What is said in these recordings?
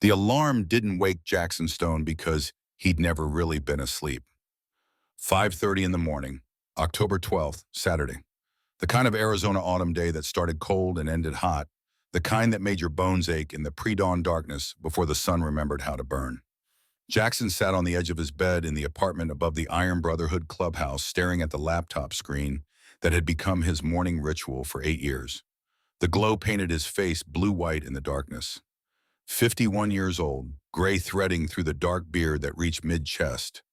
The alarm didn't wake Jackson Stone because he'd never really been asleep. 5:30 in the morning, October 12th, Saturday. The kind of Arizona autumn day that started cold and ended hot, the kind that made your bones ache in the pre-dawn darkness before the sun remembered how to burn. Jackson sat on the edge of his bed in the apartment above the Iron Brotherhood clubhouse, staring at the laptop screen that had become his morning ritual for 8 years. The glow painted his face blue-white in the darkness. 51 years old, gray threading through the dark beard that reached mid-chest.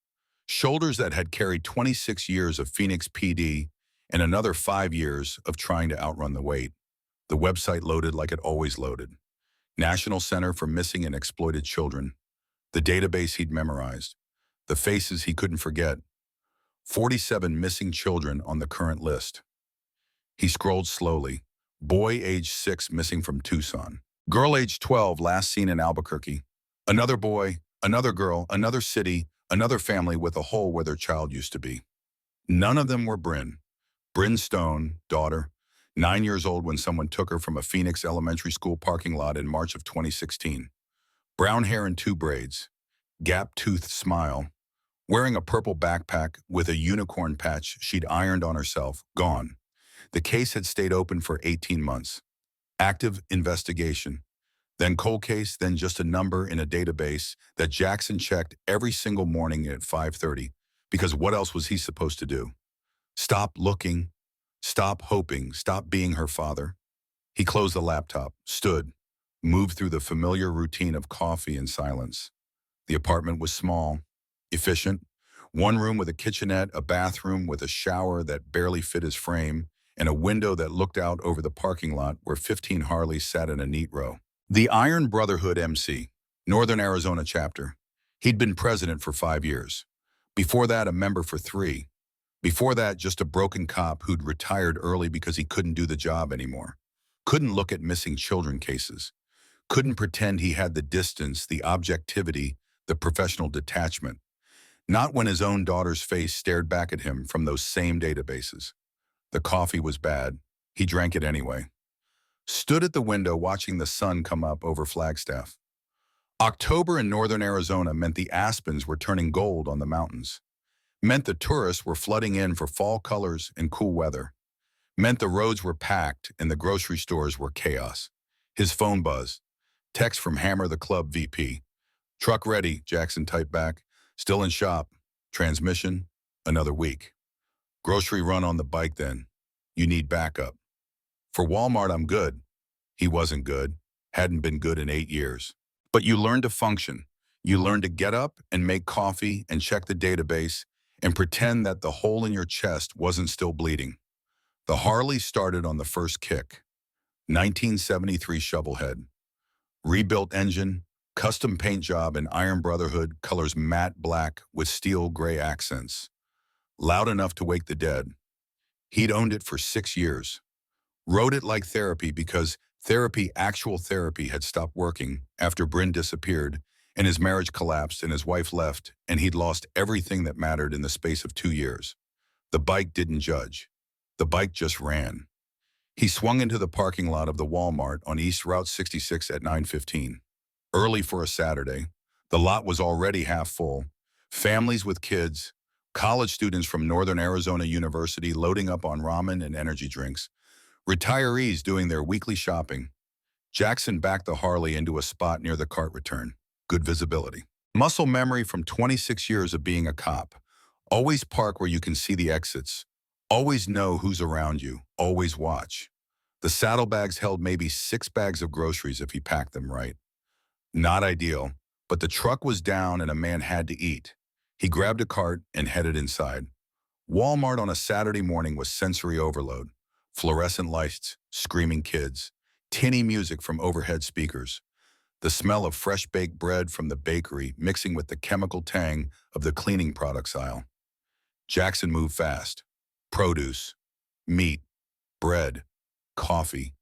Shoulders that had carried 26 years of Phoenix PD and another 5 years of trying to outrun the weight. The website loaded like it always loaded. National Center for Missing and Exploited Children. The database he'd memorized. The faces he couldn't forget. 47 missing children on the current list. He scrolled slowly. Boy age 6 missing from Tucson. Girl age 12 last seen in Albuquerque. Another boy, another girl, another city, another family with a hole where their child used to be. None of them were Bryn. Bryn Stone, daughter, 9 years old when someone took her from a Phoenix elementary school parking lot in March of 2016. Brown hair and 2 braids, gap-toothed smile, wearing a purple backpack with a unicorn patch she'd ironed on herself, gone. The case had stayed open for 18 months. Active investigation, then cold case, then just a number in a database that Jackson checked every single morning at 5:30, because what else was he supposed to do? Stop looking, stop hoping, stop being her father. He closed the laptop, stood, moved through the familiar routine of coffee and silence. The apartment was small, efficient, one room with a kitchenette, a bathroom with a shower that barely fit his frame, and a window that looked out over the parking lot where 15 Harleys sat in a neat row. The Iron Brotherhood MC, Northern Arizona chapter. He'd been president for 5 years. Before that, a member for 3. Before that, just a broken cop who'd retired early because he couldn't do the job anymore. Couldn't look at missing children cases. Couldn't pretend he had the distance, the objectivity, the professional detachment. Not when his own daughter's face stared back at him from those same databases. The coffee was bad. He drank it anyway. Stood at the window watching the sun come up over Flagstaff. October in northern Arizona meant the aspens were turning gold on the mountains. Meant the tourists were flooding in for fall colors and cool weather. Meant the roads were packed and the grocery stores were chaos. His phone buzzed. Text from Hammer the club VP. Truck ready, Jackson typed back. Still in shop. Transmission, another week. Grocery run on the bike then. You need backup. For Walmart, I'm good. He wasn't good. Hadn't been good in 8 years. But you learn to function. You learn to get up and make coffee and check the database and pretend that the hole in your chest wasn't still bleeding. The Harley started on the first kick. 1973 shovelhead. Rebuilt engine, custom paint job in Iron Brotherhood, colors matte black with steel gray accents. Loud enough to wake the dead. He'd owned it for 6 years. Wrote it like therapy because actual therapy, had stopped working after Bryn disappeared and his marriage collapsed and his wife left and he'd lost everything that mattered in the space of 2 years. The bike didn't judge. The bike just ran. He swung into the parking lot of the Walmart on East Route 66 at 9:15. Early for a Saturday. The lot was already half full. Families with kids, college students from Northern Arizona University loading up on ramen and energy drinks, retirees doing their weekly shopping. Jackson backed the Harley into a spot near the cart return. Good visibility. Muscle memory from 26 years of being a cop. Always park where you can see the exits. Always know who's around you. Always watch. The saddlebags held maybe 6 bags of groceries if he packed them right. Not ideal, but the truck was down and a man had to eat. He grabbed a cart and headed inside. Walmart on a Saturday morning was sensory overload. Fluorescent lights, screaming kids, tinny music from overhead speakers. The smell of fresh baked bread from the bakery mixing with the chemical tang of the cleaning products aisle. Jackson moved fast. Produce, meat, bread, coffee,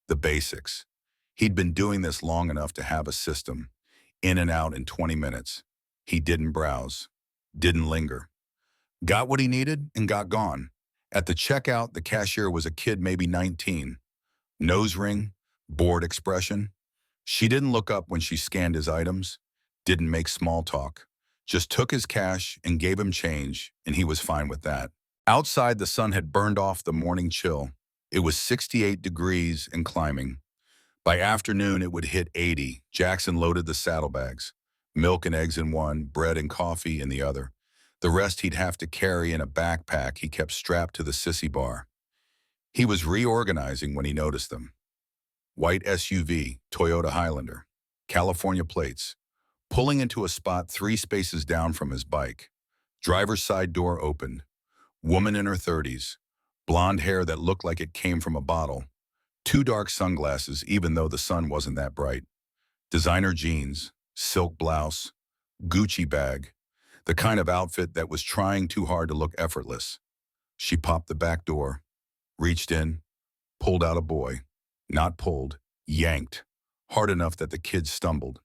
the basics. He'd been doing this long enough to have a system. In and out in 20 minutes. He didn't browse. Didn't linger. Got what he needed and got gone. At the checkout, the cashier was a kid maybe 19. Nose ring, bored expression. She didn't look up when she scanned his items, didn't make small talk, just took his cash and gave him change, and he was fine with that. Outside, the sun had burned off the morning chill. It was 68 degrees and climbing. By afternoon, it would hit 80. Jackson loaded the saddlebags, milk and eggs in one, bread and coffee in the other. The rest he'd have to carry in a backpack he kept strapped to the sissy bar. He was reorganizing when he noticed them. White SUV, Toyota Highlander, California plates, pulling into a spot 3 spaces down from his bike. Driver's side door opened. Woman in her 30s, blonde hair that looked like it came from a bottle. 2 dark sunglasses, even though the sun wasn't that bright. Designer jeans, silk blouse, Gucci bag, the kind of outfit that was trying too hard to look effortless. She popped the back door, reached in, pulled out a boy. Not pulled, yanked, hard enough that the kid stumbled.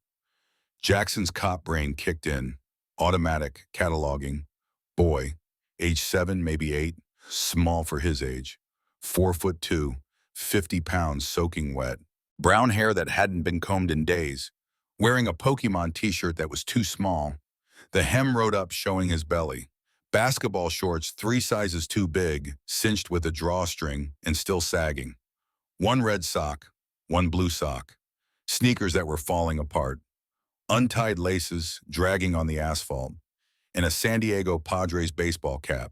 Jackson's cop brain kicked in, automatic, cataloging. Boy, age 7, maybe 8, small for his age. 4'2", 50 pounds soaking wet. Brown hair that hadn't been combed in days. Wearing a Pokemon t-shirt that was too small. The hem rode up showing his belly. Basketball shorts 3 sizes too big, cinched with a drawstring and still sagging. 1 red sock, 1 blue sock. Sneakers that were falling apart. Untied laces dragging on the asphalt. And a San Diego Padres baseball cap.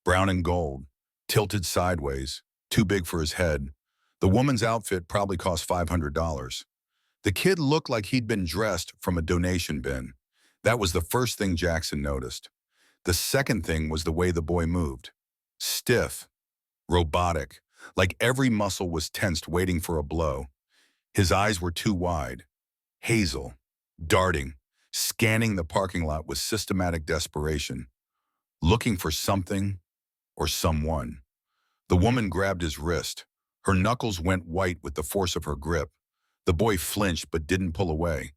Brown and gold, tilted sideways, too big for his head. The woman's outfit probably cost $500. The kid looked like he'd been dressed from a donation bin. That was the first thing Jackson noticed. The second thing was the way the boy moved. Stiff, robotic, like every muscle was tensed waiting for a blow. His eyes were too wide, hazel, darting, scanning the parking lot with systematic desperation, looking for something or someone. The woman grabbed his wrist. Her knuckles went white with the force of her grip. The boy flinched but didn't pull away,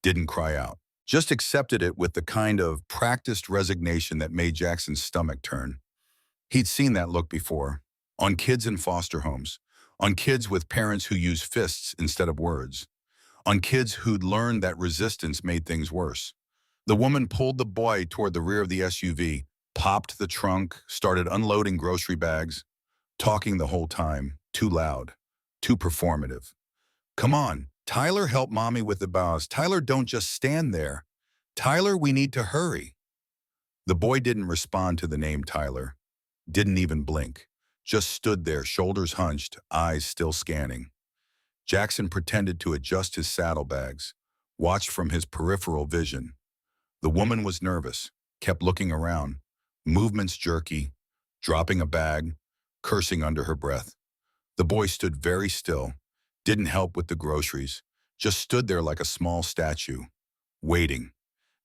didn't cry out. Just accepted it with the kind of practiced resignation that made Jackson's stomach turn. He'd seen that look before, on kids in foster homes, on kids with parents who use fists instead of words, on kids who'd learned that resistance made things worse. The woman pulled the boy toward the rear of the SUV, popped the trunk, started unloading grocery bags, talking the whole time, too loud, too performative. Come on, Tyler, help mommy with the bows. Tyler, don't just stand there. Tyler, we need to hurry. The boy didn't respond to the name Tyler, didn't even blink, just stood there, shoulders hunched, eyes still scanning. Jackson pretended to adjust his saddlebags, watched from his peripheral vision. The woman was nervous, kept looking around, movements jerky, dropping a bag, cursing under her breath. The boy stood very still, didn't help with the groceries, just stood there like a small statue, waiting.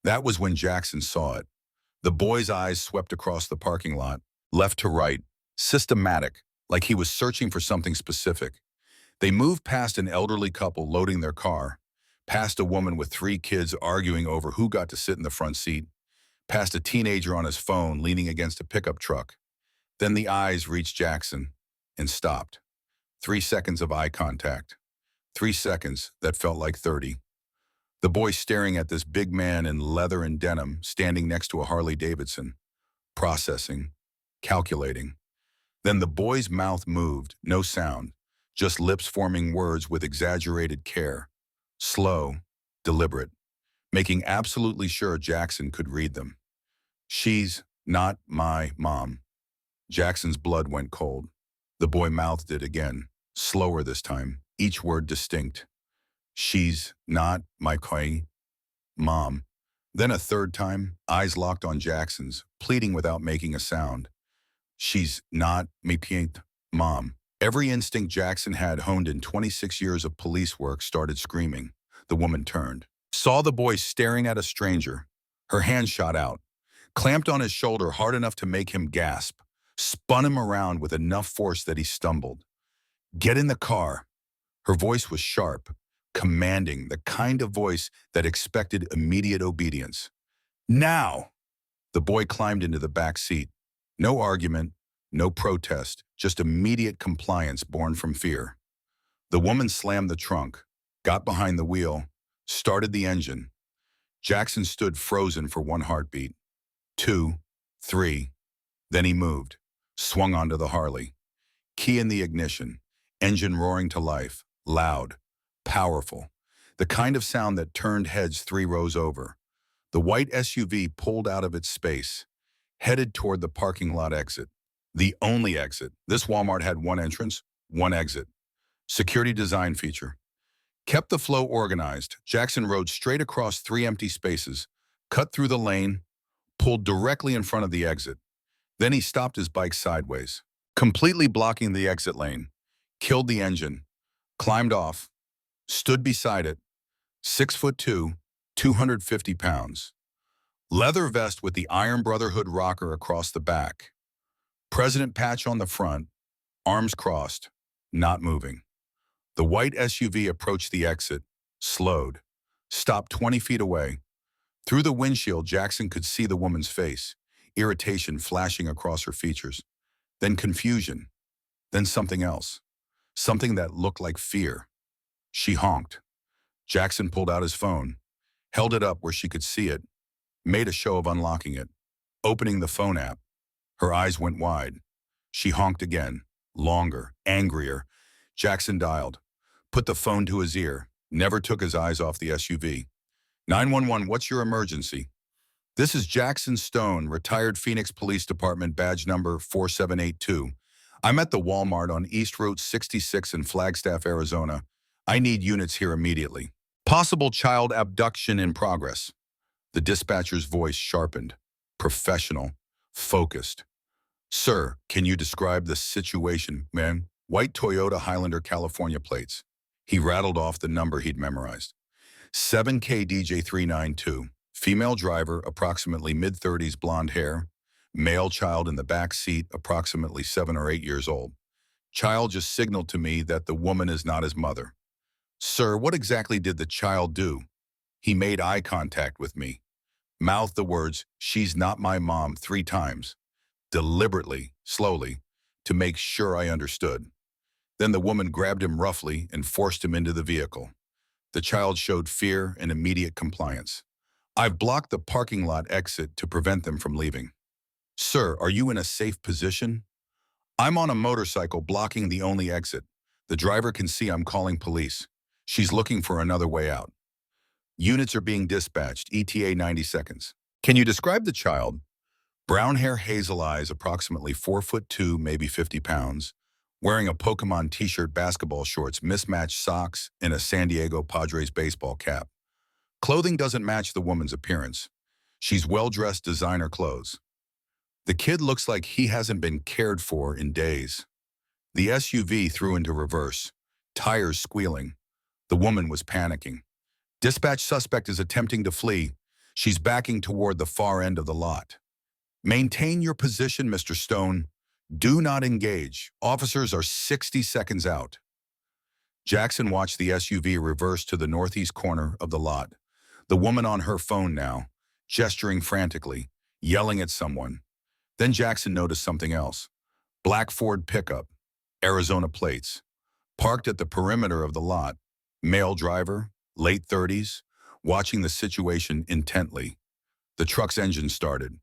That was when Jackson saw it. The boy's eyes swept across the parking lot, left to right, systematic, like he was searching for something specific. They moved past an elderly couple loading their car, past a woman with 3 kids arguing over who got to sit in the front seat, past a teenager on his phone leaning against a pickup truck. Then the eyes reached Jackson and stopped. 3 seconds of eye contact. 3 seconds that felt like 30. The boy staring at this big man in leather and denim standing next to a Harley Davidson, processing, calculating. Then the boy's mouth moved, no sound, just lips forming words with exaggerated care. Slow, deliberate, making absolutely sure Jackson could read them. She's not my mom. Jackson's blood went cold. The boy mouthed it again, slower this time, each word distinct. She's not my mom. Then a third time, eyes locked on Jackson's, pleading without making a sound. She's not me mom. Every instinct Jackson had honed in 26 years of police work started screaming. The woman turned, saw the boy staring at a stranger. Her hand shot out, clamped on his shoulder hard enough to make him gasp, spun him around with enough force that he stumbled. Get in the car. Her voice was sharp, commanding, the kind of voice that expected immediate obedience. Now! The boy climbed into the back seat. No argument, no protest, just immediate compliance born from fear. The woman slammed the trunk, got behind the wheel, started the engine. Jackson stood frozen for one heartbeat, two, three. Then he moved, swung onto the Harley. Key in the ignition, engine roaring to life, loud, powerful. The kind of sound that turned heads 3 rows over. The white SUV pulled out of its space, headed toward the parking lot exit. The only exit. This Walmart had one entrance, one exit. Security design feature. Kept the flow organized. Jackson rode straight across 3 empty spaces, cut through the lane, pulled directly in front of the exit. Then he stopped his bike sideways, completely blocking the exit lane, killed the engine, climbed off, stood beside it, 6'2", 250 pounds. Leather vest with the Iron Brotherhood rocker across the back. President patch on the front, arms crossed, not moving. The white SUV approached the exit, slowed, stopped 20 feet away. Through the windshield, Jackson could see the woman's face, irritation flashing across her features, then confusion, then something else, something that looked like fear. She honked. Jackson pulled out his phone, held it up where she could see it, made a show of unlocking it, opening the phone app. Her eyes went wide. She honked again, longer, angrier. Jackson dialed, put the phone to his ear, never took his eyes off the SUV. 911, what's your emergency? This is Jackson Stone, retired Phoenix Police Department, badge number 4782. I'm at the Walmart on East Route 66 in Flagstaff, Arizona. I need units here immediately. Possible child abduction in progress. The dispatcher's voice sharpened, professional, focused. Sir, can you describe the situation, ma'am? White Toyota Highlander, California plates. He rattled off the number he'd memorized. 7KDJ392. Female driver, approximately mid-30s, blonde hair. Male child in the back seat, approximately 7 or 8 years old. Child just signaled to me that the woman is not his mother. Sir, what exactly did the child do? He made eye contact with me. Mouthed the words, "She's not my mom," 3 times. Deliberately, slowly, to make sure I understood. Then the woman grabbed him roughly and forced him into the vehicle. The child showed fear and immediate compliance. I've blocked the parking lot exit to prevent them from leaving. Sir, are you in a safe position? I'm on a motorcycle blocking the only exit. The driver can see I'm calling police. She's looking for another way out. Units are being dispatched, ETA 90 seconds. Can you describe the child? Brown hair, hazel eyes, approximately 4'2", maybe 50 pounds, wearing a Pokemon t-shirt, basketball shorts, mismatched socks, and a San Diego Padres baseball cap. Clothing doesn't match the woman's appearance. She's well-dressed, designer clothes. The kid looks like he hasn't been cared for in days. The SUV threw into reverse, tires squealing. The woman was panicking. Dispatch suspect is attempting to flee. She's backing toward the far end of the lot. Maintain your position, Mr. Stone. Do not engage. Officers are 60 seconds out. Jackson watched the SUV reverse to the northeast corner of the lot. The woman on her phone now, gesturing frantically, yelling at someone. Then Jackson noticed something else. Black Ford pickup, Arizona plates, parked at the perimeter of the lot. Male driver, late 30s, watching the situation intently. The truck's engine started.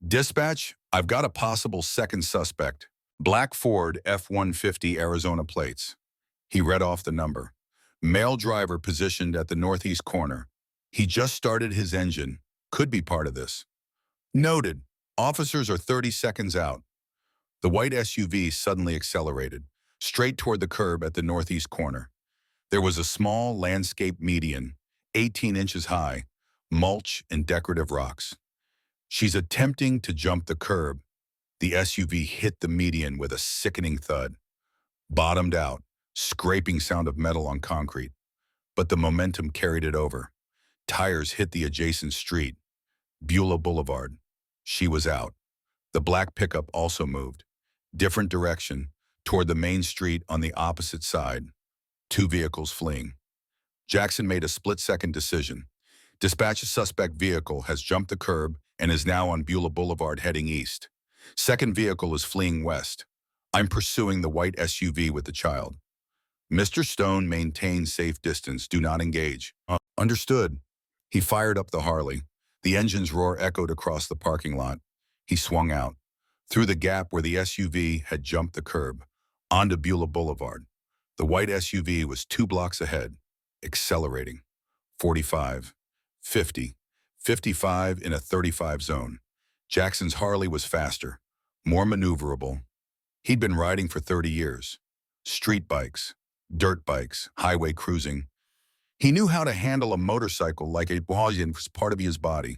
Dispatch, I've got a possible second suspect. Black Ford F-150 Arizona plates. He read off the number. Male driver positioned at the northeast corner. He just started his engine. Could be part of this. Noted. Officers are 30 seconds out. The white SUV suddenly accelerated, straight toward the curb at the northeast corner. There was a small landscape median, 18 inches high, mulch and decorative rocks. She's attempting to jump the curb. The SUV hit the median with a sickening thud. Bottomed out, scraping sound of metal on concrete. But the momentum carried it over. Tires hit the adjacent street, Beulah Boulevard. She was out. The black pickup also moved. Different direction, toward the main street on the opposite side. 2 vehicles fleeing. Jackson made a split-second decision. Dispatch a suspect vehicle has jumped the curb and is now on Beulah Boulevard heading east. Second vehicle is fleeing west. I'm pursuing the white SUV with the child. Mr. Stone maintained safe distance. Do not engage. Understood. He fired up the Harley. The engine's roar echoed across the parking lot. He swung out, through the gap where the SUV had jumped the curb, onto Beulah Boulevard. The white SUV was 2 blocks ahead, accelerating. 45, 50, 55 in a 35 zone. Jackson's Harley was faster, more maneuverable. He'd been riding for 30 years. Street bikes, dirt bikes, highway cruising. He knew how to handle a motorcycle like it was part of his body.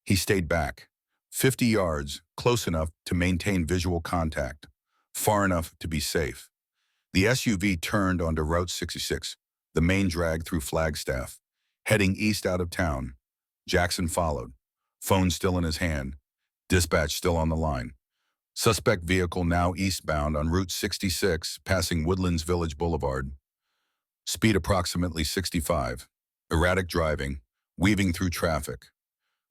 He stayed back, 50 yards, close enough to maintain visual contact, far enough to be safe. The SUV turned onto Route 66, the main drag through Flagstaff, heading east out of town. Jackson followed, phone still in his hand, dispatch still on the line. Suspect vehicle now eastbound on Route 66, passing Woodlands Village Boulevard. Speed approximately 65. Erratic driving, weaving through traffic.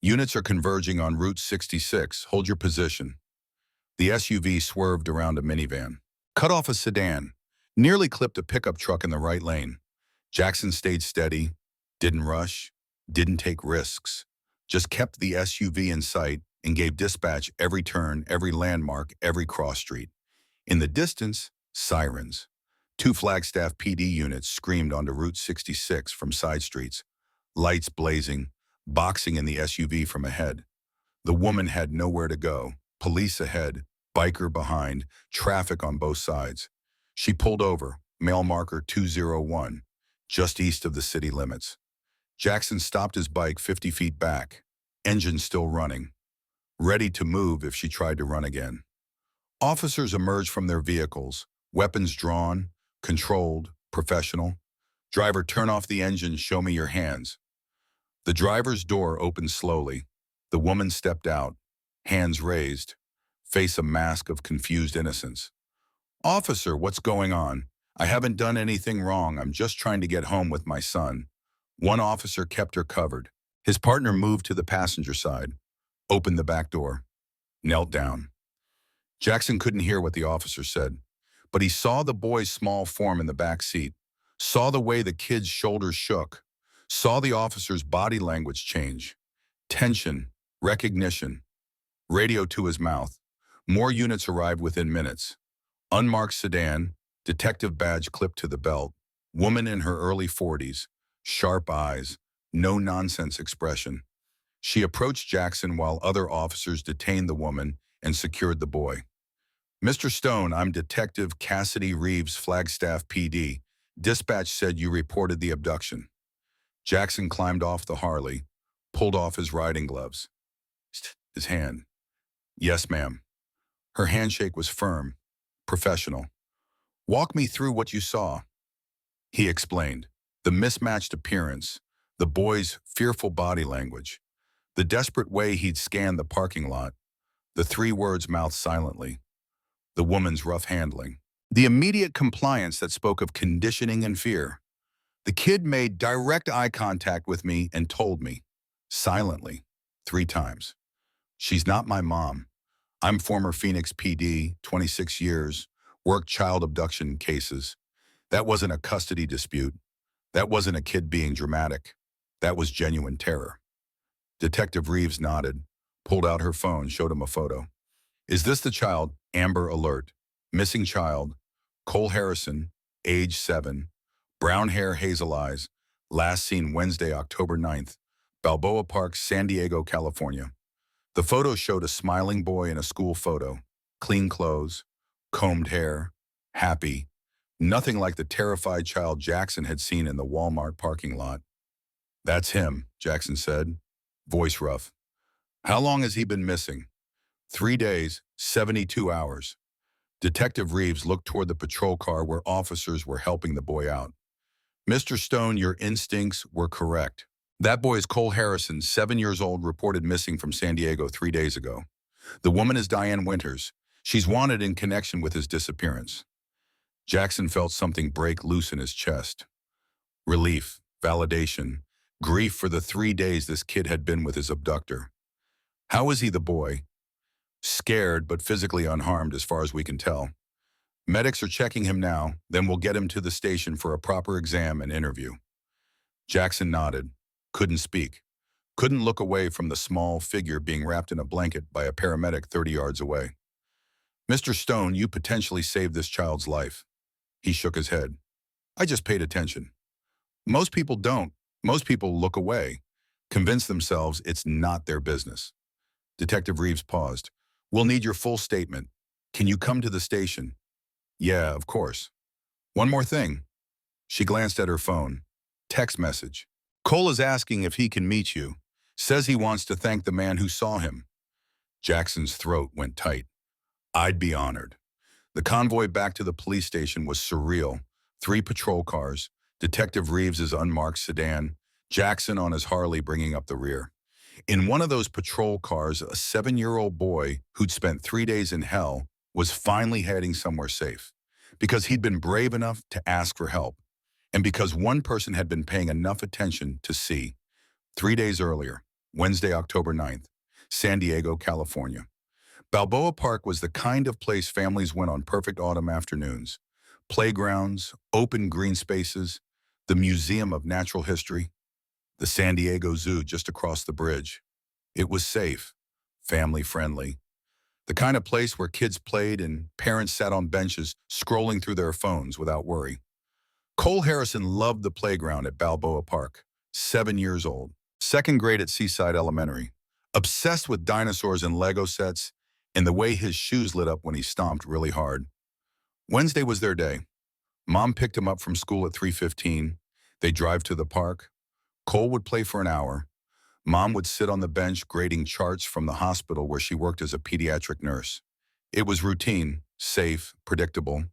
Units are converging on Route 66. Hold your position. The SUV swerved around a minivan, cut off a sedan, nearly clipped a pickup truck in the right lane. Jackson stayed steady, didn't rush, didn't take risks, just kept the SUV in sight and gave dispatch every turn, every landmark, every cross street. In the distance, sirens. 2 Flagstaff PD units screamed onto Route 66 from side streets, lights blazing, boxing in the SUV from ahead. The woman had nowhere to go. Police ahead, biker behind, traffic on both sides. She pulled over, mile marker 201, just east of the city limits. Jackson stopped his bike 50 feet back, engine still running, ready to move if she tried to run again. Officers emerged from their vehicles, weapons drawn, controlled, professional. Driver, turn off the engine, show me your hands. The driver's door opened slowly. The woman stepped out, hands raised, face a mask of confused innocence. Officer, what's going on? I haven't done anything wrong. I'm just trying to get home with my son. One officer kept her covered. His partner moved to the passenger side, opened the back door, knelt down. Jackson couldn't hear what the officer said, but he saw the boy's small form in the back seat, saw the way the kid's shoulders shook, saw the officer's body language change. Tension, recognition. Radio to his mouth. More units arrived within minutes. Unmarked sedan, detective badge clipped to the belt, woman in her early 40s, sharp eyes, no-nonsense expression. She approached Jackson while other officers detained the woman and secured the boy. Mr. Stone, I'm Detective Cassidy Reeves, Flagstaff PD. Dispatch said you reported the abduction. Jackson climbed off the Harley, pulled off his riding gloves. His hand. Yes, ma'am. Her handshake was firm, professional. Walk me through what you saw. He explained. The mismatched appearance, the boy's fearful body language, the desperate way he'd scanned the parking lot, the 3 words mouthed silently, the woman's rough handling, the immediate compliance that spoke of conditioning and fear. The kid made direct eye contact with me and told me, silently, 3 times, she's not my mom. I'm former Phoenix PD, 26 years, worked child abduction cases. That wasn't a custody dispute. That wasn't a kid being dramatic. That was genuine terror. Detective Reeves nodded, pulled out her phone, showed him a photo. Is this the child? Amber alert. Missing child. Cole Harrison, age 7. Brown hair, hazel eyes. Last seen Wednesday, October 9th. Balboa Park, San Diego, California. The photo showed a smiling boy in a school photo. Clean clothes, combed hair, happy. Nothing like the terrified child Jackson had seen in the Walmart parking lot. That's him, Jackson said, voice rough. How long has he been missing? 3 days, 72 hours. Detective Reeves looked toward the patrol car where officers were helping the boy out. Mr. Stone, your instincts were correct. That boy is Cole Harrison, 7 years old, reported missing from San Diego 3 days ago. The woman is Diane Winters. She's wanted in connection with his disappearance. Jackson felt something break loose in his chest. Relief, validation, grief for the 3 days this kid had been with his abductor. How is he, the boy? Scared, but physically unharmed as far as we can tell. Medics are checking him now, then we'll get him to the station for a proper exam and interview. Jackson nodded, couldn't speak, couldn't look away from the small figure being wrapped in a blanket by a paramedic 30 yards away. Mr. Stone, you potentially saved this child's life. He shook his head. I just paid attention. Most people don't. Most people look away, convince themselves it's not their business. Detective Reeves paused. We'll need your full statement. Can you come to the station? Yeah, of course. One more thing. She glanced at her phone. Text message. Cole is asking if he can meet you. Says he wants to thank the man who saw him. Jackson's throat went tight. I'd be honored. The convoy back to the police station was surreal. 3 patrol cars, Detective Reeves's unmarked sedan, Jackson on his Harley bringing up the rear. In one of those patrol cars, a 7-year-old boy who'd spent 3 days in hell was finally heading somewhere safe because he'd been brave enough to ask for help and because one person had been paying enough attention to see. 3 days earlier, Wednesday, October 9th, San Diego, California. Balboa Park was the kind of place families went on perfect autumn afternoons. Playgrounds, open green spaces, the Museum of Natural History, the San Diego Zoo just across the bridge. It was safe, family-friendly, the kind of place where kids played and parents sat on benches scrolling through their phones without worry. Cole Harrison loved the playground at Balboa Park, 7 years old, second grade at Seaside Elementary, obsessed with dinosaurs and Lego sets, and the way his shoes lit up when he stomped really hard. Wednesday was their day. Mom picked him up from school at 3:15. They'd drive to the park. Cole would play for an hour. Mom would sit on the bench grading charts from the hospital where she worked as a pediatric nurse. It was routine, safe, predictable.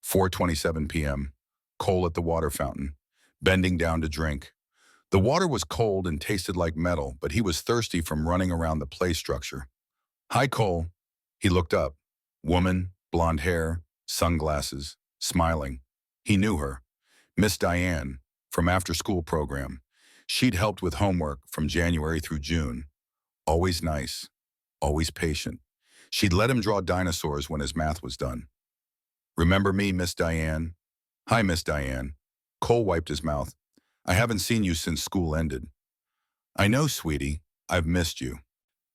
4:27 p.m. Cole at the water fountain, bending down to drink. The water was cold and tasted like metal, but he was thirsty from running around the play structure. Hi, Cole. He looked up. Woman, blonde hair, sunglasses, smiling. He knew her. Miss Diane, from after-school program. She'd helped with homework from January through June. Always nice, always patient. She'd let him draw dinosaurs when his math was done. Remember me, Miss Diane? Hi, Miss Diane. Cole wiped his mouth. I haven't seen you since school ended. I know, sweetie. I've missed you.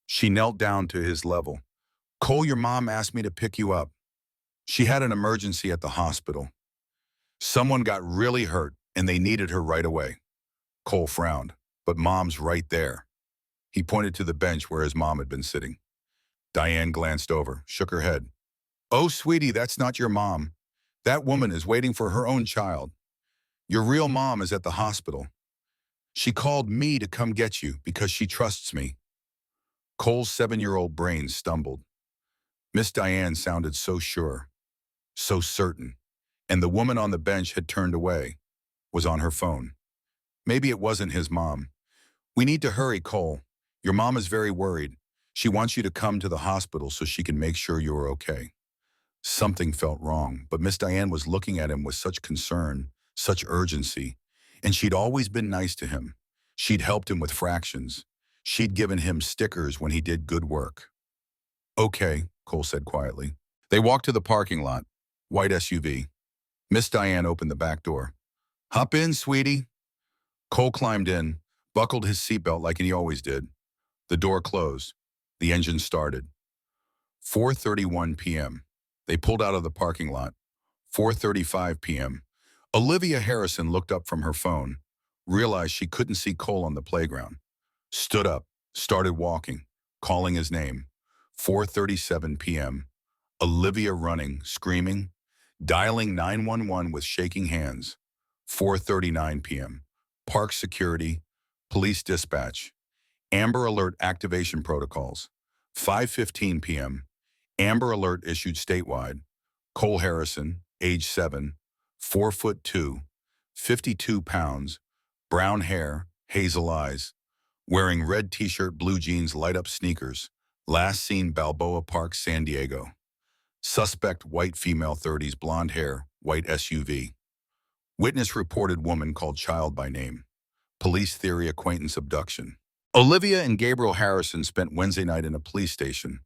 She knelt down to his level. Cole, your mom asked me to pick you up. She had an emergency at the hospital. Someone got really hurt, and they needed her right away. Cole frowned, but Mom's right there. He pointed to the bench where his mom had been sitting. Diane glanced over, shook her head. Oh, sweetie, that's not your mom. That woman is waiting for her own child. Your real mom is at the hospital. She called me to come get you because she trusts me. Cole's 7-year-old brain stumbled. Miss Diane sounded so sure, so certain, and the woman on the bench had turned away, was on her phone. Maybe it wasn't his mom. We need to hurry, Cole. Your mom is very worried. She wants you to come to the hospital so she can make sure you're okay. Something felt wrong, but Miss Diane was looking at him with such concern, such urgency, and she'd always been nice to him. She'd helped him with fractions. She'd given him stickers when he did good work. Okay, Cole said quietly. They walked to the parking lot. White SUV. Miss Diane opened the back door. Hop in, sweetie. Cole climbed in, buckled his seatbelt like he always did. The door closed. The engine started. 4:31 p.m. They pulled out of the parking lot. 4:35 p.m. Olivia Harrison looked up from her phone, realized she couldn't see Cole on the playground. Stood up, started walking, calling his name. 4:37 p.m. Olivia running, screaming, dialing 911 with shaking hands. 4:39 p.m. Park security, police dispatch, Amber Alert activation protocols. 5:15 p.m. Amber Alert issued statewide. Cole Harrison, age 7, 4'2", 52 pounds, brown hair, hazel eyes, wearing red t-shirt, blue jeans, light-up sneakers. Last seen Balboa Park, San Diego. Suspect white female 30s, blonde hair, white SUV. Witness reported woman called child by name. Police theory acquaintance abduction. Olivia and Gabriel Harrison spent Wednesday night in a police station.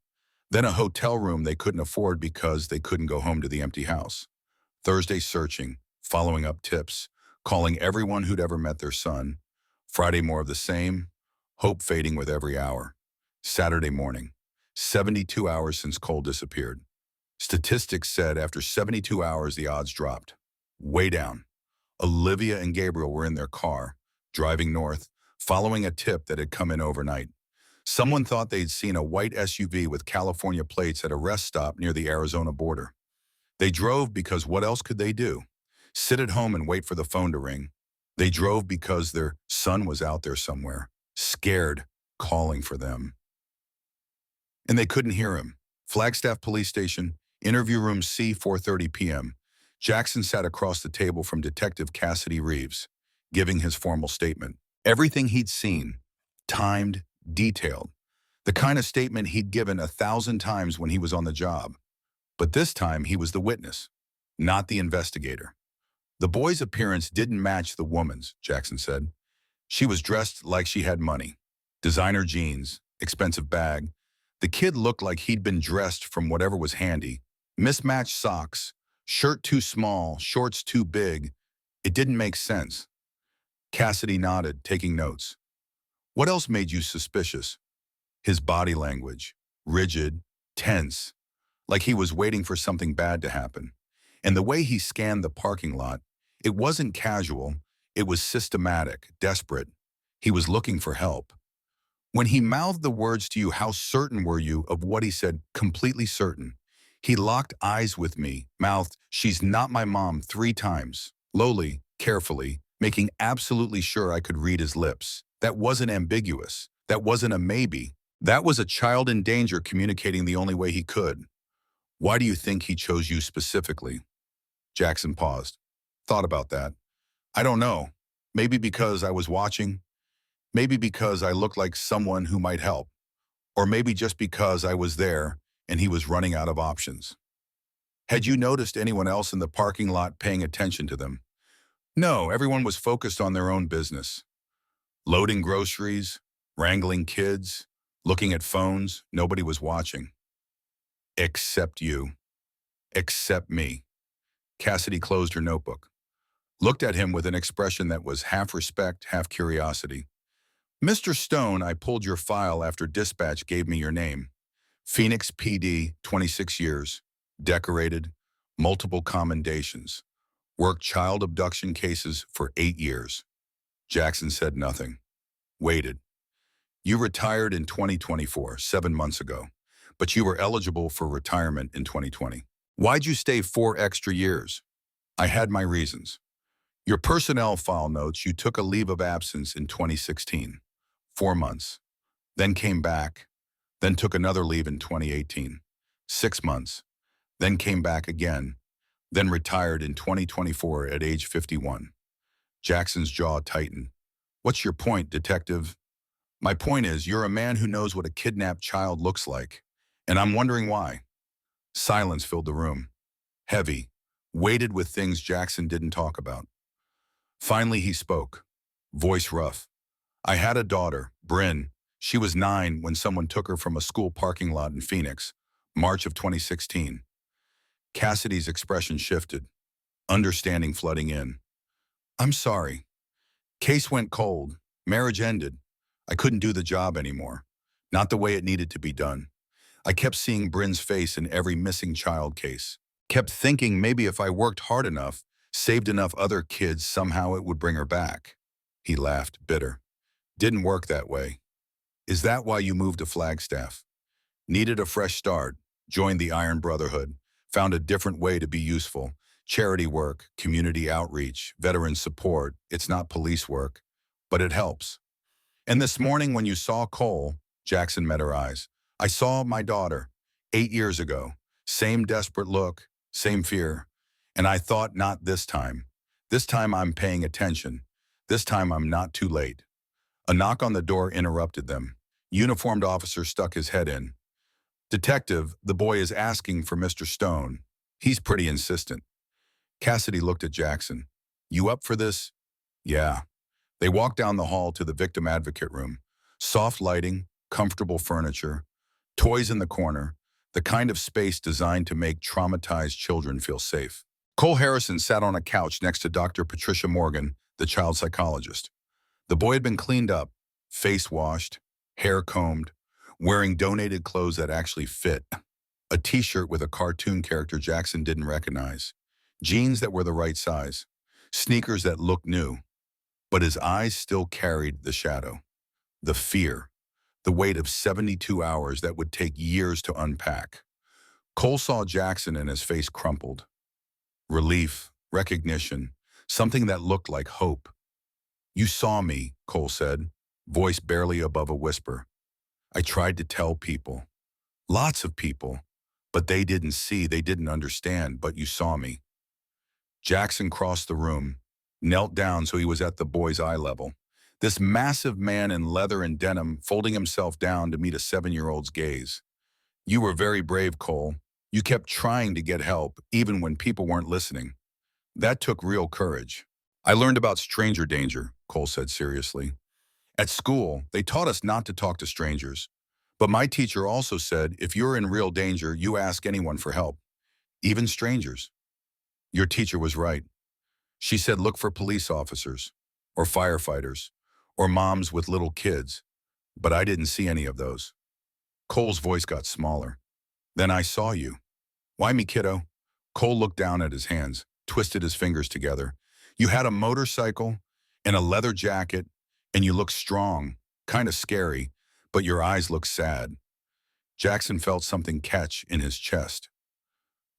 Then a hotel room they couldn't afford because they couldn't go home to the empty house. Thursday searching, following up tips, calling everyone who'd ever met their son. Friday more of the same, hope fading with every hour. Saturday morning, 72 hours since Cole disappeared. Statistics said after 72 hours the odds dropped. Way down. Olivia and Gabriel were in their car, driving north, following a tip that had come in overnight. Someone thought they'd seen a white SUV with California plates at a rest stop near the Arizona border. They drove because what else could they do? Sit at home and wait for the phone to ring. They drove because their son was out there somewhere, scared, calling for them. And they couldn't hear him. Flagstaff Police Station, interview room C, 4:30 p.m. Jackson sat across the table from Detective Cassidy Reeves, giving his formal statement. Everything he'd seen, timed, detailed. The kind of statement he'd given 1,000 times when he was on the job. But this time he was the witness, not the investigator. The boy's appearance didn't match the woman's, Jackson said. She was dressed like she had money. Designer jeans, expensive bag. The kid looked like he'd been dressed from whatever was handy. Mismatched socks, shirt too small, shorts too big. It didn't make sense. Cassidy nodded, taking notes. What else made you suspicious? His body language, rigid, tense, like he was waiting for something bad to happen. And the way he scanned the parking lot, it wasn't casual, it was systematic, desperate. He was looking for help. When he mouthed the words to you, how certain were you of what he said? Completely certain. He locked eyes with me, mouthed, "She's not my mom," 3 times, lowly, carefully, making absolutely sure I could read his lips. That wasn't ambiguous. That wasn't a maybe. That was a child in danger communicating the only way he could. Why do you think he chose you specifically? Jackson paused. Thought about that. I don't know. Maybe because I was watching. Maybe because I looked like someone who might help. Or maybe just because I was there and he was running out of options. Had you noticed anyone else in the parking lot paying attention to them? No, everyone was focused on their own business. Loading groceries, wrangling kids, looking at phones. Nobody was watching. Except you. Except me. Cassidy closed her notebook. Looked at him with an expression that was half respect, half curiosity. Mr. Stone, I pulled your file after dispatch gave me your name. Phoenix PD, 26 years. Decorated. Multiple commendations. Worked child abduction cases for 8 years. Jackson said nothing. Waited. You retired in 2024, 7 months ago, but you were eligible for retirement in 2020. Why'd you stay 4 extra years? I had my reasons. Your personnel file notes you took a leave of absence in 2016, 4 months, then came back, then took another leave in 2018, 6 months, then came back again, then retired in 2024 at age 51. Jackson's jaw tightened. What's your point, detective? My point is, you're a man who knows what a kidnapped child looks like, and I'm wondering why. Silence filled the room. Heavy, weighted with things Jackson didn't talk about. Finally, he spoke, voice rough. I had a daughter, Bryn. She was 9 when someone took her from a school parking lot in Phoenix, March of 2016. Cassidy's expression shifted, understanding flooding in. I'm sorry. Case went cold. Marriage ended. I couldn't do the job anymore. Not the way it needed to be done. I kept seeing Bryn's face in every missing child case. Kept thinking maybe if I worked hard enough, saved enough other kids, somehow it would bring her back. He laughed, bitter. Didn't work that way. Is that why you moved to Flagstaff? Needed a fresh start, joined the Iron Brotherhood, found a different way to be useful. Charity work, community outreach, veteran support. It's not police work, but it helps. And this morning when you saw Cole, Jackson met her eyes. I saw my daughter 8 years ago. Same desperate look, same fear. And I thought, not this time. This time I'm paying attention. This time I'm not too late. A knock on the door interrupted them. Uniformed officer stuck his head in. Detective, the boy is asking for Mr. Stone. He's pretty insistent. Cassidy looked at Jackson. You up for this? Yeah. They walked down the hall to the victim advocate room. Soft lighting, comfortable furniture, toys in the corner. the kind of space designed to make traumatized children feel safe. Cole Harrison sat on a couch next to Dr. Patricia Morgan, the child psychologist. The boy had been cleaned up, face washed, hair combed, wearing donated clothes that actually fit. A t-shirt with a cartoon character Jackson didn't recognize. Jeans that were the right size. Sneakers that looked new. But his eyes still carried the shadow. The fear. The weight of 72 hours that would take years to unpack. Cole saw Jackson and his face crumpled. Relief, recognition, something that looked like hope. "You saw me," Cole said, voice barely above a whisper. "I tried to tell people. Lots of people. But they didn't see, they didn't understand, but you saw me." Jackson crossed the room, knelt down so he was at the boy's eye level. This massive man in leather and denim folding himself down to meet a 7-year-old's gaze. "You were very brave, Cole. You kept trying to get help, even when people weren't listening. That took real courage." "I learned about stranger danger," Cole said seriously. "At school, they taught us not to talk to strangers. But my teacher also said if you're in real danger, you ask anyone for help, even strangers." "Your teacher was right. She said look for police officers, or firefighters, or moms with little kids. But I didn't see any of those." Cole's voice got smaller. "Then I saw you." "Why me, kiddo?" Cole looked down at his hands, twisted his fingers together. "You had a motorcycle and a leather jacket, and you looked strong, kind of scary, but your eyes looked sad." Jackson felt something catch in his chest.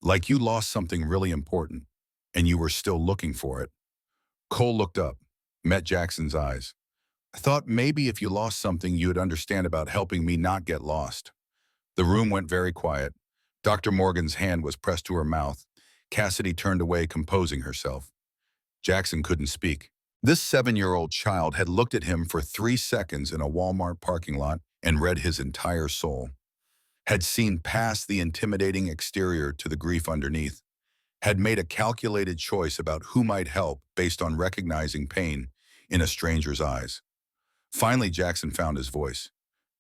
"Like you lost something really important, and you were still looking for it." Cole looked up, met Jackson's eyes. "I thought maybe if you lost something you'd understand about helping me not get lost." The room went very quiet. Dr. Morgan's hand was pressed to her mouth. Cassidy turned away, composing herself. Jackson couldn't speak. This 7-year-old child had looked at him for 3 seconds in a Walmart parking lot and read his entire soul. Had seen past the intimidating exterior to the grief underneath. Had made a calculated choice about who might help based on recognizing pain in a stranger's eyes. Finally, Jackson found his voice.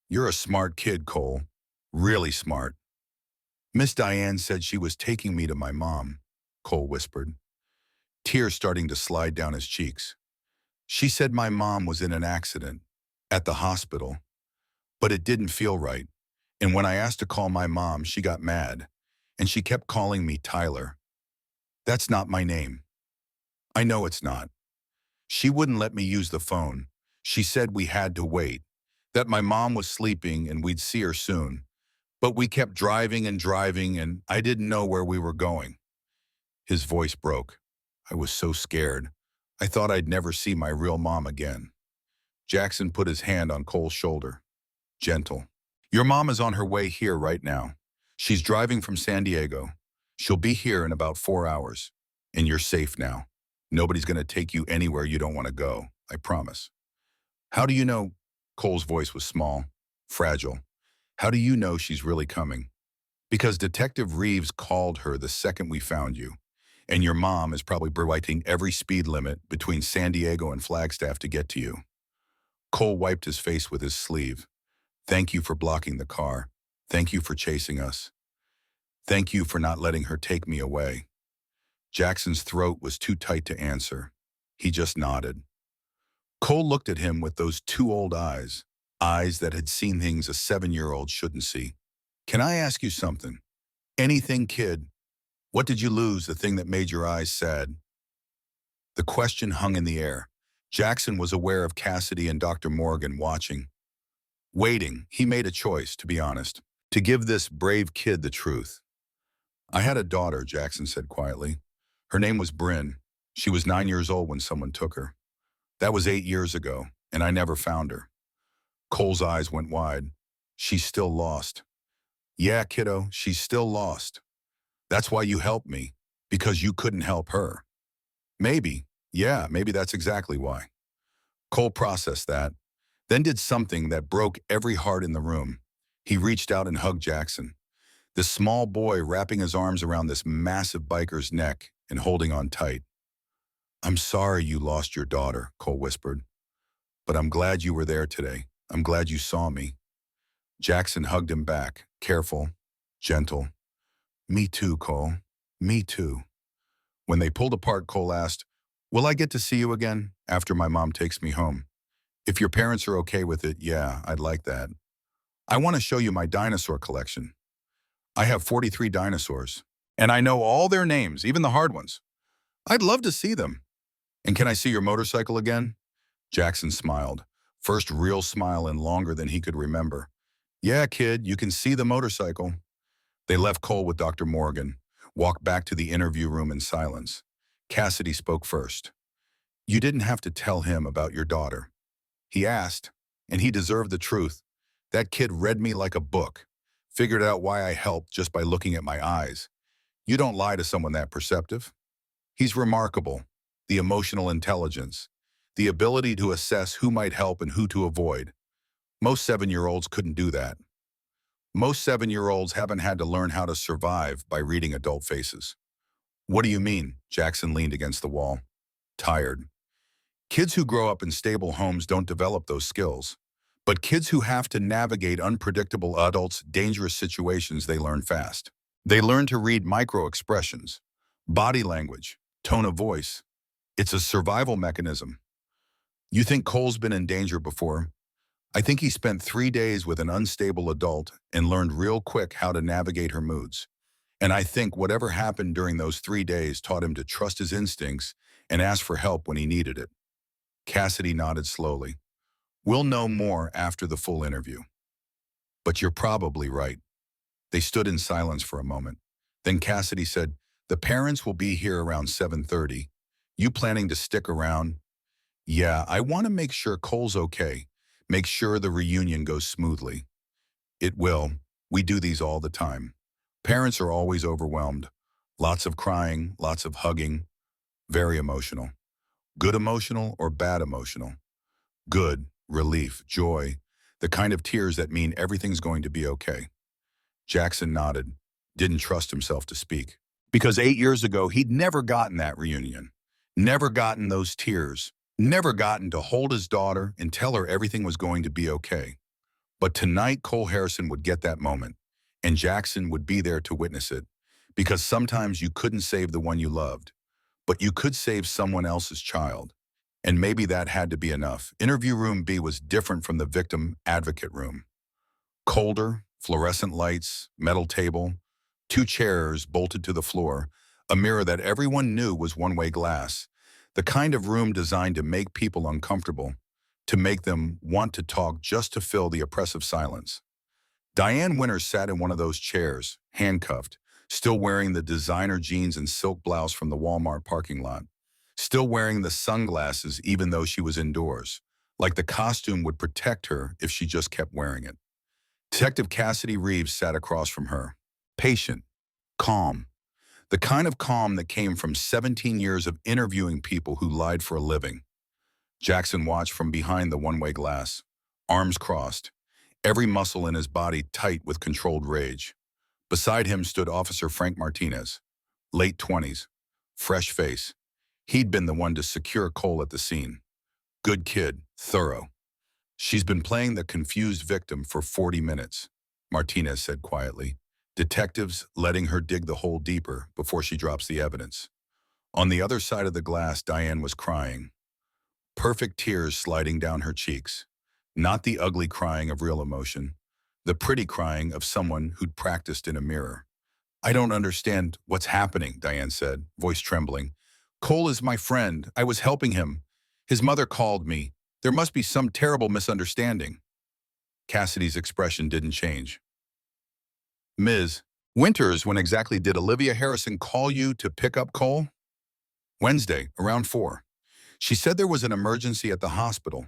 "You're a smart kid, Cole. Really smart." "Miss Diane said she was taking me to my mom," Cole whispered, tears starting to slide down his cheeks. "She said my mom was in an accident, at the hospital, but it didn't feel right. And when I asked to call my mom, she got mad, and she kept calling me Tyler. That's not my name. I know it's not. She wouldn't let me use the phone. She said we had to wait, that my mom was sleeping and we'd see her soon. But we kept driving and driving, and I didn't know where we were going." His voice broke. "I was so scared. I thought I'd never see my real mom again." Jackson put his hand on Cole's shoulder. Gentle. "Your mom is on her way here right now. She's driving from San Diego. She'll be here in about 4 hours. And you're safe now. Nobody's going to take you anywhere you don't want to go, I promise." "How do you know?" Cole's voice was small, fragile. "How do you know she's really coming?" "Because Detective Reeves called her the second we found you. And your mom is probably breaking every speed limit between San Diego and Flagstaff to get to you." Cole wiped his face with his sleeve. "Thank you for blocking the car. Thank you for chasing us. Thank you for not letting her take me away." Jackson's throat was too tight to answer. He just nodded. Cole looked at him with those 2 old eyes, eyes that had seen things a 7-year-old shouldn't see. "Can I ask you something? Anything, kid? What did you lose, the thing that made your eyes sad?" The question hung in the air. Jackson was aware of Cassidy and Dr. Morgan watching. Waiting, he made a choice, to be honest, to give this brave kid the truth. "I had a daughter," Jackson said quietly. "Her name was Bryn. She was 9 years old when someone took her. That was 8 years ago, and I never found her." Cole's eyes went wide. "She's still lost." "Yeah, kiddo, she's still lost. That's why you helped me, because you couldn't help her." "Maybe. Yeah, maybe that's exactly why." Cole processed that, then did something that broke every heart in the room. He reached out and hugged Jackson. This small boy wrapping his arms around this massive biker's neck and holding on tight. "I'm sorry you lost your daughter," Cole whispered. "But I'm glad you were there today. I'm glad you saw me." Jackson hugged him back, careful, gentle. Me too, Cole. Me too. When they pulled apart, Cole asked, will I get to see you again after my mom takes me home? If your parents are okay with it, yeah, I'd like that. I want to show you my dinosaur collection. I have 43 dinosaurs, and I know all their names, even the hard ones. I'd love to see them. And can I see your motorcycle again? Jackson smiled, first real smile in longer than he could remember. Yeah, kid, you can see the motorcycle. They left Cole with Dr. Morgan, walked back to the interview room in silence. Cassidy spoke first. You didn't have to tell him about your daughter. He asked, and he deserved the truth. That kid read me like a book, figured out why I helped just by looking at my eyes. You don't lie to someone that perceptive. He's remarkable. The emotional intelligence, the ability to assess who might help and who to avoid. Most 7-year-olds couldn't do that. Most 7-year-olds haven't had to learn how to survive by reading adult faces. What do you mean? Jackson leaned against the wall. Tired. Kids who grow up in stable homes don't develop those skills. But kids who have to navigate unpredictable adults' dangerous situations, they learn fast. They learn to read micro-expressions, body language, tone of voice. It's a survival mechanism. You think Cole's been in danger before? I think he spent 3 days with an unstable adult and learned real quick how to navigate her moods. And I think whatever happened during those 3 days taught him to trust his instincts and ask for help when he needed it. Cassidy nodded slowly. We'll know more after the full interview. But you're probably right. They stood in silence for a moment. Then Cassidy said, the parents will be here around 7:30. You planning to stick around? Yeah, I want to make sure Cole's okay. Make sure the reunion goes smoothly. It will. We do these all the time. Parents are always overwhelmed. Lots of crying, lots of hugging. Very emotional. Good emotional or bad emotional? Good, relief, joy, the kind of tears that mean everything's going to be okay. Jackson nodded, didn't trust himself to speak. Because 8 years ago, he'd never gotten that reunion. Never gotten those tears. Never gotten to hold his daughter and tell her everything was going to be okay. But tonight, Cole Harrison would get that moment, and Jackson would be there to witness it. Because sometimes you couldn't save the one you loved, but you could save someone else's child. And maybe that had to be enough. Interview room B was different from the victim advocate room. Colder, fluorescent lights, metal table, 2 chairs bolted to the floor, a mirror that everyone knew was one-way glass, the kind of room designed to make people uncomfortable, to make them want to talk just to fill the oppressive silence. Diane Winters sat in one of those chairs, handcuffed, still wearing the designer jeans and silk blouse from the Walmart parking lot, still wearing the sunglasses even though she was indoors, like the costume would protect her if she just kept wearing it. Detective Cassidy Reeves sat across from her, patient, calm, the kind of calm that came from 17 years of interviewing people who lied for a living. Jackson watched from behind the one-way glass, arms crossed, every muscle in his body tight with controlled rage. Beside him stood Officer Frank Martinez, late 20s, fresh face. He'd been the one to secure Cole at the scene. Good kid, thorough. She's been playing the confused victim for 40 minutes, Martinez said quietly. Detectives letting her dig the hole deeper before she drops the evidence. On the other side of the glass, Diane was crying. Perfect tears sliding down her cheeks. Not the ugly crying of real emotion. The pretty crying of someone who'd practiced in a mirror. I don't understand what's happening, Diane said, voice trembling. Cole is my friend. I was helping him. His mother called me. There must be some terrible misunderstanding. Cassidy's expression didn't change. Ms. Winters, when exactly did Olivia Harrison call you to pick up Cole? Wednesday, around 4. She said there was an emergency at the hospital.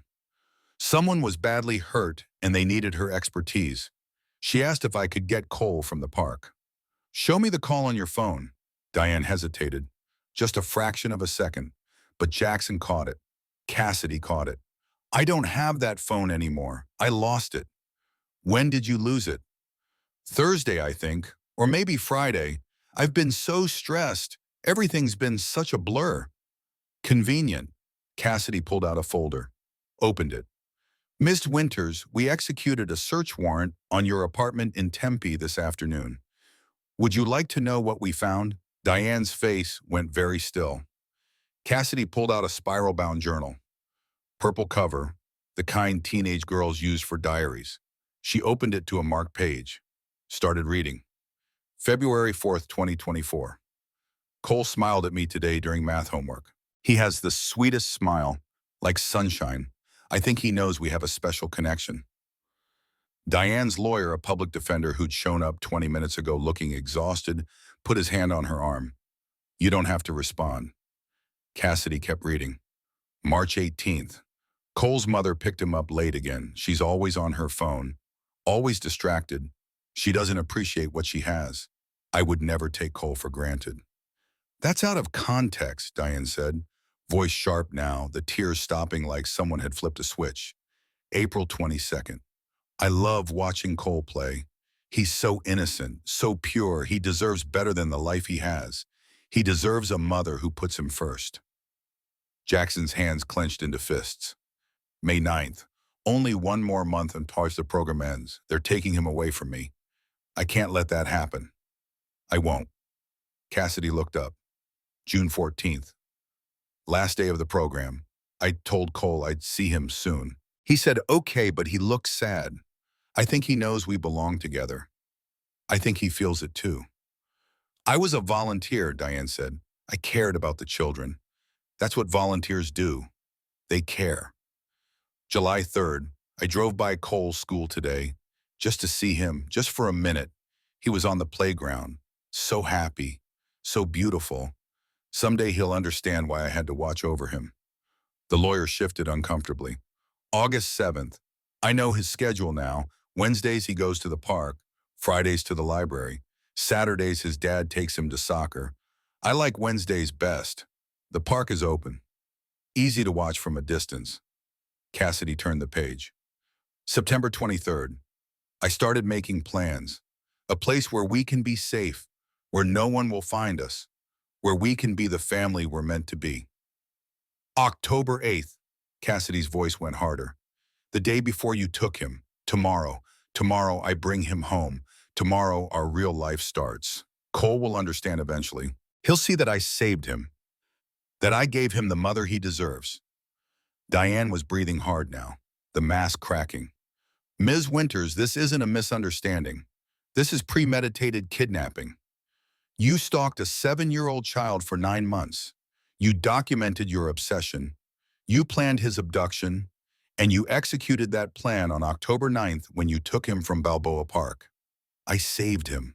Someone was badly hurt and they needed her expertise. She asked if I could get Cole from the park. Show me the call on your phone. Diane hesitated. Just a fraction of a second. But Jackson caught it. Cassidy caught it. I don't have that phone anymore. I lost it. When did you lose it? Thursday, I think. Or maybe Friday. I've been so stressed. Everything's been such a blur. Convenient. Cassidy pulled out a folder. Opened it. Ms. Winters, we executed a search warrant on your apartment in Tempe this afternoon. Would you like to know what we found? Diane's face went very still. Cassidy pulled out a spiral-bound journal. Purple cover, the kind teenage girls use for diaries. She opened it to a marked page. Started reading. February 4th, 2024. Cole smiled at me today during math homework. He has the sweetest smile, like sunshine. I think he knows we have a special connection. Diane's lawyer, a public defender who'd shown up 20 minutes ago looking exhausted, put his hand on her arm. You don't have to respond. Cassidy kept reading. March 18th. Cole's mother picked him up late again. She's always on her phone, always distracted. She doesn't appreciate what she has. I would never take Cole for granted. That's out of context, Diane said, voice sharp now, the tears stopping like someone had flipped a switch. April 22nd. I love watching Cole play. He's so innocent, so pure. He deserves better than the life he has. He deserves a mother who puts him first. Jackson's hands clenched into fists. May 9th. Only one more month until the program ends. They're taking him away from me. I can't let that happen. I won't. Cassidy looked up. June 14th. Last day of the program. I told Cole I'd see him soon. He said okay, but he looked sad. I think he knows we belong together. I think he feels it too. I was a volunteer, Diane said. I cared about the children. That's what volunteers do. They care. July 3rd, I drove by Cole's school today just to see him, just for a minute. He was on the playground, so happy, so beautiful. Someday he'll understand why I had to watch over him. The lawyer shifted uncomfortably. August 7th. I know his schedule now. Wednesdays he goes to the park, Fridays to the library. Saturdays his dad takes him to soccer. I like Wednesdays best. The park is open. Easy to watch from a distance. Cassidy turned the page. September 23rd. I started making plans. A place where we can be safe, where no one will find us, where we can be the family we're meant to be. October 8th. Cassidy's voice went harder. The day before you took him. Tomorrow I bring him home. Tomorrow our real life starts. Cole will understand eventually. He'll see that I saved him, that I gave him the mother he deserves. Diane was breathing hard now, the mask cracking. Ms. Winters, this isn't a misunderstanding. This is premeditated kidnapping. You stalked a 7-year-old child for 9 months. You documented your obsession. You planned his abduction, and you executed that plan on October 9th when you took him from Balboa Park. I saved him.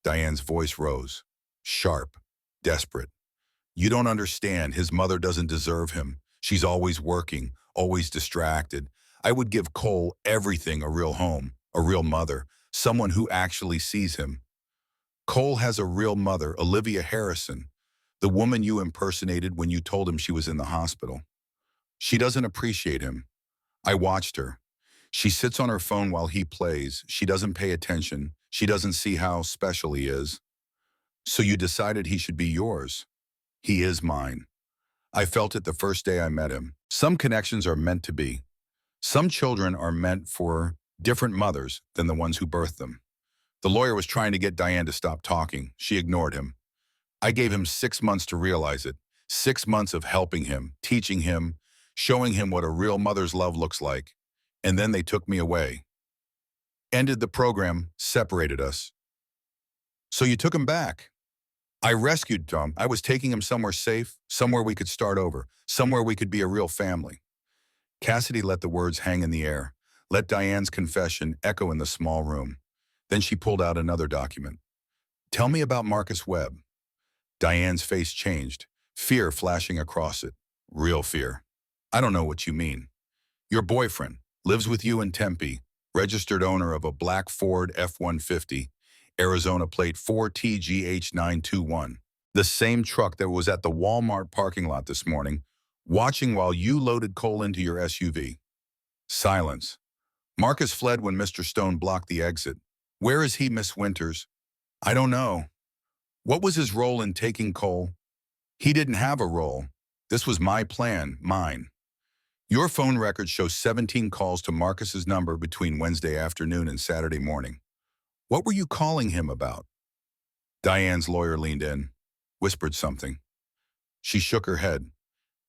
Diane's voice rose, sharp, desperate. You don't understand. His mother doesn't deserve him. She's always working, always distracted. I would give Cole everything: a real home, a real mother, someone who actually sees him. Cole has a real mother, Olivia Harrison, the woman you impersonated when you told him she was in the hospital. She doesn't appreciate him. I watched her. She sits on her phone while he plays. She doesn't pay attention. She doesn't see how special he is. So you decided he should be yours. He is mine. I felt it the first day I met him. Some connections are meant to be. Some children are meant for different mothers than the ones who birthed them. The lawyer was trying to get Diane to stop talking. She ignored him. I gave him 6 months to realize it. 6 months of helping him, teaching him, showing him what a real mother's love looks like. And then they took me away. Ended the program, separated us. So you took him back. I rescued Tom. I was taking him somewhere safe, somewhere we could start over, somewhere we could be a real family. Cassidy let the words hang in the air, let Diane's confession echo in the small room. Then she pulled out another document. Tell me about Marcus Webb. Diane's face changed, fear flashing across it. Real fear. I don't know what you mean. Your boyfriend lives with you in Tempe, registered owner of a black Ford F-150, Arizona plate 4TGH921. The same truck that was at the Walmart parking lot this morning, watching while you loaded Cole into your SUV. Silence. Marcus fled when Mr. Stone blocked the exit. Where is he, Miss Winters? I don't know. What was his role in taking Cole? He didn't have a role. This was my plan, mine. Your phone records show 17 calls to Marcus's number between Wednesday afternoon and Saturday morning. What were you calling him about? Diane's lawyer leaned in, whispered something. She shook her head.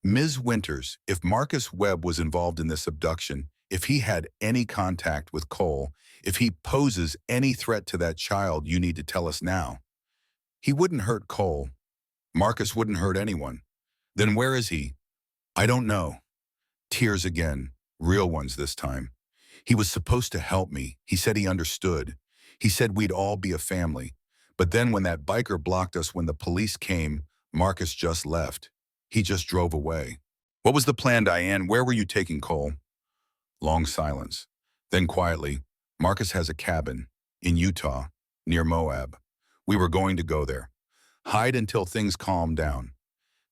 Ms. Winters, if Marcus Webb was involved in this abduction, if he had any contact with Cole, if he poses any threat to that child, you need to tell us now. He wouldn't hurt Cole. Marcus wouldn't hurt anyone. Then where is he? I don't know. Tears again, real ones this time. He was supposed to help me. He said he understood. He said we'd all be a family. But then when that biker blocked us when the police came, Marcus just left. He just drove away. What was the plan, Diane? Where were you taking Cole? Long silence. Then quietly, Marcus has a cabin in Utah, near Moab. We were going to go there. Hide until things calmed down.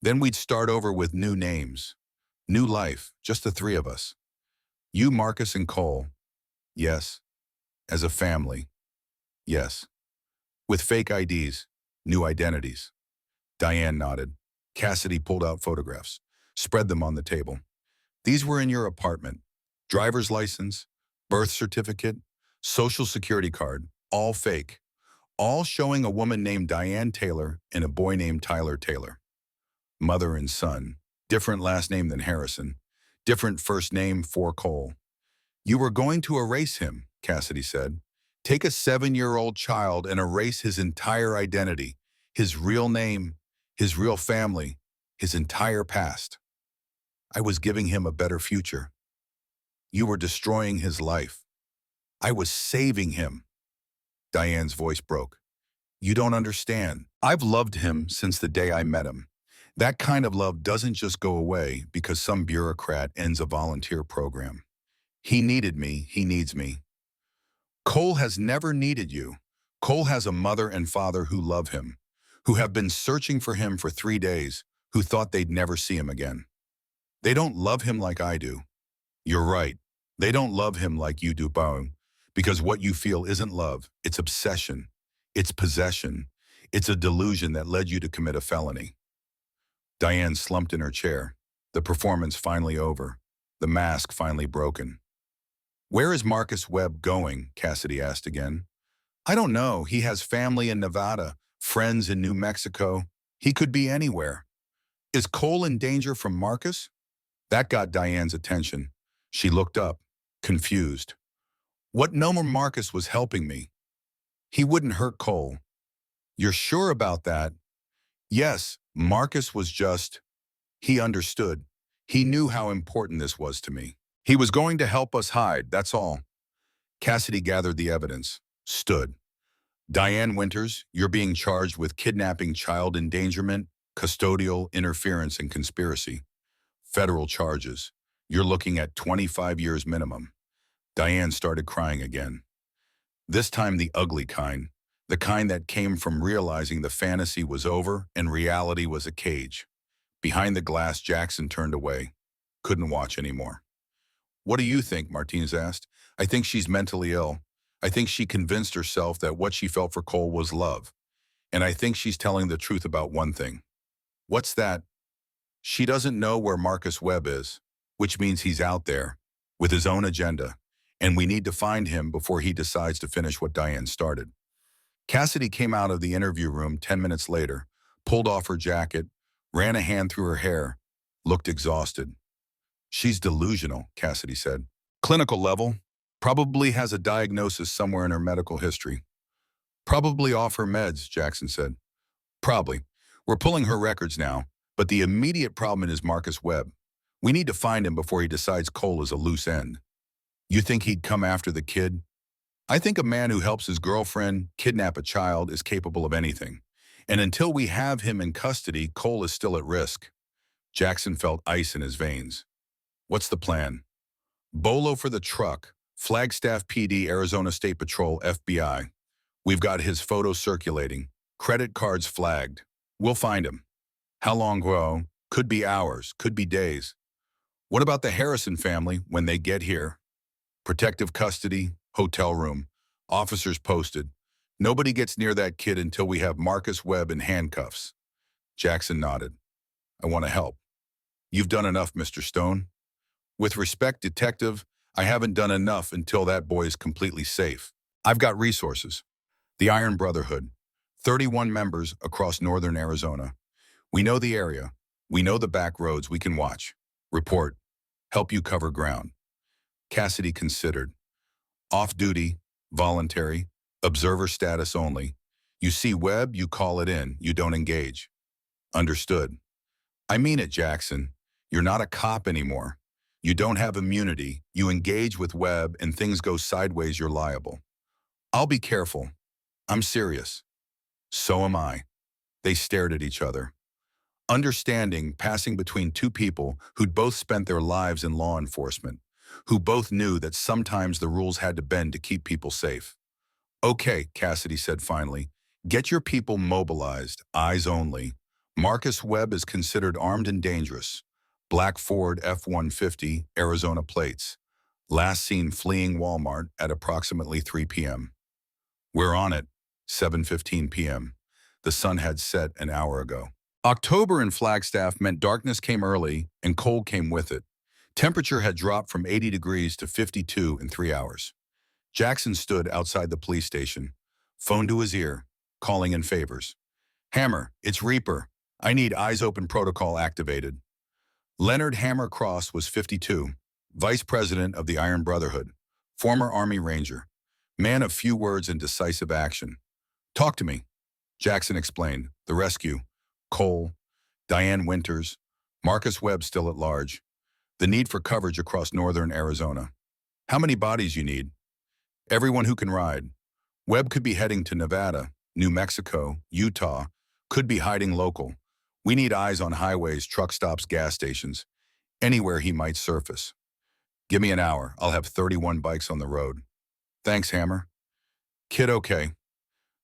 Then we'd start over with new names. New life, just the three of us. You, Marcus, and Cole. Yes. As a family. Yes. With fake IDs, new identities. Diane nodded. Cassidy pulled out photographs, spread them on the table. These were in your apartment. Driver's license, birth certificate, social security card, all fake. All showing a woman named Diane Taylor and a boy named Tyler Taylor. Mother and son, different last name than Harrison, different first name for Cole. You were going to erase him, Cassidy said. Take a 7-year-old child and erase his entire identity, his real name, his real family, his entire past. I was giving him a better future. You were destroying his life. I was saving him. Diane's voice broke. You don't understand. I've loved him since the day I met him. That kind of love doesn't just go away because some bureaucrat ends a volunteer program. He needed me. He needs me. Cole has never needed you. Cole has a mother and father who love him, who have been searching for him for 3 days, who thought they'd never see him again. They don't love him like I do. You're right. They don't love him like you do, Bo, because what you feel isn't love. It's obsession. It's possession. It's a delusion that led you to commit a felony. Diane slumped in her chair, the performance finally over, the mask finally broken. Where is Marcus Webb going? Cassidy asked again. I don't know. He has family in Nevada, friends in New Mexico. He could be anywhere. Is Cole in danger from Marcus? That got Diane's attention. She looked up, confused. What no more Marcus was helping me. He wouldn't hurt Cole. You're sure about that? Yes, Marcus was just... He understood. He knew how important this was to me. He was going to help us hide, that's all. Cassidy gathered the evidence, stood. Diane Winters, you're being charged with kidnapping, child endangerment, custodial interference, and conspiracy. Federal charges. You're looking at 25 years minimum. Diane started crying again. This time the ugly kind, the kind that came from realizing the fantasy was over and reality was a cage. Behind the glass, Jackson turned away. Couldn't watch anymore. What do you think? Martinez asked. I think she's mentally ill. I think she convinced herself that what she felt for Cole was love. And I think she's telling the truth about one thing. What's that? She doesn't know where Marcus Webb is, which means he's out there with his own agenda, and we need to find him before he decides to finish what Diane started. Cassidy came out of the interview room 10 minutes later, pulled off her jacket, ran a hand through her hair, looked exhausted. She's delusional, Cassidy said. Clinical level, probably has a diagnosis somewhere in her medical history. Probably off her meds, Jackson said. Probably. We're pulling her records now, but the immediate problem is Marcus Webb. We need to find him before he decides Cole is a loose end. You think he'd come after the kid? I think a man who helps his girlfriend kidnap a child is capable of anything. And until we have him in custody, Cole is still at risk. Jackson felt ice in his veins. What's the plan? Bolo for the truck, Flagstaff PD, Arizona State Patrol, FBI. We've got his photo circulating, credit cards flagged. We'll find him. How long, bro? Could be hours, could be days. What about the Harrison family when they get here? Protective custody, hotel room, officers posted. Nobody gets near that kid until we have Marcus Webb in handcuffs. Jackson nodded. I want to help. You've done enough, Mr. Stone. With respect, detective, I haven't done enough until that boy is completely safe. I've got resources. The Iron Brotherhood. 31 members across northern Arizona. We know the area. We know the back roads we can watch. Report. Help you cover ground. Cassidy considered. Off-duty, voluntary, observer status only. You see Webb, you call it in, you don't engage. Understood. I mean it, Jackson. You're not a cop anymore. You don't have immunity. You engage with Webb and things go sideways, you're liable. I'll be careful. I'm serious. So am I. They stared at each other. Understanding passing between two people who'd both spent their lives in law enforcement, who both knew that sometimes the rules had to bend to keep people safe. Okay, Cassidy said finally. Get your people mobilized, eyes only. Marcus Webb is considered armed and dangerous. Black Ford F-150, Arizona plates. Last seen fleeing Walmart at approximately 3 p.m. We're on it, 7:15 p.m. The sun had set an hour ago. October in Flagstaff meant darkness came early and cold came with it. Temperature had dropped from 80 degrees to 52 in 3 hours. Jackson stood outside the police station, phone to his ear, calling in favors. Hammer, it's Reaper. I need eyes open protocol activated. Leonard Hammer Cross was 52, vice president of the Iron Brotherhood, former Army Ranger, man of few words and decisive action. Talk to me, Jackson explained. The rescue, Cole, Diane Winters, Marcus Webb still at large. The need for coverage across northern Arizona. How many bodies you need? Everyone who can ride. Webb could be heading to Nevada, New Mexico, Utah, could be hiding local. We need eyes on highways, truck stops, gas stations, anywhere he might surface. Give me an hour. I'll have 31 bikes on the road. Thanks, Hammer. Kid okay.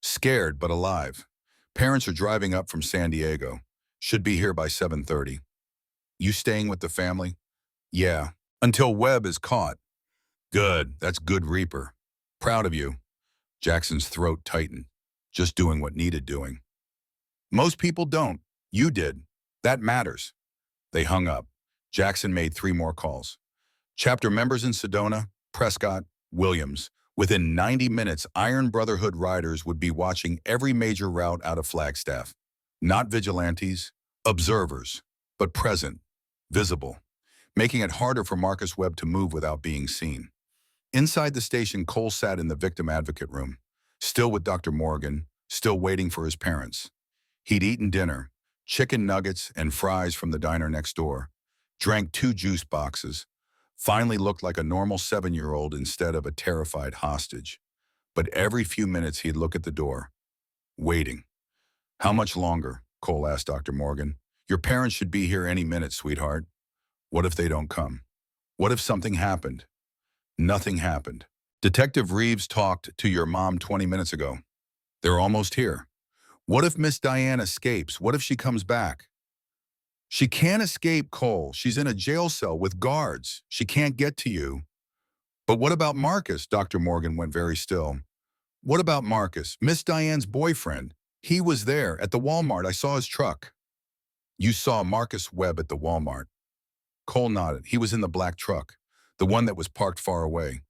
Scared, but alive. Parents are driving up from San Diego. Should be here by 7:30. You staying with the family? Yeah, until Webb is caught. Good, that's good, Reaper. Proud of you. Jackson's throat tightened. Just doing what needed doing. Most people don't. You did. That matters. They hung up. Jackson made 3 more calls. Chapter members in Sedona, Prescott, Williams. Within 90 minutes, Iron Brotherhood riders would be watching every major route out of Flagstaff. Not vigilantes, observers, but present, visible, making it harder for Marcus Webb to move without being seen. Inside the station, Cole sat in the victim advocate room, still with Dr. Morgan, still waiting for his parents. He'd eaten dinner, chicken nuggets and fries from the diner next door, drank 2 juice boxes, finally looked like a normal 7-year-old instead of a terrified hostage. But every few minutes he'd look at the door, waiting. How much longer? Cole asked Dr. Morgan. Your parents should be here any minute, sweetheart. What if they don't come? What if something happened? Nothing happened. Detective Reeves talked to your mom 20 minutes ago. They're almost here. What if Miss Diane escapes? What if she comes back? She can't escape, Cole. She's in a jail cell with guards. She can't get to you. But what about Marcus? Dr. Morgan went very still. What about Marcus? Miss Diane's boyfriend. He was there at the Walmart. I saw his truck. You saw Marcus Webb at the Walmart. Cole nodded. He was in the black truck, the one that was parked far away.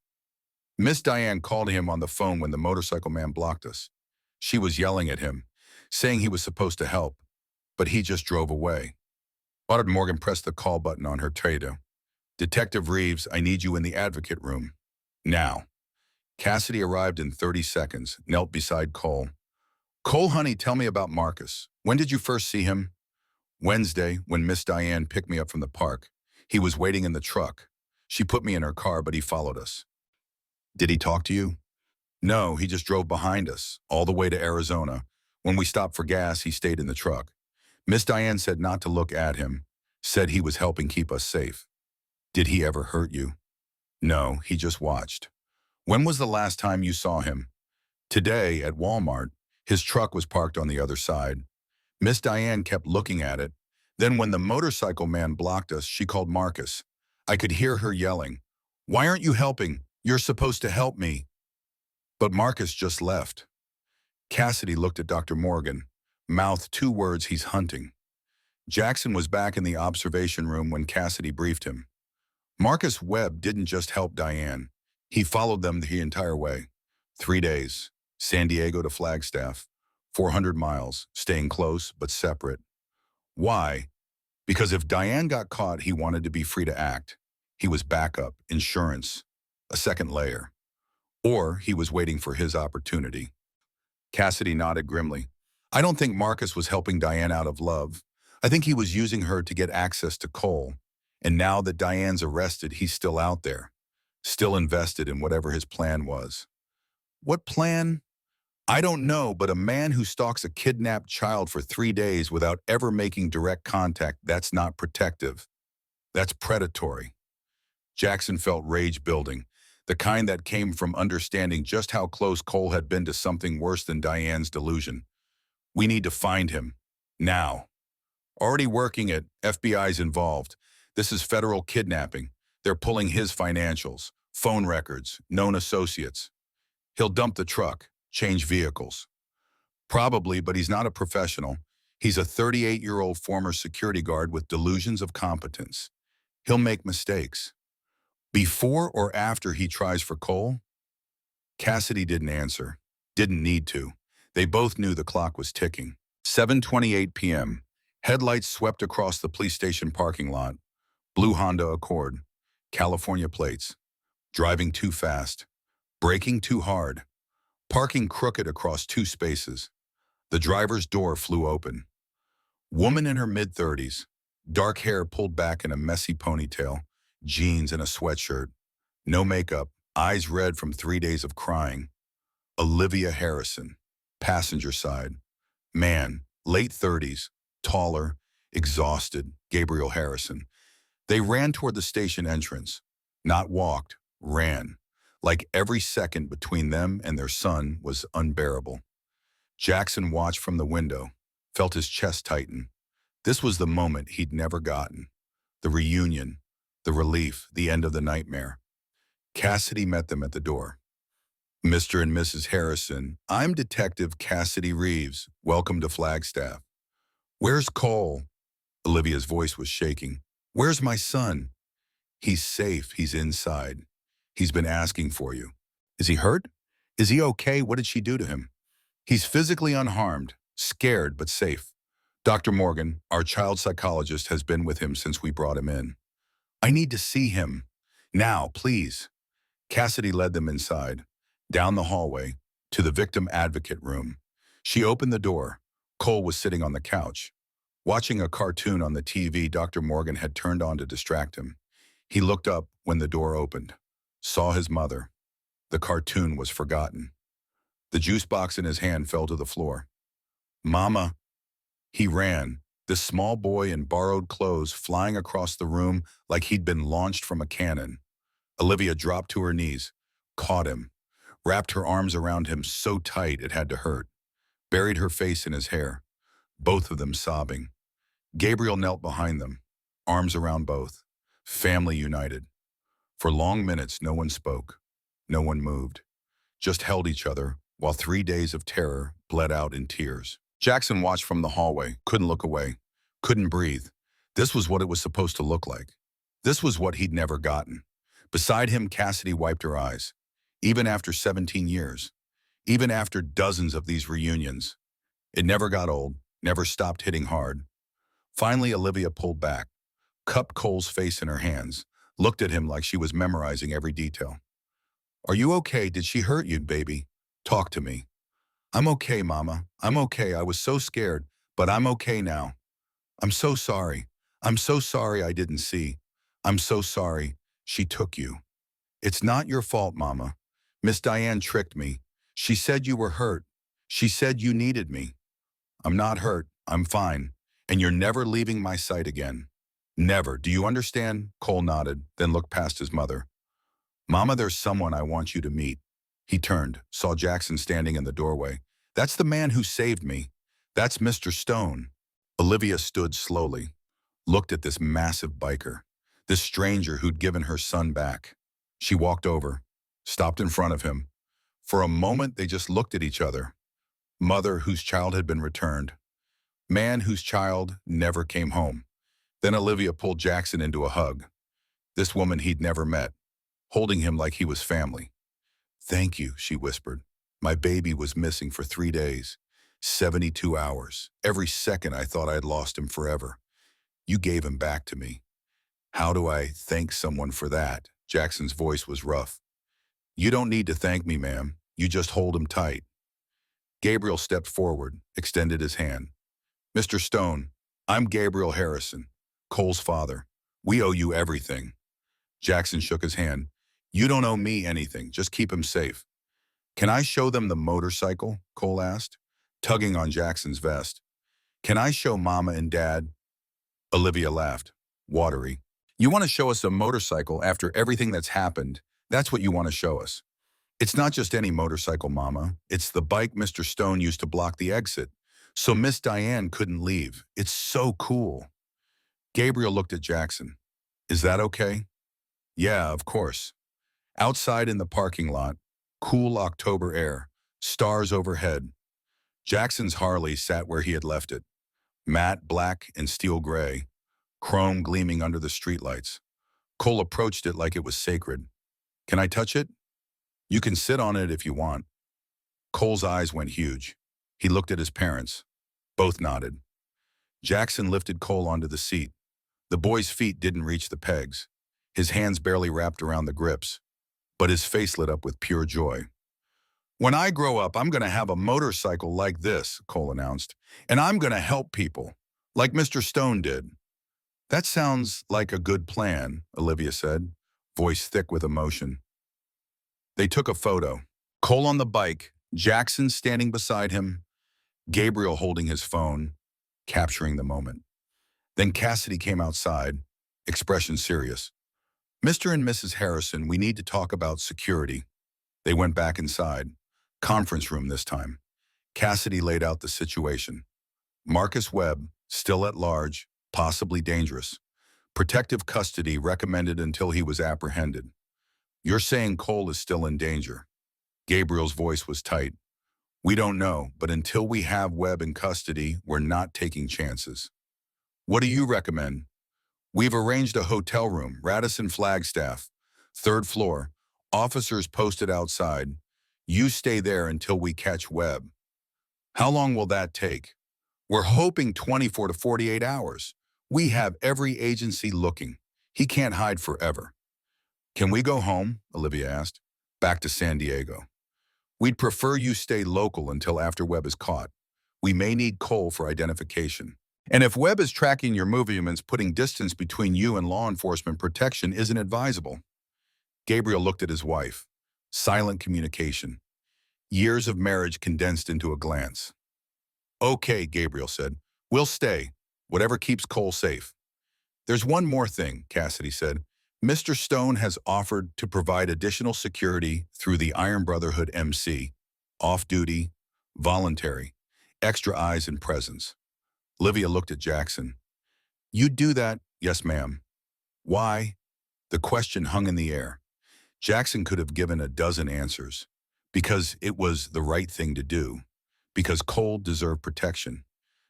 Miss Diane called him on the phone when the motorcycle man blocked us. She was yelling at him, saying he was supposed to help, but he just drove away. Dr. Morgan pressed the call button on her tray. Detective Reeves, I need you in the advocate room. Now. Cassidy arrived in 30 seconds, knelt beside Cole. Cole, honey, tell me about Marcus. When did you first see him? Wednesday, when Miss Diane picked me up from the park. He was waiting in the truck. She put me in her car, but he followed us. Did he talk to you? No, he just drove behind us, all the way to Arizona. When we stopped for gas, he stayed in the truck. Miss Diane said not to look at him, said he was helping keep us safe. Did he ever hurt you? No, he just watched. When was the last time you saw him? Today, at Walmart. His truck was parked on the other side. Miss Diane kept looking at it. Then when the motorcycle man blocked us, she called Marcus. I could hear her yelling, "Why aren't you helping? You're supposed to help me." But Marcus just left. Cassidy looked at Dr. Morgan, mouthed 2 words, he's hunting. Jackson was back in the observation room when Cassidy briefed him. Marcus Webb didn't just help Diane. He followed them the entire way. 3 days, San Diego to Flagstaff, 400 miles, staying close but separate. Why? Because if Diane got caught, he wanted to be free to act. He was backup, insurance, a second layer. Or he was waiting for his opportunity. Cassidy nodded grimly. I don't think Marcus was helping Diane out of love. I think he was using her to get access to Cole. And now that Diane's arrested, he's still out there, still invested in whatever his plan was. What plan? I don't know, but a man who stalks a kidnapped child for 3 days without ever making direct contact, that's not protective. That's predatory. Jackson felt rage building, the kind that came from understanding just how close Cole had been to something worse than Diane's delusion. We need to find him. Now. Already working it, FBI's involved. This is federal kidnapping. They're pulling his financials, phone records, known associates. He'll dump the truck, change vehicles. Probably, but he's not a professional. He's a 38-year-old former security guard with delusions of competence. He'll make mistakes. Before or after he tries for Cole? Cassidy didn't answer. Didn't need to. They both knew the clock was ticking. 7:28 p.m. Headlights swept across the police station parking lot. Blue Honda Accord. California plates. Driving too fast. Braking too hard. Parking crooked across 2 spaces. The driver's door flew open. Woman in her mid-30s. Dark hair pulled back in a messy ponytail. Jeans and a sweatshirt. No makeup. Eyes red from 3 days of crying. Olivia Harrison. Passenger side. Man, late 30s. Taller. Exhausted. Gabriel Harrison. They ran toward the station entrance. Not walked. Ran. Like every second between them and their son was unbearable. Jackson watched from the window. Felt his chest tighten. This was the moment he'd never gotten. The reunion. The relief, the end of the nightmare. Cassidy met them at the door. Mr. and Mrs. Harrison, I'm Detective Cassidy Reeves. Welcome to Flagstaff. Where's Cole? Olivia's voice was shaking. Where's my son? He's safe. He's inside. He's been asking for you. Is he hurt? Is he okay? What did she do to him? He's physically unharmed, scared but safe. Dr. Morgan, our child psychologist, has been with him since we brought him in. I need to see him. Now, please. Cassidy led them inside, down the hallway, to the victim advocate room. She opened the door. Cole was sitting on the couch. Watching a cartoon on the TV Dr. Morgan had turned on to distract him. He looked up when the door opened, saw his mother. The cartoon was forgotten. The juice box in his hand fell to the floor. Mama. He ran, this small boy in borrowed clothes flying across the room like he'd been launched from a cannon. Olivia dropped to her knees, caught him, wrapped her arms around him so tight it had to hurt, buried her face in his hair, both of them sobbing. Gabriel knelt behind them, arms around both, family united. For long minutes, no one spoke, no one moved, just held each other while 3 days of terror bled out in tears. Jackson watched from the hallway, couldn't look away, couldn't breathe. This was what it was supposed to look like. This was what he'd never gotten. Beside him, Cassidy wiped her eyes. Even after 17 years, even after dozens of these reunions, it never got old, never stopped hitting hard. Finally, Olivia pulled back, cupped Cole's face in her hands, looked at him like she was memorizing every detail. Are you okay? Did she hurt you, baby? Talk to me. I'm okay, Mama. I'm okay. I was so scared, but I'm okay now. I'm so sorry. I'm so sorry I didn't see. I'm so sorry she took you. It's not your fault, Mama. Miss Diane tricked me. She said you were hurt. She said you needed me. I'm not hurt. I'm fine. And you're never leaving my sight again. Never. Do you understand? Cole nodded, then looked past his mother. Mama, there's someone I want you to meet. He turned, saw Jackson standing in the doorway. That's the man who saved me. That's Mr. Stone. Olivia stood slowly, looked at this massive biker, this stranger who'd given her son back. She walked over, stopped in front of him. For a moment, they just looked at each other. Mother whose child had been returned. Man whose child never came home. Then Olivia pulled Jackson into a hug. This woman he'd never met, holding him like he was family. Thank you, she whispered. My baby was missing for 3 days. 72 hours. Every second I thought I'd lost him forever. You gave him back to me. How do I thank someone for that? Jackson's voice was rough. You don't need to thank me, ma'am. You just hold him tight. Gabriel stepped forward, extended his hand. Mr. Stone, I'm Gabriel Harrison, Cole's father. We owe you everything. Jackson shook his hand. You don't owe me anything. Just keep him safe. Can I show them the motorcycle? Cole asked, tugging on Jackson's vest. Can I show Mama and Dad? Olivia laughed, watery. You want to show us a motorcycle after everything that's happened? That's what you want to show us. It's not just any motorcycle, Mama. It's the bike Mr. Stone used to block the exit, so Miss Diane couldn't leave. It's so cool. Gabriel looked at Jackson. Is that okay? Yeah, of course. Outside in the parking lot, cool October air, stars overhead. Jackson's Harley sat where he had left it, matte black and steel gray, chrome gleaming under the streetlights. Cole approached it like it was sacred. Can I touch it? You can sit on it if you want. Cole's eyes went huge. He looked at his parents. Both nodded. Jackson lifted Cole onto the seat. The boy's feet didn't reach the pegs. His hands barely wrapped around the grips, but his face lit up with pure joy. When I grow up, I'm going to have a motorcycle like this, Cole announced, and I'm going to help people, like Mr. Stone did. That sounds like a good plan, Olivia said, voice thick with emotion. They took a photo. Cole on the bike, Jackson standing beside him, Gabriel holding his phone, capturing the moment. Then Cassidy came outside, expression serious. Mr. and Mrs. Harrison, we need to talk about security. They went back inside. Conference room this time. Cassidy laid out the situation. Marcus Webb, still at large, possibly dangerous. Protective custody recommended until he was apprehended. You're saying Cole is still in danger. Gabriel's voice was tight. We don't know, but until we have Webb in custody, we're not taking chances. What do you recommend? We've arranged a hotel room, Radisson Flagstaff, 3rd floor, officers posted outside. You stay there until we catch Webb. How long will that take? We're hoping 24 to 48 hours. We have every agency looking. He can't hide forever. Can we go home? Olivia asked. Back to San Diego. We'd prefer you stay local until after Webb is caught. We may need Cole for identification. And if Webb is tracking your movements, putting distance between you and law enforcement protection isn't advisable. Gabriel looked at his wife. Silent communication. Years of marriage condensed into a glance. Okay, Gabriel said. We'll stay. Whatever keeps Cole safe. There's one more thing, Cassidy said. Mr. Stone has offered to provide additional security through the Iron Brotherhood MC. Off-duty, voluntary, extra eyes and presence. Olivia looked at Jackson. You'd do that? Yes, ma'am. Why? The question hung in the air. Jackson could have given a dozen answers. Because it was the right thing to do. Because Cole deserved protection.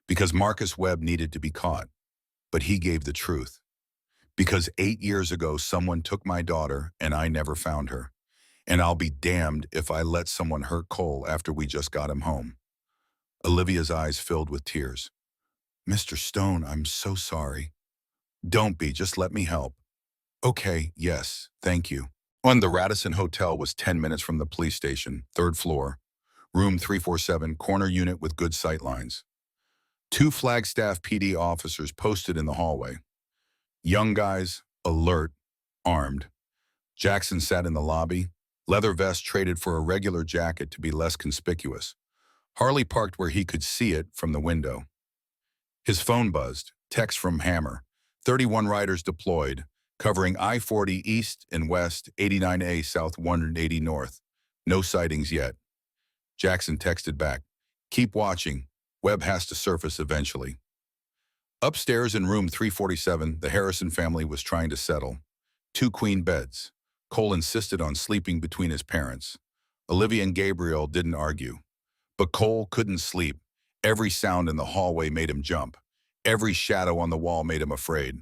Because Marcus Webb needed to be caught. But he gave the truth. Because 8 years ago, someone took my daughter and I never found her. And I'll be damned if I let someone hurt Cole after we just got him home. Olivia's eyes filled with tears. Mr. Stone, I'm so sorry. Don't be, just let me help. Okay, yes, thank you. The Radisson Hotel was 10 minutes from the police station, 3rd floor, room 347, corner unit with good sightlines. 2 Flagstaff PD officers posted in the hallway. Young guys, alert, armed. Jackson sat in the lobby, leather vest traded for a regular jacket to be less conspicuous. Harley parked where he could see it from the window. His phone buzzed, text from Hammer, 31 riders deployed, covering I-40 east and west, 89A south, 180 north. No sightings yet. Jackson texted back, keep watching, Webb has to surface eventually. Upstairs in room 347, the Harrison family was trying to settle. 2 queen beds. Cole insisted on sleeping between his parents. Olivia and Gabriel didn't argue. But Cole couldn't sleep. Every sound in the hallway made him jump. Every shadow on the wall made him afraid.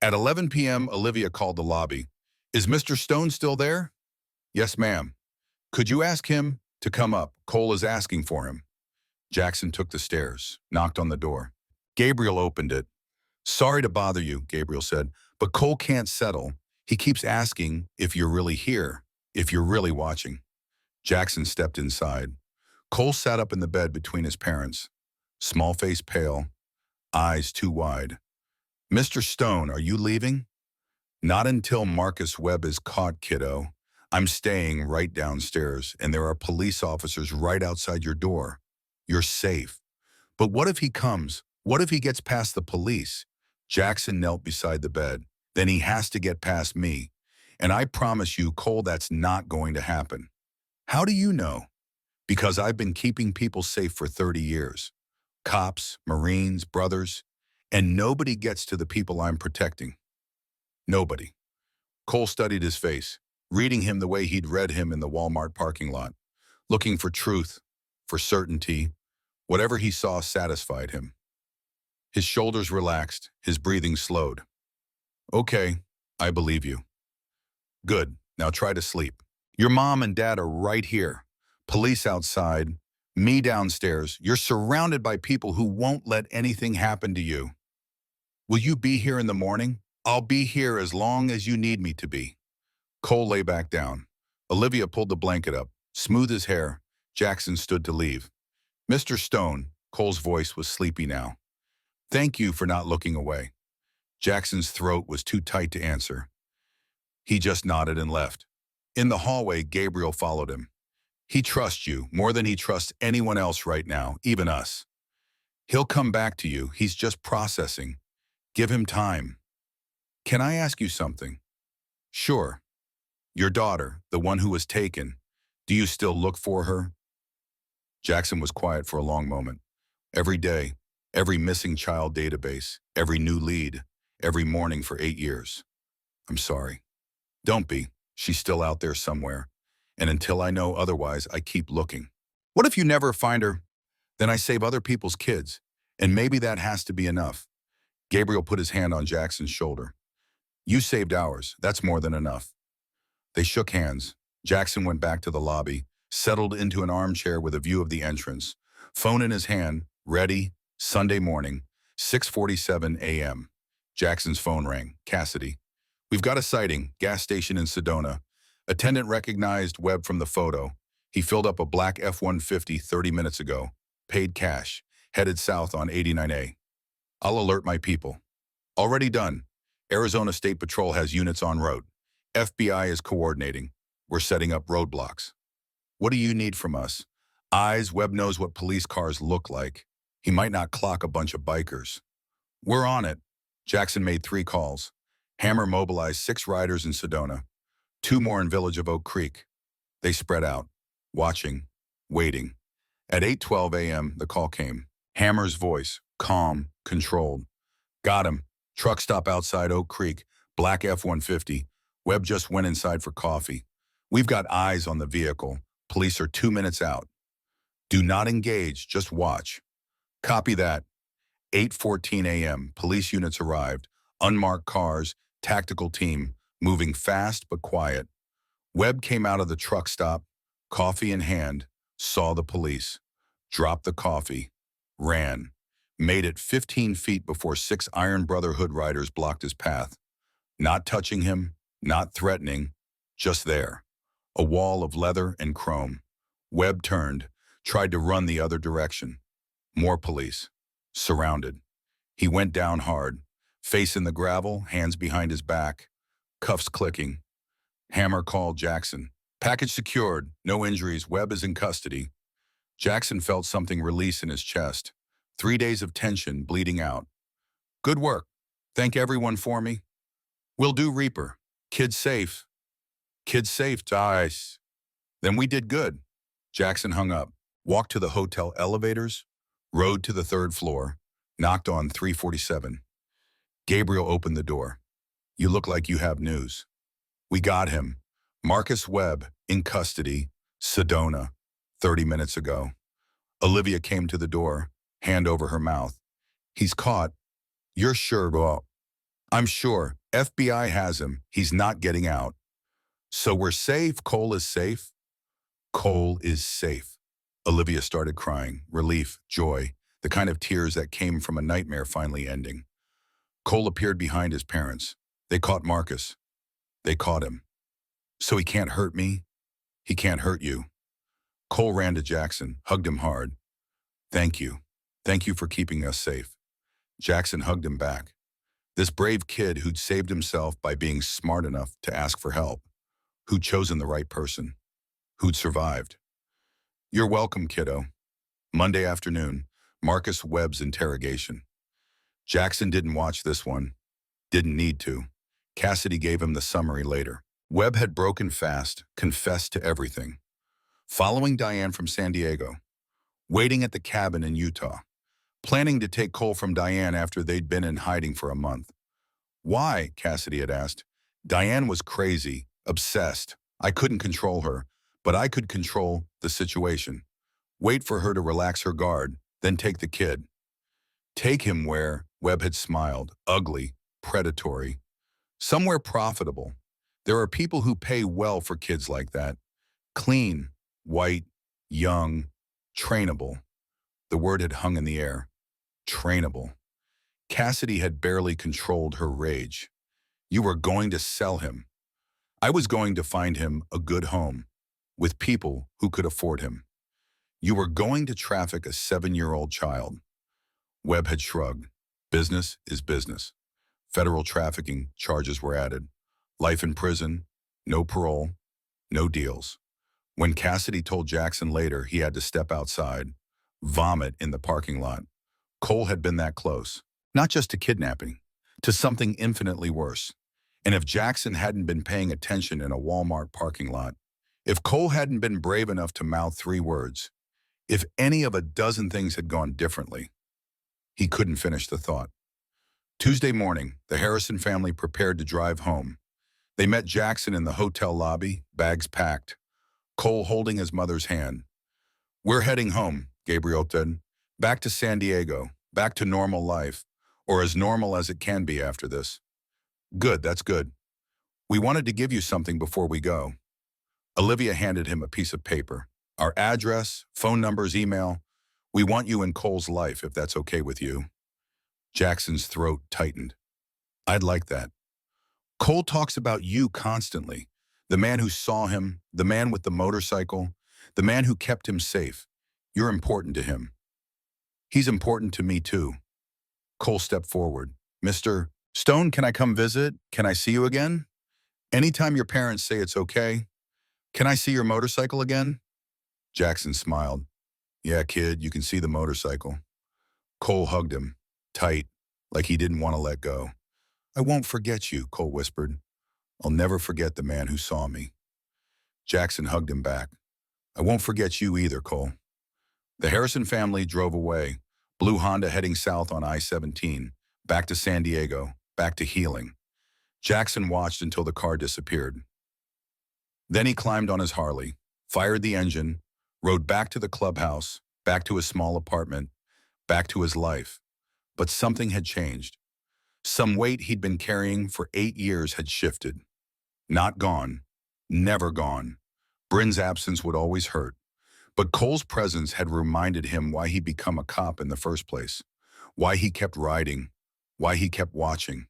At 11 p.m., Olivia called the lobby. Is Mr. Stone still there? Yes, ma'am. Could you ask him to come up? Cole is asking for him. Jackson took the stairs, knocked on the door. Gabriel opened it. "Sorry to bother you," Gabriel said, "but Cole can't settle. He keeps asking if you're really here, if you're really watching." Jackson stepped inside. Cole sat up in the bed between his parents, small face pale, eyes too wide. "Mr. Stone, are you leaving?" "Not until Marcus Webb is caught, kiddo. I'm staying right downstairs, and there are police officers right outside your door. You're safe. But what if he comes? What if he gets past the police?" Jackson knelt beside the bed. "Then he has to get past me. And I promise you, Cole, that's not going to happen." "How do you know?" "Because I've been keeping people safe for 30 years. Cops, Marines, brothers, and nobody gets to the people I'm protecting. Nobody." Cole studied his face, reading him the way he'd read him in the Walmart parking lot, looking for truth, for certainty. Whatever he saw satisfied him. His shoulders relaxed, his breathing slowed. "Okay, I believe you." "Good, now try to sleep. Your mom and dad are right here. Police outside, me downstairs. You're surrounded by people who won't let anything happen to you. Will you be here in the morning? I'll be here as long as you need me to be." Cole lay back down. Olivia pulled the blanket up, smoothed his hair. Jackson stood to leave. "Mr. Stone," Cole's voice was sleepy now. "Thank you for not looking away." Jackson's throat was too tight to answer. He just nodded and left. In the hallway, Gabriel followed him. "He trusts you more than he trusts anyone else right now, even us. He'll come back to you. He's just processing. Give him time." "Can I ask you something?" "Sure. Your daughter, the one who was taken, do you still look for her?" Jackson was quiet for a long moment. Every day, every missing child database, every new lead, every morning for 8 years. "I'm sorry." "Don't be. She's still out there somewhere. And until I know otherwise, I keep looking." "What if you never find her?" "Then I save other people's kids. And maybe that has to be enough." Gabriel put his hand on Jackson's shoulder. "You saved ours. That's more than enough." They shook hands. Jackson went back to the lobby, settled into an armchair with a view of the entrance. Phone in his hand, ready, Sunday morning, 6:47 a.m. Jackson's phone rang. "Cassidy. We've got a sighting, gas station in Sedona. Attendant recognized Webb from the photo. He filled up a black F-150 30 minutes ago. Paid cash. Headed south on 89A. I'll alert my people." "Already done. Arizona State Patrol has units en route. FBI is coordinating. We're setting up roadblocks." "What do you need from us?" "Eyes. Webb knows what police cars look like. He might not clock a bunch of bikers." "We're on it." Jackson made 3 calls. Hammer mobilized 6 riders in Sedona, 2 more in Village of Oak Creek. They spread out, watching, waiting. At 8:12 a.m., the call came. Hammer's voice, calm, controlled. "Got him. Truck stop outside Oak Creek. Black F-150. Webb just went inside for coffee. We've got eyes on the vehicle. Police are 2 minutes out. Do not engage, just watch." "Copy that." 8:14 a.m., police units arrived. Unmarked cars, tactical team, moving fast but quiet. Webb came out of the truck stop, coffee in hand, saw the police, dropped the coffee, ran, made it 15 feet before 6 Iron Brotherhood riders blocked his path. Not touching him, not threatening, just there. A wall of leather and chrome. Webb turned, tried to run the other direction. More police. Surrounded. He went down hard, face in the gravel, hands behind his back, cuffs clicking. Hammer called Jackson. "Package secured, no injuries, Webb is in custody." Jackson felt something release in his chest. 3 days of tension bleeding out. "Good work. Thank everyone for me." "Will do, Reaper. Kid safe." "Kid safe, dice." "Then we did good." Jackson hung up, walked to the hotel elevators, rode to the 3rd floor, knocked on 347. Gabriel opened the door. "You look like you have news." "We got him. Marcus Webb, in custody, Sedona, 30 minutes ago." Olivia came to the door, hand over her mouth. "He's caught." "You're sure?" "Well, I'm sure. FBI has him. He's not getting out." "So we're safe? Cole is safe?" "Cole is safe." Olivia started crying, relief, joy, the kind of tears that came from a nightmare finally ending. Cole appeared behind his parents. They caught Marcus. They caught him. So he can't hurt me? He can't hurt you. Cole ran to Jackson, hugged him hard. Thank you. Thank you for keeping us safe. Jackson hugged him back. This brave kid who'd saved himself by being smart enough to ask for help, who'd chosen the right person, who'd survived. You're welcome, kiddo. Monday afternoon, Marcus Webb's interrogation. Jackson didn't watch this one. Didn't need to. Cassidy gave him the summary later. Webb had broken fast, confessed to everything. Following Diane from San Diego. Waiting at the cabin in Utah. Planning to take Cole from Diane after they'd been in hiding for a month. Why? Cassidy had asked. Diane was crazy, obsessed. I couldn't control her, but I could control the situation. Wait for her to relax her guard, then take the kid. Take him where? Webb had smiled. Ugly, predatory. Somewhere profitable. There are people who pay well for kids like that. Clean, white, young, trainable. The word had hung in the air. Trainable. Cassidy had barely controlled her rage. You were going to sell him. I was going to find him a good home, with people who could afford him. You were going to traffic a 7-year-old child. Webb had shrugged. Business is business. Federal trafficking charges were added. Life in prison, no parole, no deals. When Cassidy told Jackson later he had to step outside, vomit in the parking lot, Cole had been that close. Not just to kidnapping, to something infinitely worse. And if Jackson hadn't been paying attention in a Walmart parking lot, if Cole hadn't been brave enough to mouth 3 words, if any of a dozen things had gone differently, he couldn't finish the thought. Tuesday morning, the Harrison family prepared to drive home. They met Jackson in the hotel lobby, bags packed, Cole holding his mother's hand. We're heading home, Gabriel said. Back to San Diego, back to normal life, or as normal as it can be after this. Good, that's good. We wanted to give you something before we go. Olivia handed him a piece of paper. Our address, phone numbers, email. We want you in Cole's life, if that's okay with you. Jackson's throat tightened. I'd like that. Cole talks about you constantly. The man who saw him, the man with the motorcycle, the man who kept him safe. You're important to him. He's important to me too. Cole stepped forward. Mr. Stone, can I come visit? Can I see you again? Anytime your parents say it's okay. Can I see your motorcycle again? Jackson smiled. Yeah, kid, you can see the motorcycle. Cole hugged him, tight, like he didn't want to let go. I won't forget you, Cole whispered. I'll never forget the man who saw me. Jackson hugged him back. I won't forget you either, Cole. The Harrison family drove away, blue Honda heading south on I-17, back to San Diego, back to healing. Jackson watched until the car disappeared. Then he climbed on his Harley, fired the engine, rode back to the clubhouse, back to his small apartment, back to his life. But something had changed. Some weight he'd been carrying for 8 years had shifted. Not gone. Never gone. Bryn's absence would always hurt. But Cole's presence had reminded him why he'd become a cop in the first place. Why he kept riding. Why he kept watching.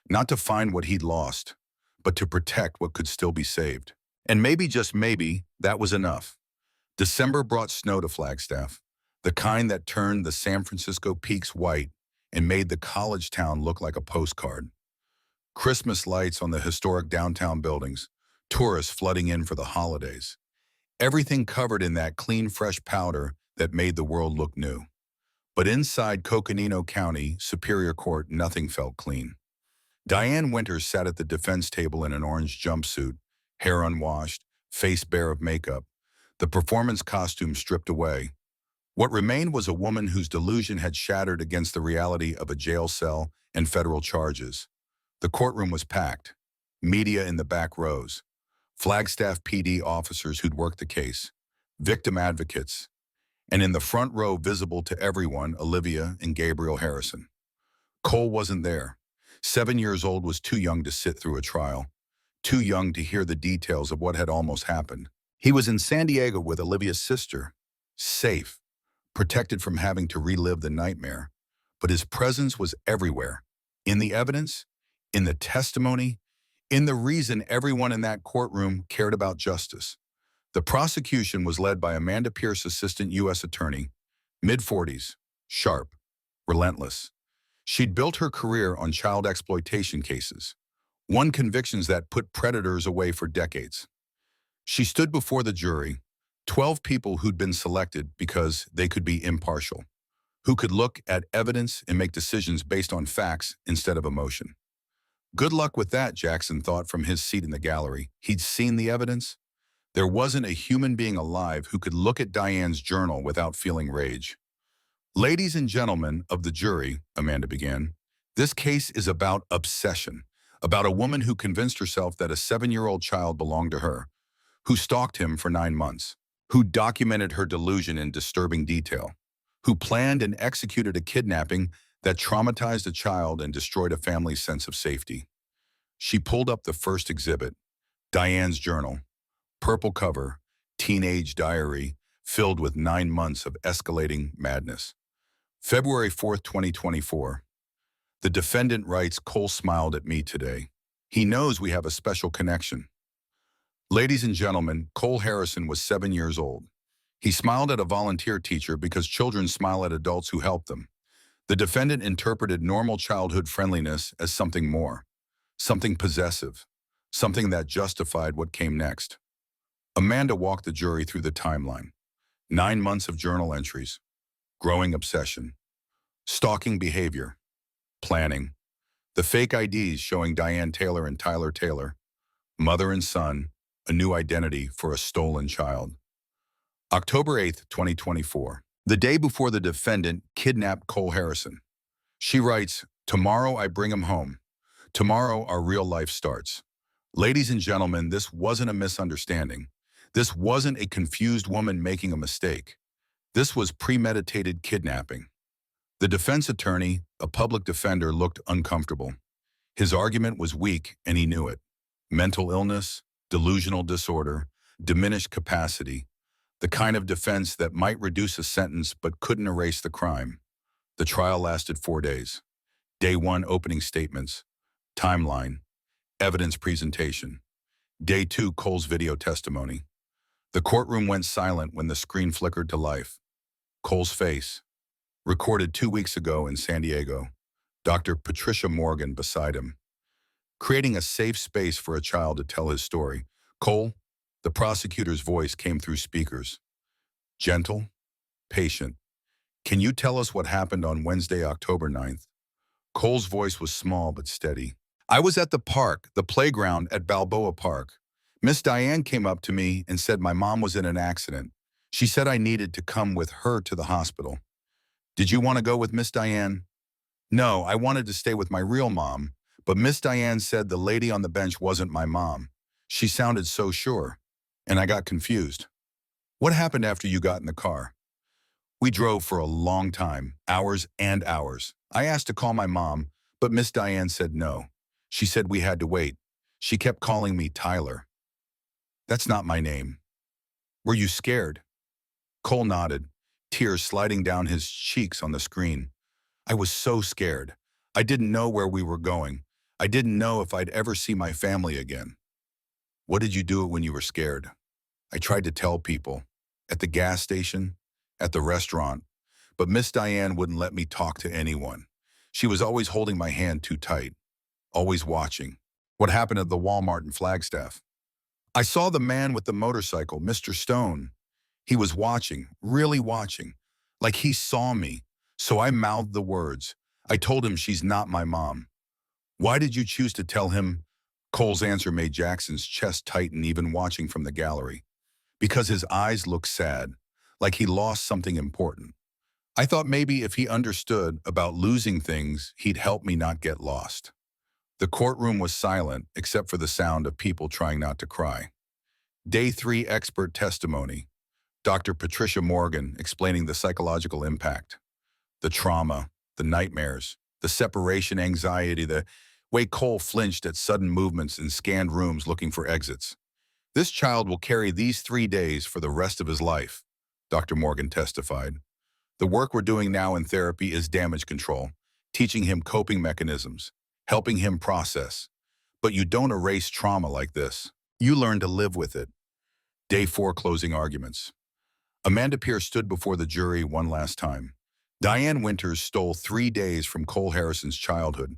Not to find what he'd lost, but to protect what could still be saved. And maybe, just maybe, that was enough. December brought snow to Flagstaff, the kind that turned the San Francisco peaks white and made the college town look like a postcard. Christmas lights on the historic downtown buildings, tourists flooding in for the holidays. Everything covered in that clean, fresh powder that made the world look new. But inside Coconino County, Superior Court, nothing felt clean. Diane Winters sat at the defense table in an orange jumpsuit, hair unwashed, face bare of makeup, the performance costume stripped away. What remained was a woman whose delusion had shattered against the reality of a jail cell and federal charges. The courtroom was packed, media in the back rows, Flagstaff PD officers who'd worked the case, victim advocates, and in the front row, visible to everyone, Olivia and Gabriel Harrison. Cole wasn't there. 7 years old was too young to sit through a trial, too young to hear the details of what had almost happened. He was in San Diego with Olivia's sister, safe, protected from having to relive the nightmare. But his presence was everywhere, in the evidence, in the testimony, in the reason everyone in that courtroom cared about justice. The prosecution was led by Amanda Pierce, Assistant U.S. Attorney, mid-40s, sharp, relentless. She'd built her career on child exploitation cases, won convictions that put predators away for decades. She stood before the jury, 12 people who'd been selected because they could be impartial, who could look at evidence and make decisions based on facts instead of emotion. Good luck with that, Jackson thought from his seat in the gallery. He'd seen the evidence. There wasn't a human being alive who could look at Diane's journal without feeling rage. Ladies and gentlemen of the jury, Amanda began, this case is about obsession, about a woman who convinced herself that a 7-year-old child belonged to her, who stalked him for 9 months, who documented her delusion in disturbing detail, who planned and executed a kidnapping that traumatized a child and destroyed a family's sense of safety. She pulled up the first exhibit, Diane's journal, purple cover, teenage diary, filled with 9 months of escalating madness. February 4th, 2024. The defendant writes, Cole smiled at me today. He knows we have a special connection. Ladies and gentlemen, Cole Harrison was 7 years old. He smiled at a volunteer teacher because children smile at adults who help them. The defendant interpreted normal childhood friendliness as something more, something possessive, something that justified what came next. Amanda walked the jury through the timeline. 9 months of journal entries, growing obsession, stalking behavior, planning, the fake IDs showing Diane Taylor and Tyler Taylor, mother and son, a new identity for a stolen child. October 8th, 2024, the day before the defendant kidnapped Cole Harrison. She writes, tomorrow I bring him home. Tomorrow our real life starts. Ladies and gentlemen, this wasn't a misunderstanding. This wasn't a confused woman making a mistake. This was premeditated kidnapping. The defense attorney, a public defender, looked uncomfortable. His argument was weak, and he knew it. Mental illness, delusional disorder, diminished capacity, the kind of defense that might reduce a sentence but couldn't erase the crime. The trial lasted 4 days. Day 1, opening statements, timeline, evidence presentation. Day 2, Cole's video testimony. The courtroom went silent when the screen flickered to life. Cole's face, recorded 2 weeks ago in San Diego. Dr. Patricia Morgan beside him, creating a safe space for a child to tell his story. Cole, the prosecutor's voice came through speakers. Gentle, patient. Can you tell us what happened on Wednesday, October 9th? Cole's voice was small but steady. I was at the park, the playground at Balboa Park. Miss Diane came up to me and said my mom was in an accident. She said I needed to come with her to the hospital. Did you want to go with Miss Diane? No, I wanted to stay with my real mom, but Miss Diane said the lady on the bench wasn't my mom. She sounded so sure, and I got confused. What happened after you got in the car? We drove for a long time, hours and hours. I asked to call my mom, but Miss Diane said no. She said we had to wait. She kept calling me Tyler. That's not my name. Were you scared? Cole nodded, tears sliding down his cheeks on the screen. I was so scared. I didn't know where we were going. I didn't know if I'd ever see my family again. What did you do when you were scared? I tried to tell people. At the gas station, at the restaurant. But Miss Diane wouldn't let me talk to anyone. She was always holding my hand too tight. Always watching. What happened at the Walmart in Flagstaff? I saw the man with the motorcycle, Mr. Stone. He was watching, really watching, like he saw me. So I mouthed the words. I told him she's not my mom. Why did you choose to tell him? Cole's answer made Jackson's chest tighten even watching from the gallery. Because his eyes looked sad, like he lost something important. I thought maybe if he understood about losing things, he'd help me not get lost. The courtroom was silent except for the sound of people trying not to cry. Day 3 expert testimony. Dr. Patricia Morgan explaining the psychological impact, the trauma, the nightmares, the separation anxiety, the way Cole flinched at sudden movements and scanned rooms looking for exits. This child will carry these 3 days for the rest of his life. Dr. Morgan testified. The work we're doing now in therapy is damage control, teaching him coping mechanisms, helping him process. But you don't erase trauma like this. You learn to live with it. Day 4 closing arguments. Amanda Pierce stood before the jury one last time. Diane Winters stole 3 days from Cole Harrison's childhood.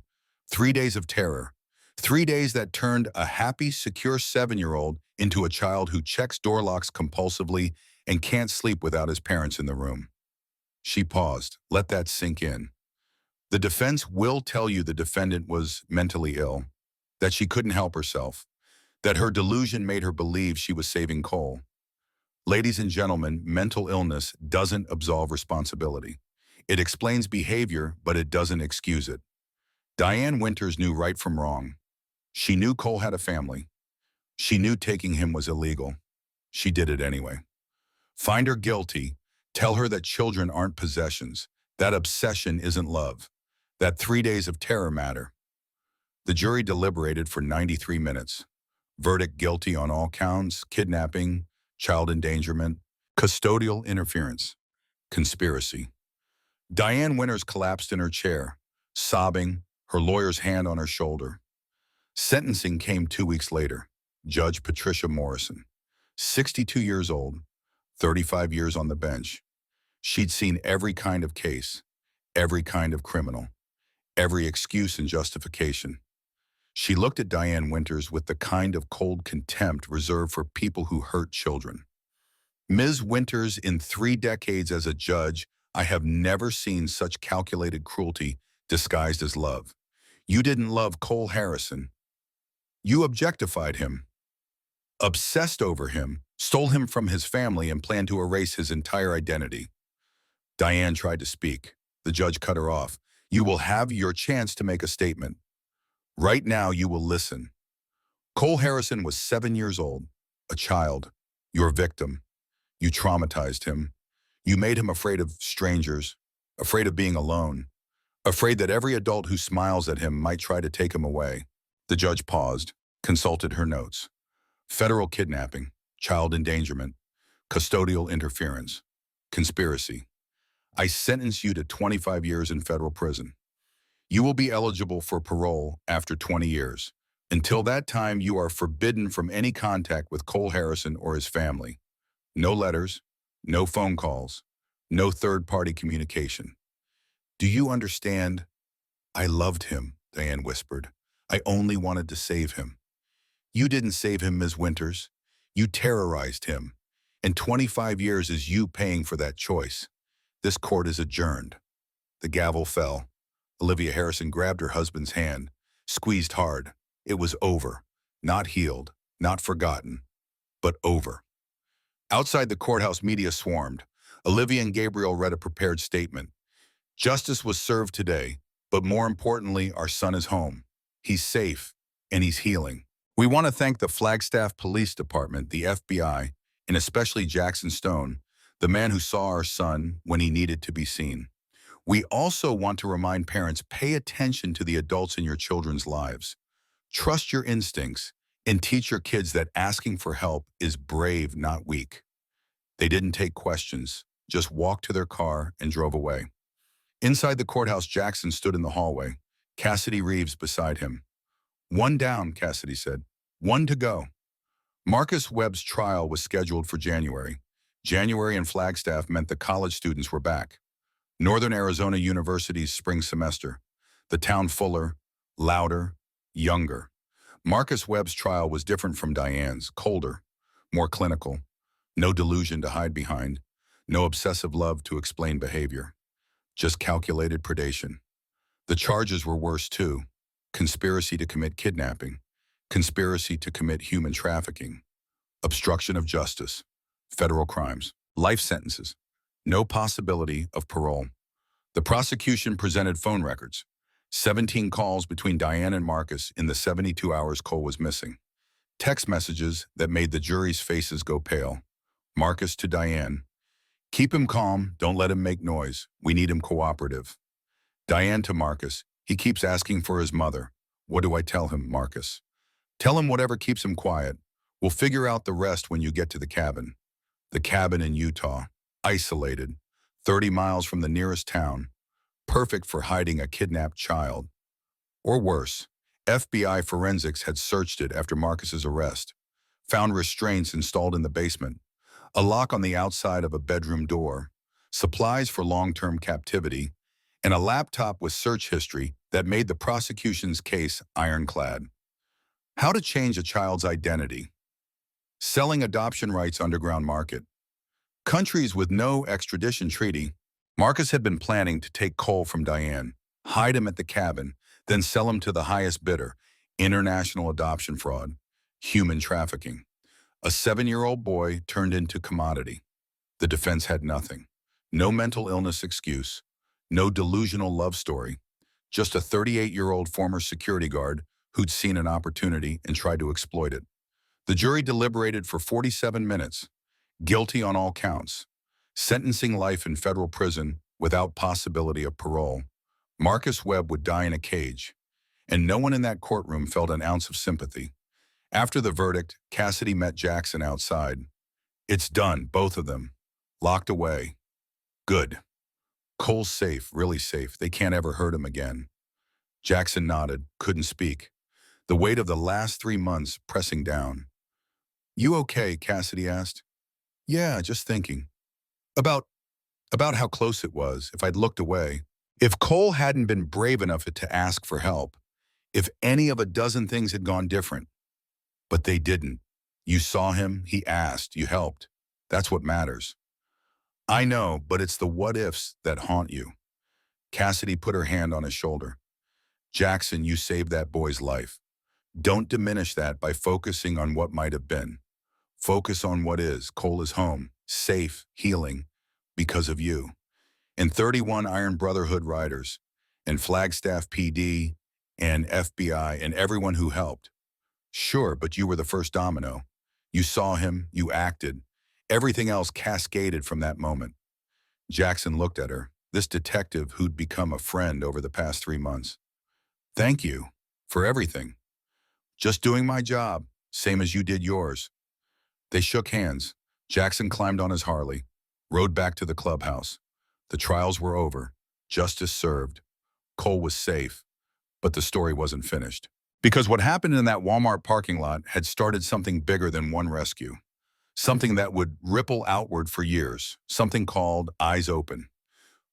3 days of terror. 3 days that turned a happy, secure 7-year-old into a child who checks door locks compulsively and can't sleep without his parents in the room. She paused. Let that sink in. The defense will tell you the defendant was mentally ill, that she couldn't help herself, that her delusion made her believe she was saving Cole. Ladies and gentlemen, mental illness doesn't absolve responsibility. It explains behavior, but it doesn't excuse it. Diane Winters knew right from wrong. She knew Cole had a family. She knew taking him was illegal. She did it anyway. Find her guilty. Tell her that children aren't possessions, that obsession isn't love, that 3 days of terror matter. The jury deliberated for 93 minutes. Verdict: guilty on all counts: kidnapping, child endangerment, custodial interference, conspiracy. Diane Winters collapsed in her chair, sobbing, her lawyer's hand on her shoulder. Sentencing came 2 weeks later. Judge Patricia Morrison, 62 years old, 35 years on the bench. She'd seen every kind of case, every kind of criminal, every excuse and justification. She looked at Diane Winters with the kind of cold contempt reserved for people who hurt children. Ms. Winters, in 3 decades as a judge, I have never seen such calculated cruelty disguised as love. You didn't love Cole Harrison. You objectified him, obsessed over him, stole him from his family, and planned to erase his entire identity. Diane tried to speak. The judge cut her off. You will have your chance to make a statement. Right now, you will listen. Cole Harrison was 7 years old, a child, your victim. You traumatized him. You made him afraid of strangers, afraid of being alone, afraid that every adult who smiles at him might try to take him away. The judge paused, consulted her notes. Federal kidnapping, child endangerment, custodial interference, conspiracy. I sentence you to 25 years in federal prison. You will be eligible for parole after 20 years. Until that time, you are forbidden from any contact with Cole Harrison or his family. No letters, no phone calls, no third-party communication. Do you understand? I loved him, Diane whispered. I only wanted to save him. You didn't save him, Ms. Winters. You terrorized him. And 25 years is you paying for that choice. This court is adjourned. The gavel fell. Olivia Harrison grabbed her husband's hand, squeezed hard. It was over. Not healed, not forgotten, but over. Outside the courthouse, media swarmed. Olivia and Gabriel read a prepared statement. Justice was served today, but more importantly, our son is home. He's safe, and he's healing. We want to thank the Flagstaff Police Department, the FBI, and especially Jackson Stone, the man who saw our son when he needed to be seen. We also want to remind parents, pay attention to the adults in your children's lives. Trust your instincts and teach your kids that asking for help is brave, not weak. They didn't take questions, just walked to their car and drove away. Inside the courthouse, Jackson stood in the hallway, Cassidy Reeves beside him. One down, Cassidy said. One to go. Marcus Webb's trial was scheduled for January. January in Flagstaff meant the college students were back. Northern Arizona University's spring semester. The town fuller, louder, younger. Marcus Webb's trial was different from Diane's, colder, more clinical. No delusion to hide behind, no obsessive love to explain behavior. Just calculated predation. The charges were worse too. Conspiracy to commit kidnapping, conspiracy to commit human trafficking, obstruction of justice, federal crimes, life sentences, no possibility of parole. The prosecution presented phone records, 17 calls between Diane and Marcus in the 72 hours Cole was missing, text messages that made the jury's faces go pale. Marcus to Diane, keep him calm, don't let him make noise, we need him cooperative. Diane to Marcus, he keeps asking for his mother. What do I tell him, Marcus? Tell him whatever keeps him quiet. We'll figure out the rest when you get to the cabin. The cabin in Utah. isolated, 30 miles from the nearest town, perfect for hiding a kidnapped child. Or worse, FBI forensics had searched it after Marcus's arrest, found restraints installed in the basement, a lock on the outside of a bedroom door, supplies for long-term captivity, and a laptop with search history that made the prosecution's case ironclad. How to change a child's identity. Selling adoption rights underground market. Countries with no extradition treaty. Marcus had been planning to take Cole from Diane, hide him at the cabin, then sell him to the highest bidder. International adoption fraud. Human trafficking. A 7-year-old boy turned into commodity. The defense had nothing. No mental illness excuse. No delusional love story. Just a 38-year-old former security guard who'd seen an opportunity and tried to exploit it. The jury deliberated for 47 minutes. Guilty on all counts. Sentencing life in federal prison without possibility of parole. Marcus Webb would die in a cage. And no one in that courtroom felt an ounce of sympathy. After the verdict, Cassidy met Jackson outside. It's done, both of them. Locked away. Good. Cole's safe, really safe. They can't ever hurt him again. Jackson nodded, couldn't speak. The weight of the last 3 months pressing down. You okay? Cassidy asked. Yeah, just thinking. About how close it was, if I'd looked away. If Cole hadn't been brave enough to ask for help. If any of a dozen things had gone different. But they didn't. You saw him, he asked, you helped. That's what matters. I know, but it's the what-ifs that haunt you. Cassidy put her hand on his shoulder. Jackson, you saved that boy's life. Don't diminish that by focusing on what might have been. Focus on what is. Cole is home, safe, healing, because of you. And 31 Iron Brotherhood riders, and Flagstaff PD, and FBI, and everyone who helped. Sure, but you were the first domino. You saw him, you acted. Everything else cascaded from that moment. Jackson looked at her, this detective who'd become a friend over the past 3 months. Thank you for everything. Just doing my job, same as you did yours. They shook hands. Jackson climbed on his Harley, rode back to the clubhouse. The trials were over. Justice served. Cole was safe. But the story wasn't finished. Because what happened in that Walmart parking lot had started something bigger than one rescue. Something that would ripple outward for years. Something called Eyes Open.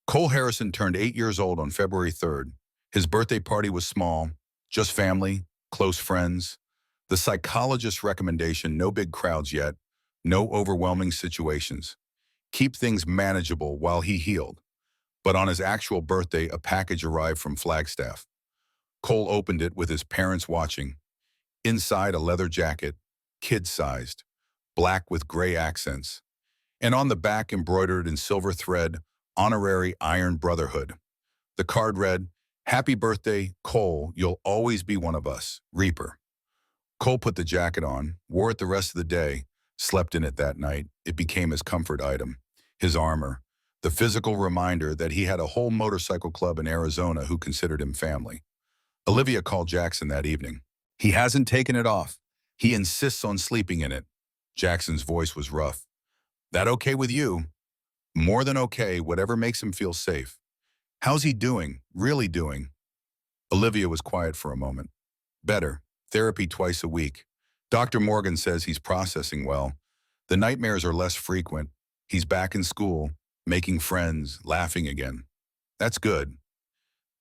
Cole Harrison turned 8 years old on February 3rd. His birthday party was small, just family, close friends. The psychologist's recommendation, no big crowds yet, no overwhelming situations. Keep things manageable while he healed. But on his actual birthday, a package arrived from Flagstaff. Cole opened it with his parents watching. Inside, a leather jacket, kid-sized, black with gray accents. And on the back, embroidered in silver thread, Honorary Iron Brotherhood. The card read, Happy birthday, Cole, you'll always be one of us, Reaper. Cole put the jacket on, wore it the rest of the day, slept in it that night. It became his comfort item, his armor, the physical reminder that he had a whole motorcycle club in Arizona who considered him family. Olivia called Jackson that evening. He hasn't taken it off. He insists on sleeping in it. Jackson's voice was rough. That okay with you? More than okay, whatever makes him feel safe. How's he doing? Really doing? Olivia was quiet for a moment. Better. Therapy twice a week. Dr. Morgan says he's processing well. The nightmares are less frequent. He's back in school, making friends, laughing again. That's good.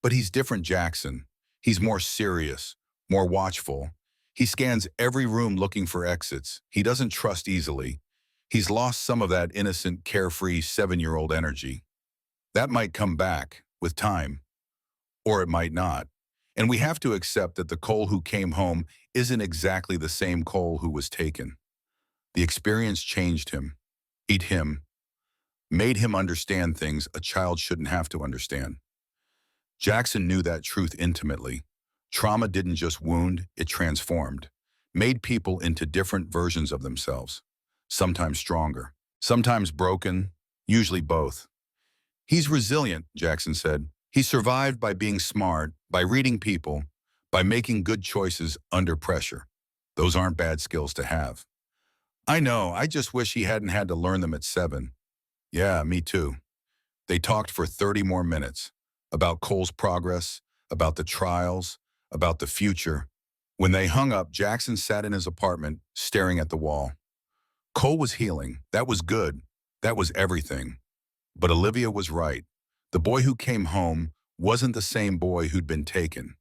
But he's different, Jackson. He's more serious, more watchful. He scans every room looking for exits. He doesn't trust easily. He's lost some of that innocent, carefree 7-year-old energy. That might come back with time, or it might not. And we have to accept that the Cole who came home isn't exactly the same Cole who was taken. The experience changed him, ate him, made him understand things a child shouldn't have to understand. Jackson knew that truth intimately. Trauma didn't just wound, it transformed, made people into different versions of themselves, sometimes stronger, sometimes broken, usually both. He's resilient, Jackson said. He survived by being smart, by reading people, by making good choices under pressure. Those aren't bad skills to have. I know, I just wish he hadn't had to learn them at 7. Yeah, me too. They talked for 30 more minutes about Cole's progress, about the trials, about the future. When they hung up, Jackson sat in his apartment, staring at the wall. Cole was healing. That was good. That was everything. But Olivia was right. The boy who came home wasn't the same boy who'd been taken.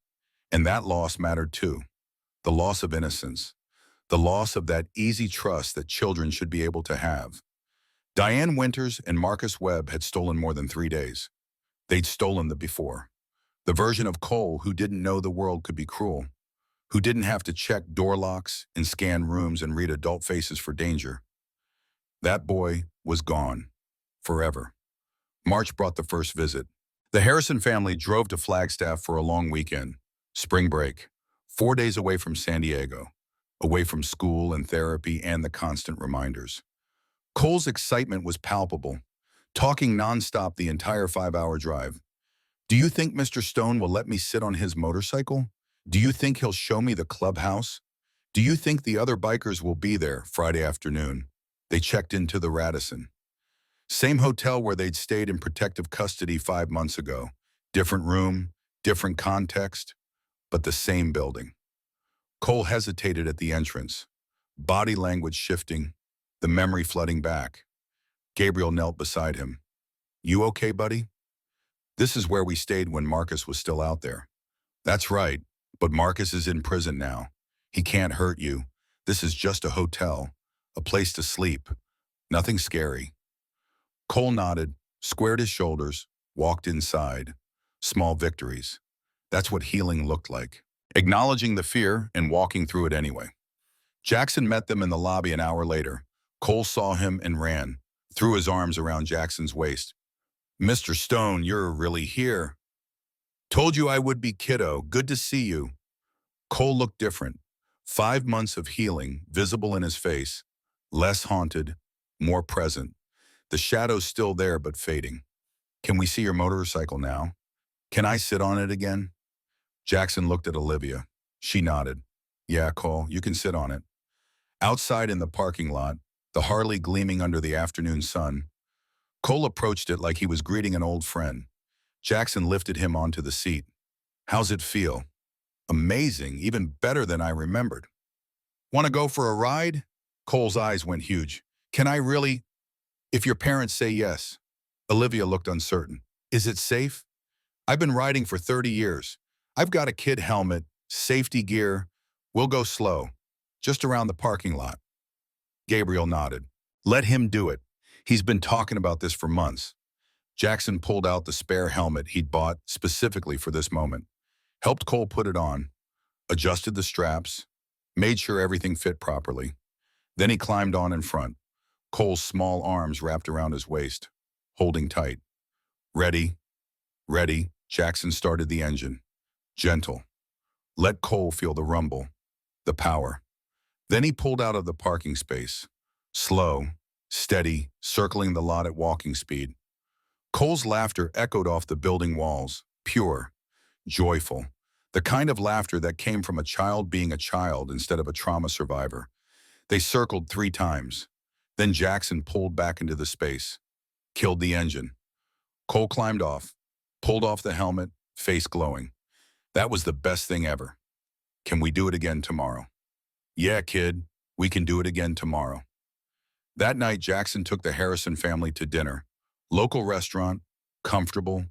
And that loss mattered too. The loss of innocence. The loss of that easy trust that children should be able to have. Diane Winters and Marcus Webb had stolen more than 3 days. They'd stolen the before. The version of Cole who didn't know the world could be cruel, who didn't have to check door locks and scan rooms and read adult faces for danger. That boy was gone. Forever. March brought the first visit. The Harrison family drove to Flagstaff for a long weekend. Spring break. 4 days away from San Diego. Away from school and therapy and the constant reminders. Cole's excitement was palpable, talking nonstop the entire 5-hour drive. Do you think Mr. Stone will let me sit on his motorcycle? Do you think he'll show me the clubhouse? Do you think the other bikers will be there Friday afternoon? They checked into the Radisson. Same hotel where they'd stayed in protective custody 5 months ago. Different room, different context, but the same building. Cole hesitated at the entrance, body language shifting, the memory flooding back. Gabriel knelt beside him. You okay, buddy? This is where we stayed when Marcus was still out there. That's right, but Marcus is in prison now. He can't hurt you. This is just a hotel, a place to sleep. Nothing scary. Cole nodded, squared his shoulders, walked inside. Small victories. That's what healing looked like. Acknowledging the fear and walking through it anyway. Jackson met them in the lobby an hour later. Cole saw him and ran, threw his arms around Jackson's waist. Mr. Stone, you're really here. Told you I would be, kiddo. Good to see you. Cole looked different. 5 months of healing, visible in his face. Less haunted, more present. The shadow's still there, but fading. Can we see your motorcycle now? Can I sit on it again? Jackson looked at Olivia. She nodded. Yeah, Cole, you can sit on it. Outside in the parking lot, the Harley gleaming under the afternoon sun, Cole approached it like he was greeting an old friend. Jackson lifted him onto the seat. How's it feel? Amazing, even better than I remembered. Want to go for a ride? Cole's eyes went huge. Can I really? If your parents say yes. Olivia looked uncertain. Is it safe? I've been riding for 30 years. I've got a kid helmet, safety gear. We'll go slow, just around the parking lot. Gabriel nodded. Let him do it. He's been talking about this for months. Jackson pulled out the spare helmet he'd bought specifically for this moment, helped Cole put it on, adjusted the straps, made sure everything fit properly. Then he climbed on in front, Cole's small arms wrapped around his waist, holding tight. Ready, ready, Jackson started the engine. Gentle. Let Cole feel the rumble, the power. Then he pulled out of the parking space. Slow, steady, circling the lot at walking speed. Cole's laughter echoed off the building walls, pure, joyful. The kind of laughter that came from a child being a child instead of a trauma survivor. They circled 3 times. Then Jackson pulled back into the space, killed the engine. Cole climbed off, pulled off the helmet, face glowing. That was the best thing ever. Can we do it again tomorrow? Yeah, kid, we can do it again tomorrow. That night, Jackson took the Harrison family to dinner. Local restaurant, comfortable,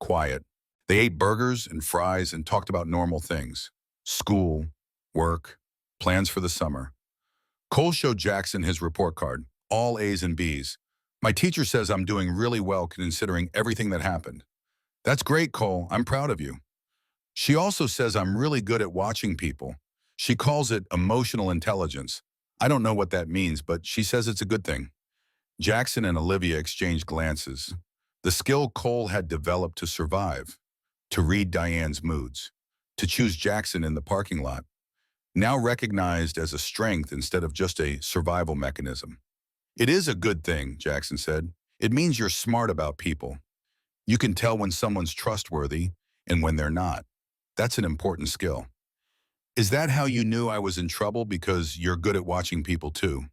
quiet. They ate burgers and fries and talked about normal things. School, work, plans for the summer. Cole showed Jackson his report card, all A's and B's. My teacher says I'm doing really well considering everything that happened. That's great, Cole. I'm proud of you. She also says I'm really good at watching people. She calls it emotional intelligence. I don't know what that means, but she says it's a good thing. Jackson and Olivia exchanged glances. The skill Cole had developed to survive, to read Diane's moods, to choose Jackson in the parking lot, now recognized as a strength instead of just a survival mechanism. It is a good thing, Jackson said. It means you're smart about people. You can tell when someone's trustworthy and when they're not. That's an important skill. Is that how you knew I was in trouble, because you're good at watching people too?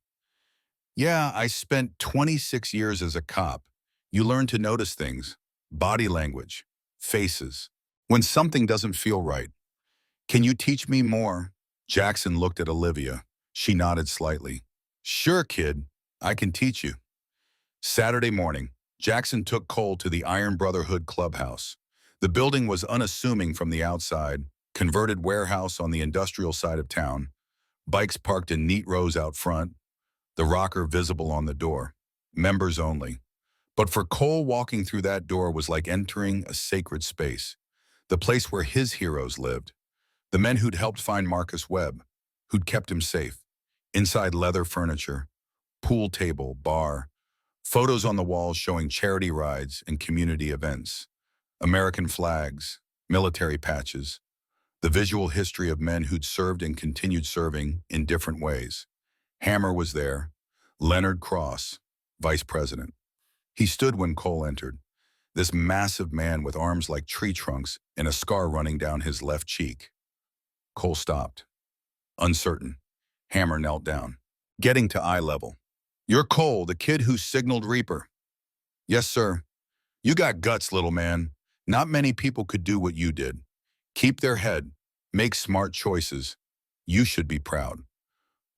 Yeah, I spent 26 years as a cop. You learn to notice things, body language, faces, when something doesn't feel right. Can you teach me more? Jackson looked at Olivia. She nodded slightly. Sure, kid. I can teach you. Saturday morning, Jackson took Cole to the Iron Brotherhood clubhouse. The building was unassuming from the outside, converted warehouse on the industrial side of town, bikes parked in neat rows out front, the rocker visible on the door. Members only. But for Cole, walking through that door was like entering a sacred space, the place where his heroes lived, the men who'd helped find Marcus Webb, who'd kept him safe. Inside leather furniture, pool table, bar, photos on the walls showing charity rides and community events, American flags, military patches, the visual history of men who'd served and continued serving in different ways. Hammer was there, Leonard Cross, vice president. He stood when Cole entered, this massive man with arms like tree trunks and a scar running down his left cheek. Cole stopped, uncertain. Hammer knelt down, getting to eye level. You're Cole, the kid who signaled Reaper. Yes, sir. You got guts, little man. Not many people could do what you did. Keep their head. Make smart choices. You should be proud.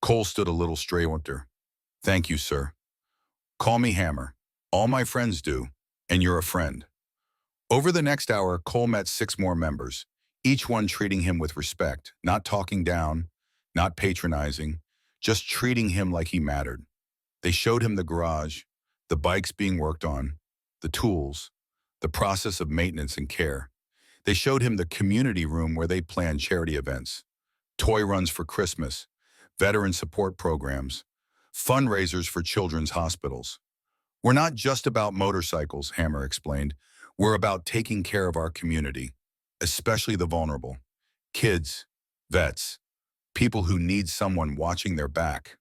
Cole stood a little straighter. Thank you, sir. Call me Hammer. All my friends do, and you're a friend. Over the next hour, Cole met 6 more members, each one treating him with respect, not talking down, not patronizing, just treating him like he mattered. They showed him the garage, the bikes being worked on, the tools, the process of maintenance and care. They showed him the community room where they planned charity events, toy runs for Christmas, veteran support programs, fundraisers for children's hospitals. We're not just about motorcycles, Hammer explained. We're about taking care of our community, especially the vulnerable. Kids, vets, people who need someone watching their back.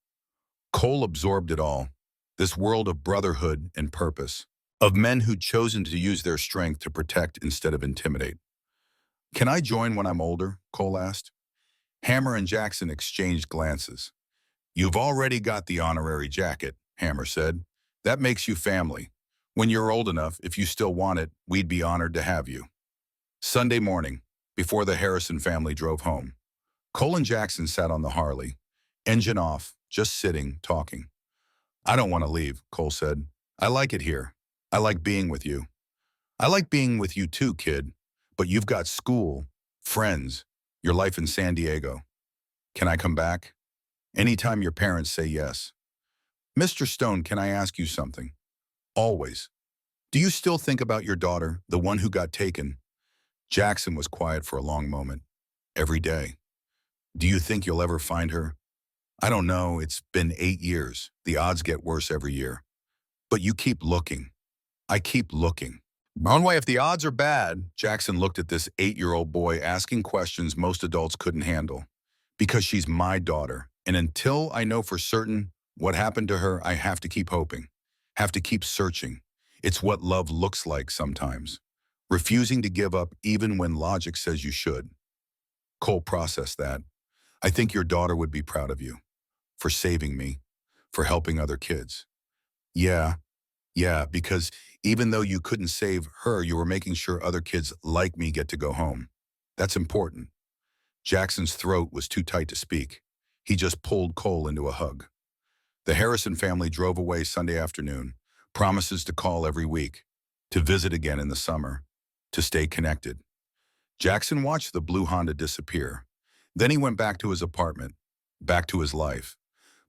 Cole absorbed it all, this world of brotherhood and purpose, of men who'd chosen to use their strength to protect instead of intimidate. Can I join when I'm older? Cole asked. Hammer and Jackson exchanged glances. You've already got the honorary jacket, Hammer said. That makes you family. When you're old enough, if you still want it, we'd be honored to have you. Sunday morning, before the Harrison family drove home, Cole and Jackson sat on the Harley, engine off, just sitting, talking. I don't want to leave, Cole said. I like it here. I like being with you. I like being with you too, kid. But you've got school, friends, your life in San Diego. Can I come back? Anytime your parents say yes. Mr. Stone, can I ask you something? Always. Do you still think about your daughter, the one who got taken? Jackson was quiet for a long moment. Every day. Do you think you'll ever find her? I don't know. It's been 8 years. The odds get worse every year. But you keep looking. I keep looking. Brownway, if the odds are bad, Jackson looked at this 8-year-old boy asking questions most adults couldn't handle. Because she's my daughter. And until I know for certain what happened to her, I have to keep hoping. Have to keep searching. It's what love looks like sometimes. Refusing to give up even when logic says you should. Cole processed that. I think your daughter would be proud of you. For saving me. For helping other kids. Yeah, because even though you couldn't save her, you were making sure other kids like me get to go home. That's important. Jackson's throat was too tight to speak. He just pulled Cole into a hug. The Harrison family drove away Sunday afternoon, promises to call every week, to visit again in the summer, to stay connected. Jackson watched the blue Honda disappear. Then he went back to his apartment, back to his life.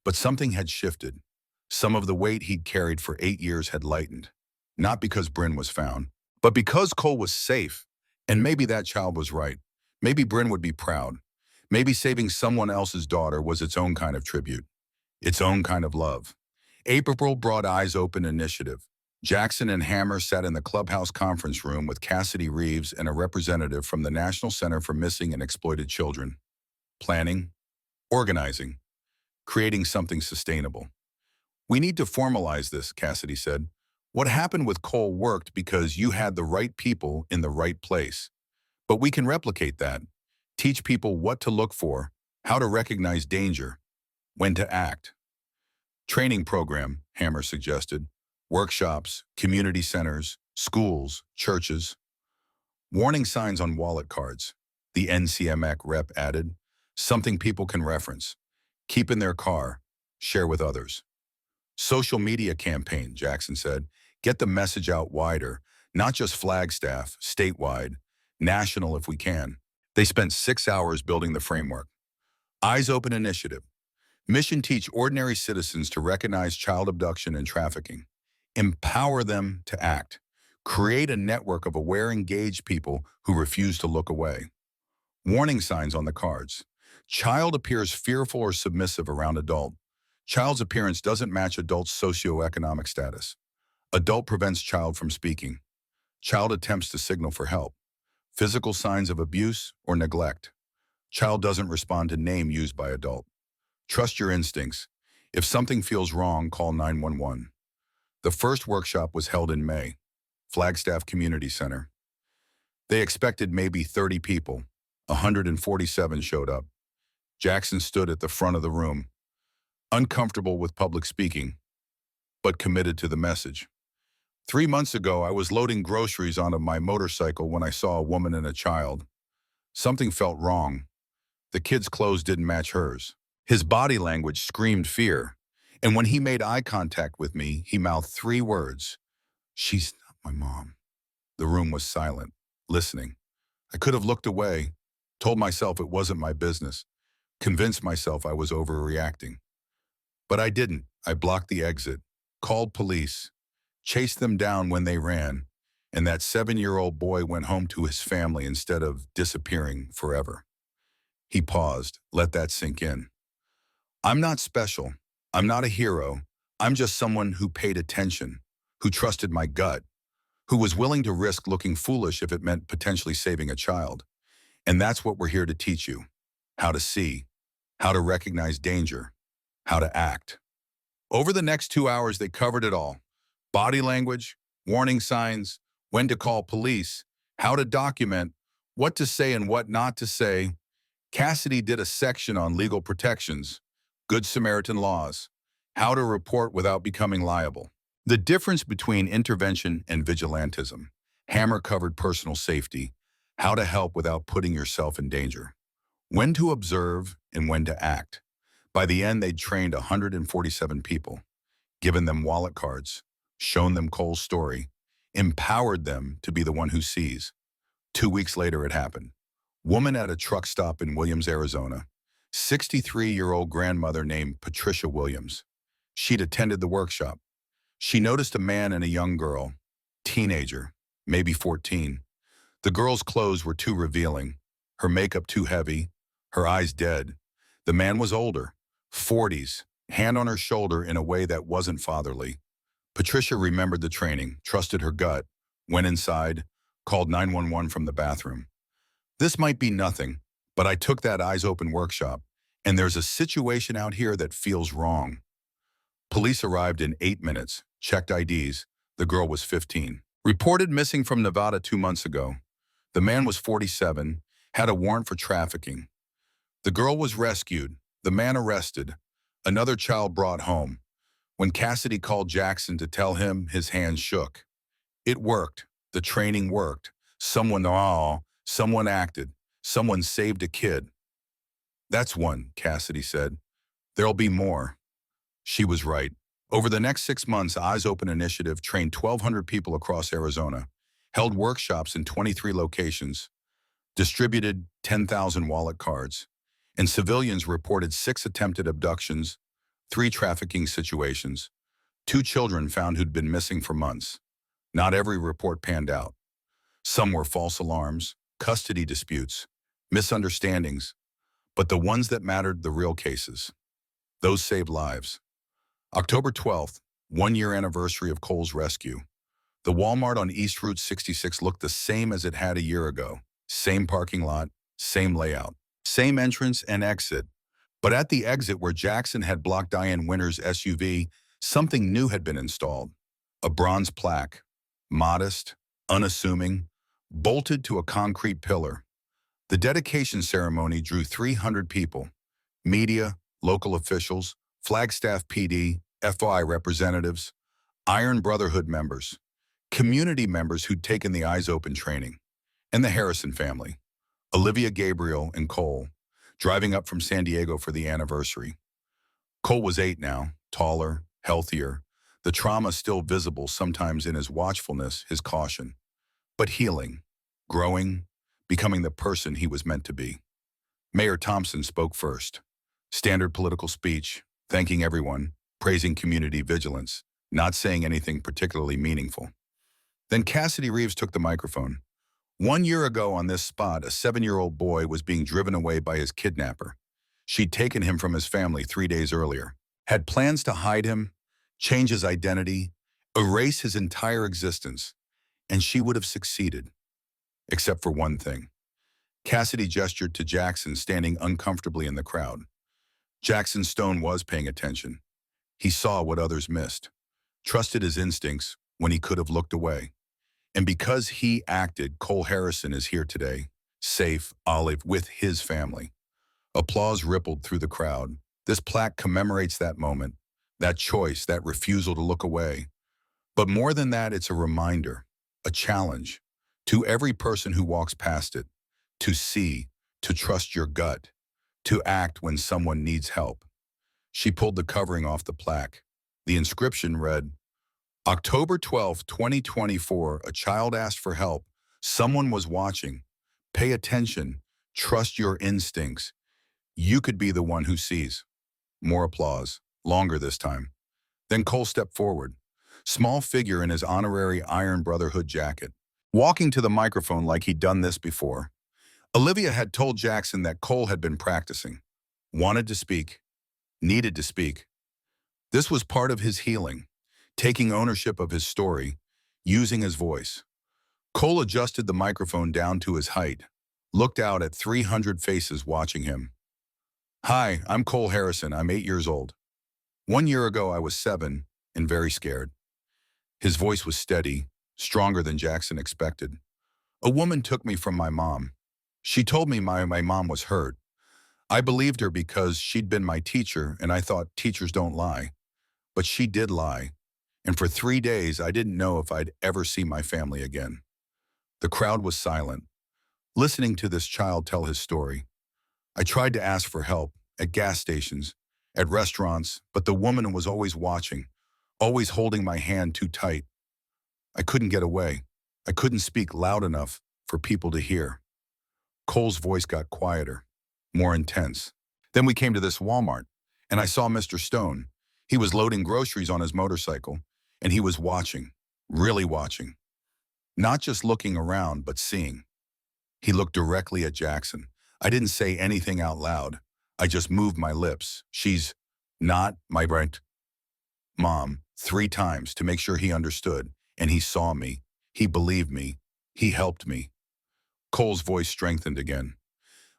But something had shifted. Some of the weight he'd carried for 8 years had lightened. Not because Bryn was found, but because Cole was safe. And maybe that child was right. Maybe Bryn would be proud. Maybe saving someone else's daughter was its own kind of tribute. Its own kind of love. April brought Eyes Open Initiative. Jackson and Hammer sat in the clubhouse conference room with Cassidy Reeves and a representative from the National Center for Missing and Exploited Children. Planning, organizing, creating something sustainable. We need to formalize this, Cassidy said. What happened with Cole worked because you had the right people in the right place. But we can replicate that. Teach people what to look for, how to recognize danger, when to act. Training program, Hammer suggested. Workshops, community centers, schools, churches. Warning signs on wallet cards. The NCMAC rep added. Something people can reference. Keep in their car. Share with others. Social media campaign, Jackson said. Get the message out wider, not just Flagstaff, statewide, national if we can. They spent 6 hours building the framework. Eyes Open Initiative. Mission: teach ordinary citizens to recognize child abduction and trafficking. Empower them to act. Create a network of aware, engaged people who refuse to look away. Warning signs on the cards. Child appears fearful or submissive around adult. Child's appearance doesn't match adult's socioeconomic status. Adult prevents child from speaking. Child attempts to signal for help. Physical signs of abuse or neglect. Child doesn't respond to name used by adult. Trust your instincts. If something feels wrong, call 911. The first workshop was held in May. Flagstaff Community Center. They expected maybe 30 people. 147 showed up. Jackson stood at the front of the room, uncomfortable with public speaking, but committed to the message. 3 months ago, I was loading groceries onto my motorcycle when I saw a woman and a child. Something felt wrong. The kid's clothes didn't match hers. His body language screamed fear, and when he made eye contact with me, he mouthed 3 words. "She's not my mom." The room was silent, listening. I could have looked away, told myself it wasn't my business, convinced myself I was overreacting. But I didn't. I blocked the exit, called police, chased them down when they ran, and that 7-year-old boy went home to his family instead of disappearing forever. He paused, let that sink in. I'm not special. I'm not a hero. I'm just someone who paid attention, who trusted my gut, who was willing to risk looking foolish if it meant potentially saving a child. And that's what we're here to teach you. How to see, how to recognize danger, how to act. Over the next 2 hours, they covered it all. Body language, warning signs, when to call police, how to document, what to say and what not to say. Cassidy did a section on legal protections, Good Samaritan laws, how to report without becoming liable. The difference between intervention and vigilantism. Hammer covered personal safety, how to help without putting yourself in danger, when to observe and when to act. By the end, they'd trained 147 people, given them wallet cards, shown them Cole's story, empowered them to be the one who sees. 2 weeks later, it happened. Woman at a truck stop in Williams, Arizona. 63-year-old grandmother named Patricia Williams. She'd attended the workshop. She noticed a man and a young girl, teenager, maybe 14. The girl's clothes were too revealing, her makeup too heavy, her eyes dead. The man was older, 40s, hand on her shoulder in a way that wasn't fatherly. Patricia remembered the training, trusted her gut, went inside, called 911 from the bathroom. This might be nothing, but I took that Eyes Open workshop, and there's a situation out here that feels wrong. Police arrived in 8 minutes, checked IDs. The girl was 15. Reported missing from Nevada 2 months ago. The man was 47, had a warrant for trafficking. The girl was rescued, the man arrested, another child brought home. When Cassidy called Jackson to tell him, his hands shook. It worked. The training worked. Someone acted. Someone saved a kid. That's one, Cassidy said. There'll be more. She was right. Over the next 6 months, Eyes Open Initiative trained 1,200 people across Arizona, held workshops in 23 locations, distributed 10,000 wallet cards, and civilians reported 6 attempted abductions, 3 trafficking situations, 2 children found who'd been missing for months. Not every report panned out. Some were false alarms, custody disputes, misunderstandings, but the ones that mattered, the real cases. Those saved lives. October 12th, 1-year anniversary of Cole's rescue. The Walmart on East Route 66 looked the same as it had a year ago. Same parking lot, same layout, same entrance and exit. But at the exit where Jackson had blocked Diane Winter's SUV, something new had been installed. A bronze plaque, modest, unassuming, bolted to a concrete pillar. The dedication ceremony drew 300 people, media, local officials, Flagstaff PD, FOI representatives, Iron Brotherhood members, community members who'd taken the Eyes Open training, and the Harrison family, Olivia, Gabriel, and Cole, driving up from San Diego for the anniversary. Cole was 8 now, taller, healthier, the trauma still visible sometimes in his watchfulness, his caution, but healing, growing, becoming the person he was meant to be. Mayor Thompson spoke first. Standard political speech, thanking everyone, praising community vigilance, not saying anything particularly meaningful. Then Cassidy Reeves took the microphone. 1 year ago on this spot, a 7-year-old boy was being driven away by his kidnapper. She'd taken him from his family 3 days earlier, had plans to hide him, change his identity, erase his entire existence, and she would have succeeded. Except for one thing. Cassidy gestured to Jackson standing uncomfortably in the crowd. Jackson Stone was paying attention. He saw what others missed, trusted his instincts when he could have looked away. And because he acted, Cole Harrison is here today, safe, Olive, with his family. Applause rippled through the crowd. This plaque commemorates that moment, that choice, that refusal to look away. But more than that, it's a reminder, a challenge to every person who walks past it, to see, to trust your gut, to act when someone needs help. She pulled the covering off the plaque. The inscription read, October 12, 2024, a child asked for help. Someone was watching. Pay attention. Trust your instincts. You could be the one who sees. More applause, longer this time. Then Cole stepped forward, small figure in his honorary Iron Brotherhood jacket, walking to the microphone like he'd done this before. Olivia had told Jackson that Cole had been practicing, wanted to speak, needed to speak. This was part of his healing, taking ownership of his story, using his voice. Cole adjusted the microphone down to his height, looked out at 300 faces watching him. Hi, I'm Cole Harrison. I'm 8 years old. 1 year ago, I was 7 and very scared. His voice was steady, stronger than Jackson expected. A woman took me from my mom. She told me my mom was hurt. I believed her because she'd been my teacher and I thought teachers don't lie. But she did lie. And for 3 days, I didn't know if I'd ever see my family again. The crowd was silent, listening to this child tell his story. I tried to ask for help at gas stations, at restaurants, but the woman was always watching, always holding my hand too tight. I couldn't get away. I couldn't speak loud enough for people to hear. Cole's voice got quieter, more intense. Then we came to this Walmart, and I saw Mr. Stone. He was loading groceries on his motorcycle, and he was watching, really watching. Not just looking around, but seeing. He looked directly at Jackson. I didn't say anything out loud. I just moved my lips. She's not my mom 3 times to make sure he understood, and he saw me. He believed me. He helped me. Cole's voice strengthened again.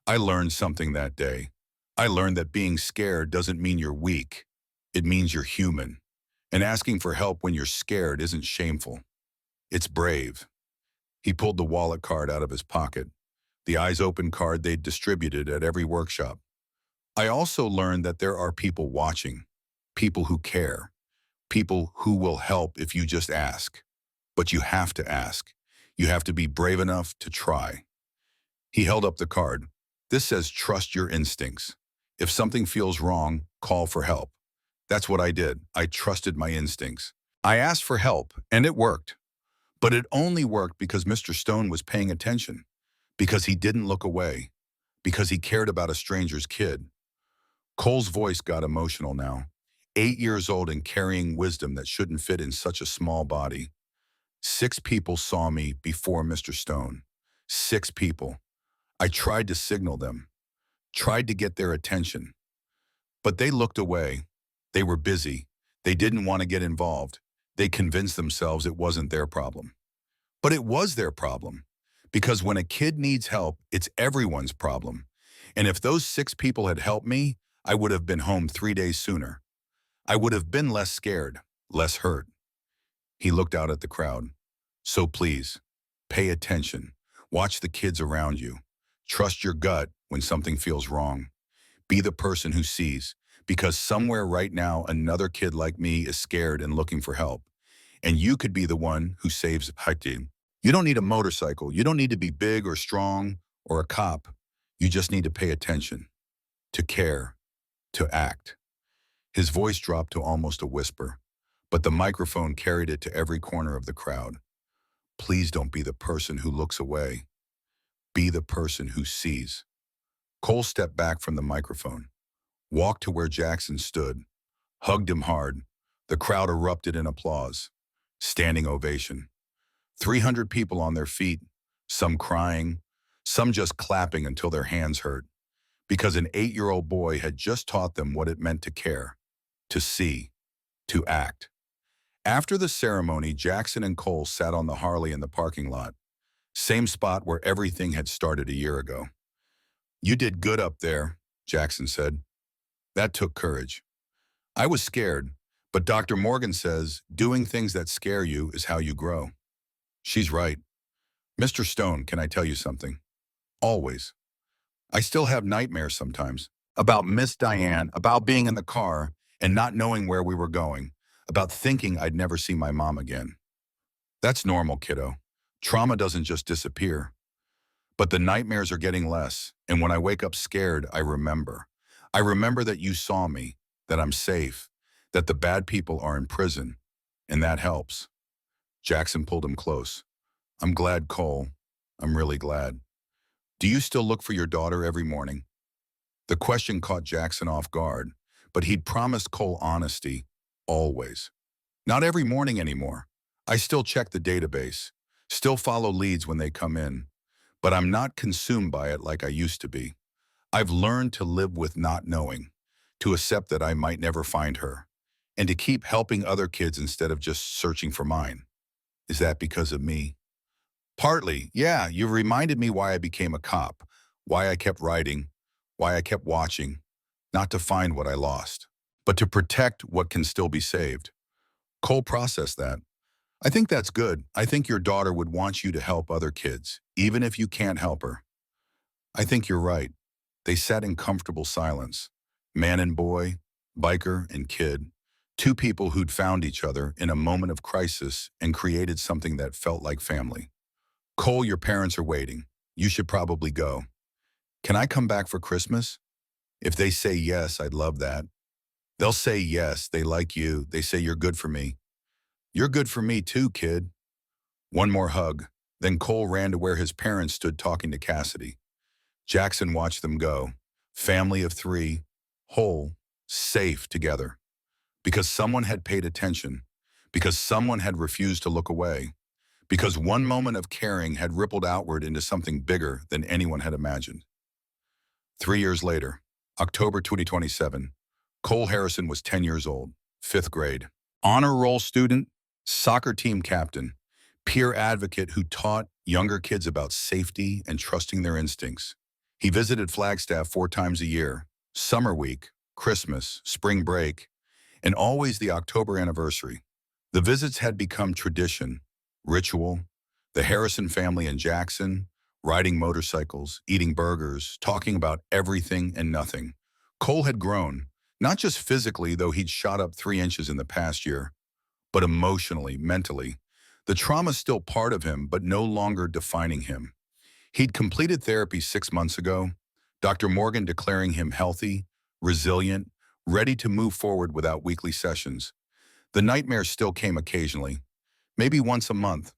I learned something that day. I learned that being scared doesn't mean you're weak. It means you're human. And asking for help when you're scared isn't shameful. It's brave. He pulled the wallet card out of his pocket, the Eyes Open card they'd distributed at every workshop. I also learned that there are people watching, people who care, people who will help if you just ask. But you have to ask. You have to be brave enough to try. He held up the card. This says trust your instincts. If something feels wrong, call for help. That's what I did. I trusted my instincts. I asked for help, and it worked. But it only worked because Mr. Stone was paying attention, because he didn't look away, because he cared about a stranger's kid. Cole's voice got emotional now. 8 years old and carrying wisdom that shouldn't fit in such a small body. 6 people saw me before Mr. Stone. 6 people. I tried to signal them, tried to get their attention. But they looked away. They were busy. They didn't want to get involved. They convinced themselves it wasn't their problem. But it was their problem. Because when a kid needs help, it's everyone's problem. And if those 6 people had helped me, I would have been home 3 days sooner. I would have been less scared, less hurt. He looked out at the crowd. So please, pay attention. Watch the kids around you. Trust your gut when something feels wrong. Be the person who sees. because somewhere right now another kid like me is scared and looking for help. And you could be the one who saves Haiti. You don't need a motorcycle. You don't need to be big or strong or a cop. You just need to pay attention, to care, to act. His voice dropped to almost a whisper, but the microphone carried it to every corner of the crowd. Please don't be the person who looks away. Be the person who sees. Cole stepped back from the microphone, walked to where Jackson stood, hugged him hard. The crowd erupted in applause. Standing ovation. 300 people on their feet, some crying, some just clapping until their hands hurt, because an 8-year-old boy had just taught them what it meant to care, to see, to act. After the ceremony, Jackson and Cole sat on the Harley in the parking lot, same spot where everything had started a year ago. You did good up there, Jackson said. That took courage. I was scared, but Dr. Morgan says doing things that scare you is how you grow. She's right. Mr. Stone, can I tell you something? Always. I still have nightmares sometimes. About Miss Diane, about being in the car and not knowing where we were going, about thinking I'd never see my mom again. That's normal, kiddo. Trauma doesn't just disappear. But the nightmares are getting less, and when I wake up scared, I remember. I remember that you saw me, that I'm safe, that the bad people are in prison, and that helps. Jackson pulled him close. I'm glad, Cole. I'm really glad. Do you still look for your daughter every morning? The question caught Jackson off guard, but he'd promised Cole honesty, always. Not every morning anymore. I still check the database, still follow leads when they come in, but I'm not consumed by it like I used to be. I've learned to live with not knowing, to accept that I might never find her, and to keep helping other kids instead of just searching for mine. Is that because of me? Partly, yeah, you've reminded me why I became a cop, why I kept writing, why I kept watching, not to find what I lost, but to protect what can still be saved. Cole processed that. I think that's good. I think your daughter would want you to help other kids, even if you can't help her. I think you're right. They sat in comfortable silence. Man and boy, biker and kid, two people who'd found each other in a moment of crisis and created something that felt like family. Cole, your parents are waiting. You should probably go. Can I come back for Christmas? If they say yes, I'd love that. They'll say yes, they like you, they say you're good for me. You're good for me too, kid. One more hug. Then Cole ran to where his parents stood talking to Cassidy. Jackson watched them go. Family of 3, whole, safe together. Because someone had paid attention. Because someone had refused to look away. Because one moment of caring had rippled outward into something bigger than anyone had imagined. 3 years later, October 2027, Cole Harrison was 10 years old, 5th grade. Honor roll student, soccer team captain, peer advocate who taught younger kids about safety and trusting their instincts. He visited Flagstaff 4 times a year, summer week, Christmas, spring break, and always the October anniversary. The visits had become tradition, ritual. The Harrison family in Jackson, riding motorcycles, eating burgers, talking about everything and nothing. Cole had grown, not just physically, though he'd shot up 3 inches in the past year, but emotionally, mentally. The trauma's still part of him, but no longer defining him. He'd completed therapy 6 months ago, Dr. Morgan declaring him healthy, resilient, ready to move forward without weekly sessions. The nightmares still came occasionally, maybe once a month,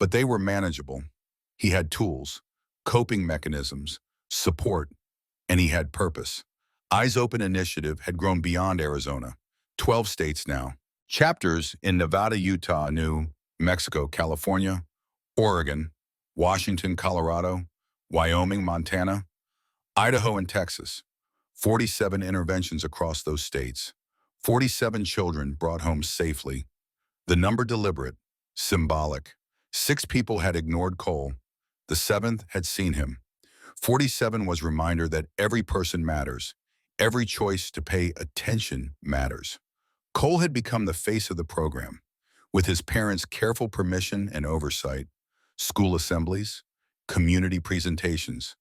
but they were manageable. He had tools, coping mechanisms, support, and he had purpose. Eyes Open Initiative had grown beyond Arizona, 12 states now. Chapters in Nevada, Utah, New Mexico, California, Oregon, Washington, Colorado, Wyoming, Montana, Idaho, and Texas. 47 interventions across those states. 47 children brought home safely. The number deliberate, symbolic. 6 people had ignored Cole. The 7th had seen him. 47 was reminder that every person matters. Every choice to pay attention matters. Cole had become the face of the program, with his parents' careful permission and oversight, school assemblies, community presentations,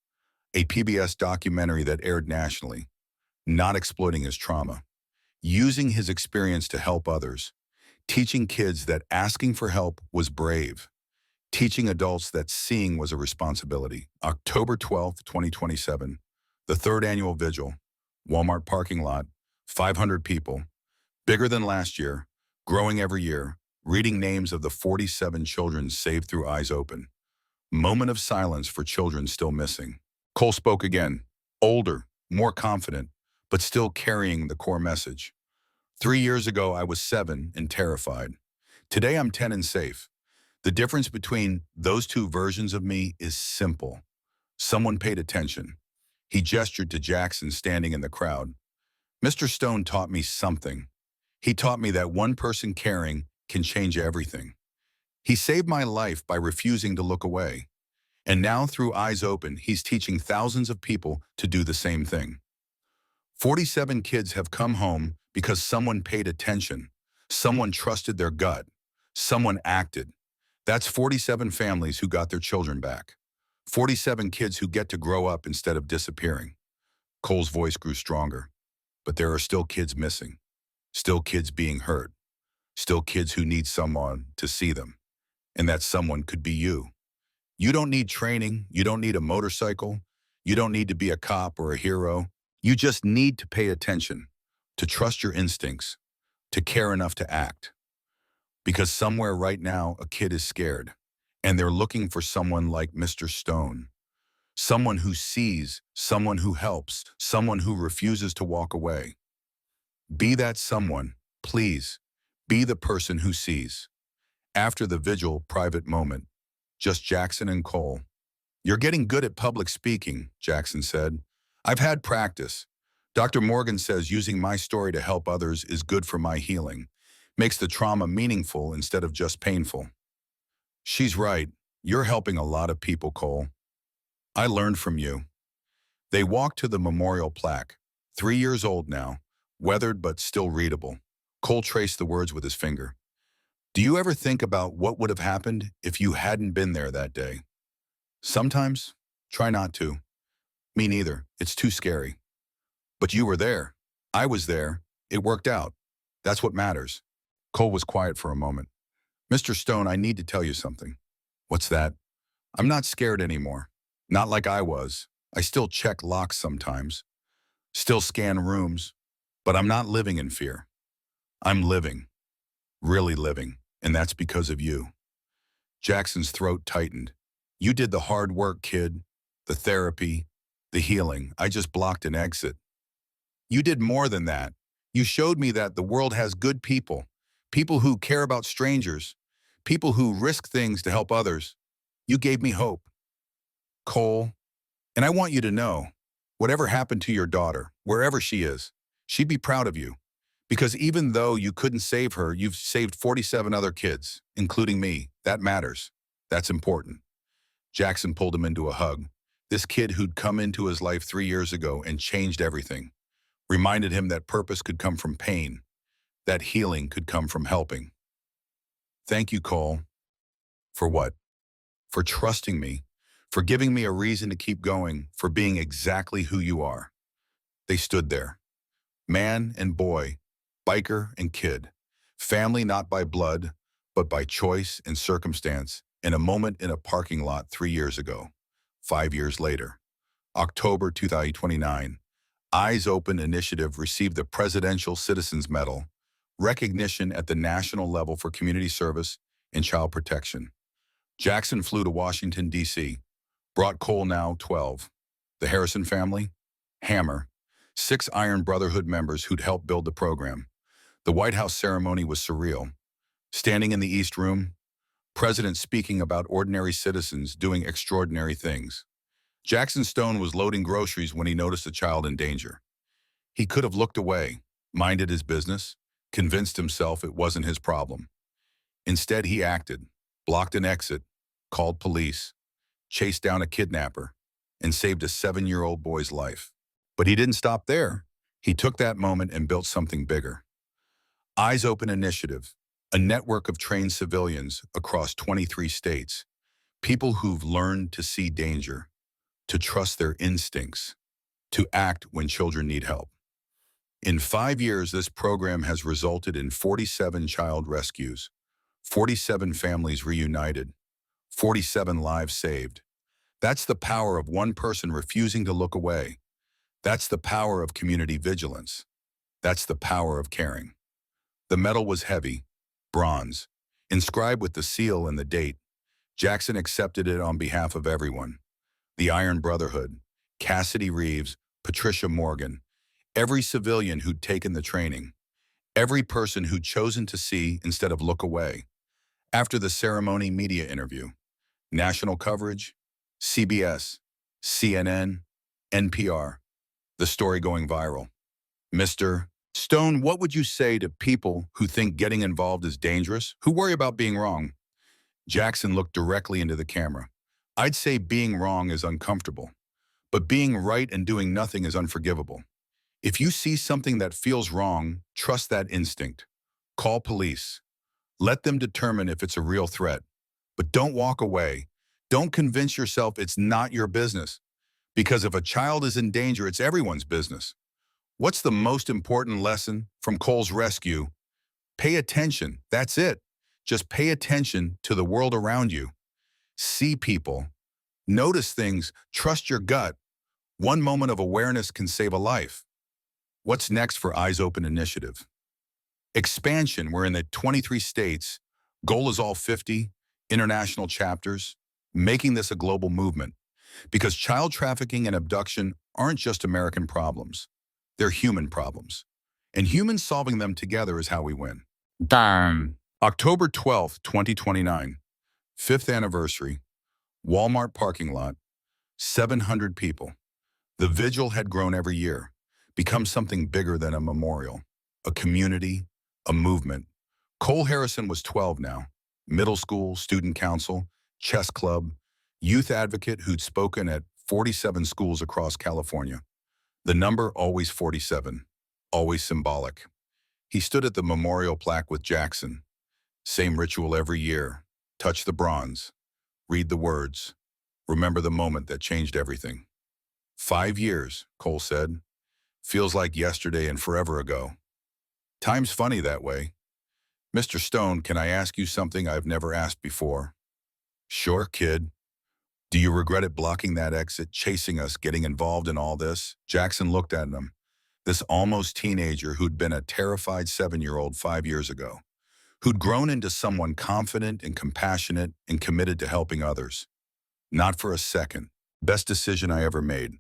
a PBS documentary that aired nationally, not exploiting his trauma, using his experience to help others, teaching kids that asking for help was brave, teaching adults that seeing was a responsibility. October 12th, 2027, the third annual vigil, Walmart parking lot, 500 people, bigger than last year, growing every year, reading names of the 47 children saved through Eyes Open. Moment of silence for children still missing. Cole spoke again, older, more confident, but still carrying the core message. 3 years ago, I was 7 and terrified. Today, I'm 10 and safe. The difference between those two versions of me is simple. Someone paid attention. He gestured to Jackson standing in the crowd. Mr. Stone taught me something. He taught me that one person caring can change everything. He saved my life by refusing to look away. And now, through Eyes Open, he's teaching thousands of people to do the same thing. 47 kids have come home because someone paid attention, someone trusted their gut, someone acted. That's 47 families who got their children back. 47 kids who get to grow up instead of disappearing. Cole's voice grew stronger. But there are still kids missing, still kids being hurt, still kids who need someone to see them. And that someone could be you. You don't need training, you don't need a motorcycle, you don't need to be a cop or a hero. You just need to pay attention, to trust your instincts, to care enough to act. Because somewhere right now, a kid is scared, and they're looking for someone like Mr. Stone. Someone who sees, someone who helps, someone who refuses to walk away. Be that someone, please. Be the person who sees. After the vigil private moment, just Jackson and Cole. You're getting good at public speaking, Jackson said. I've had practice. Dr. Morgan says using my story to help others is good for my healing. Makes the trauma meaningful instead of just painful. She's right. You're helping a lot of people, Cole. I learned from you. They walked to the memorial plaque, 3 years old now, weathered but still readable. Cole traced the words with his finger. Do you ever think about what would have happened if you hadn't been there that day? Sometimes. Try not to. Me neither. It's too scary. But you were there. I was there. It worked out. That's what matters. Cole was quiet for a moment. Mr. Stone, I need to tell you something. What's that? I'm not scared anymore. Not like I was. I still check locks sometimes. Still scan rooms. But I'm not living in fear. I'm living. Really living. And that's because of you. Jackson's throat tightened. You did the hard work, kid. The therapy. The healing. I just blocked an exit. You did more than that. You showed me that the world has good people. People who care about strangers. People who risk things to help others. You gave me hope. Cole, and I want you to know, whatever happened to your daughter, wherever she is, she'd be proud of you. Because even though you couldn't save her, you've saved 47 other kids, including me. That matters. That's important. Jackson pulled him into a hug. This kid who'd come into his life 3 years ago and changed everything. Reminded him that purpose could come from pain. That healing could come from helping. Thank you, Cole. For what? For trusting me. For giving me a reason to keep going. For being exactly who you are. They stood there. Man and boy. Biker and kid. Family not by blood, but by choice and circumstance. In a moment in a parking lot 3 years ago. 5 years later. October 2029. Eyes Open Initiative received the Presidential Citizens Medal, recognition at the national level for community service and child protection. Jackson flew to Washington, D.C., brought Cole now 12. The Harrison family, Hammer, 6 Iron Brotherhood members who'd helped build the program. The White House ceremony was surreal. Standing in the East Room, President speaking about ordinary citizens doing extraordinary things. Jackson Stone was loading groceries when he noticed a child in danger. He could have looked away, minded his business, convinced himself it wasn't his problem. Instead, he acted, blocked an exit, called police, chased down a kidnapper, and saved a 7-year-old boy's life. But he didn't stop there. He took that moment and built something bigger. Eyes Open Initiative, a network of trained civilians across 23 states, people who've learned to see danger, to trust their instincts, to act when children need help. In 5 years, this program has resulted in 47 child rescues, 47 families reunited, 47 lives saved. That's the power of one person refusing to look away. That's the power of community vigilance. That's the power of caring. The medal was heavy, bronze, inscribed with the seal and the date. Jackson accepted it on behalf of everyone. The Iron Brotherhood, Cassidy Reeves, Patricia Morgan, every civilian who'd taken the training, every person who'd chosen to see instead of look away. After the ceremony media interview, national coverage, CBS, CNN, NPR, the story going viral. Mr. Stone, what would you say to people who think getting involved is dangerous, who worry about being wrong? Jackson looked directly into the camera. I'd say being wrong is uncomfortable, but being right and doing nothing is unforgivable. If you see something that feels wrong, trust that instinct. Call police. Let them determine if it's a real threat. But don't walk away. Don't convince yourself it's not your business. Because if a child is in danger, it's everyone's business. What's the most important lesson from Cole's rescue? Pay attention. That's it. Just pay attention to the world around you. See people. Notice things. Trust your gut. One moment of awareness can save a life. What's next for Eyes Open Initiative? Expansion. We're in the 23 states. Goal is all 50. International chapters. Making this a global movement. Because child trafficking and abduction aren't just American problems. They're human problems. And humans solving them together is how we win. Darn. October 12th, 2029. 5th anniversary. Walmart parking lot. 700 people. The vigil had grown every year, become something bigger than a memorial, a community, a movement. Cole Harrison was 12 now. Middle school, student council, chess club, youth advocate who'd spoken at 47 schools across California. The number always 47, always symbolic. He stood at the memorial plaque with Jackson. Same ritual every year. Touch the bronze. Read the words. Remember the moment that changed everything. 5 years, Cole said. Feels like yesterday and forever ago. Time's funny that way. Mr. Stone, can I ask you something I've never asked before? Sure, kid. Do you regret it blocking that exit, chasing us, getting involved in all this? Jackson looked at him, this almost teenager who'd been a terrified 7-year-old 5 years ago, who'd grown into someone confident and compassionate and committed to helping others. Not for a second. Best decision I ever made.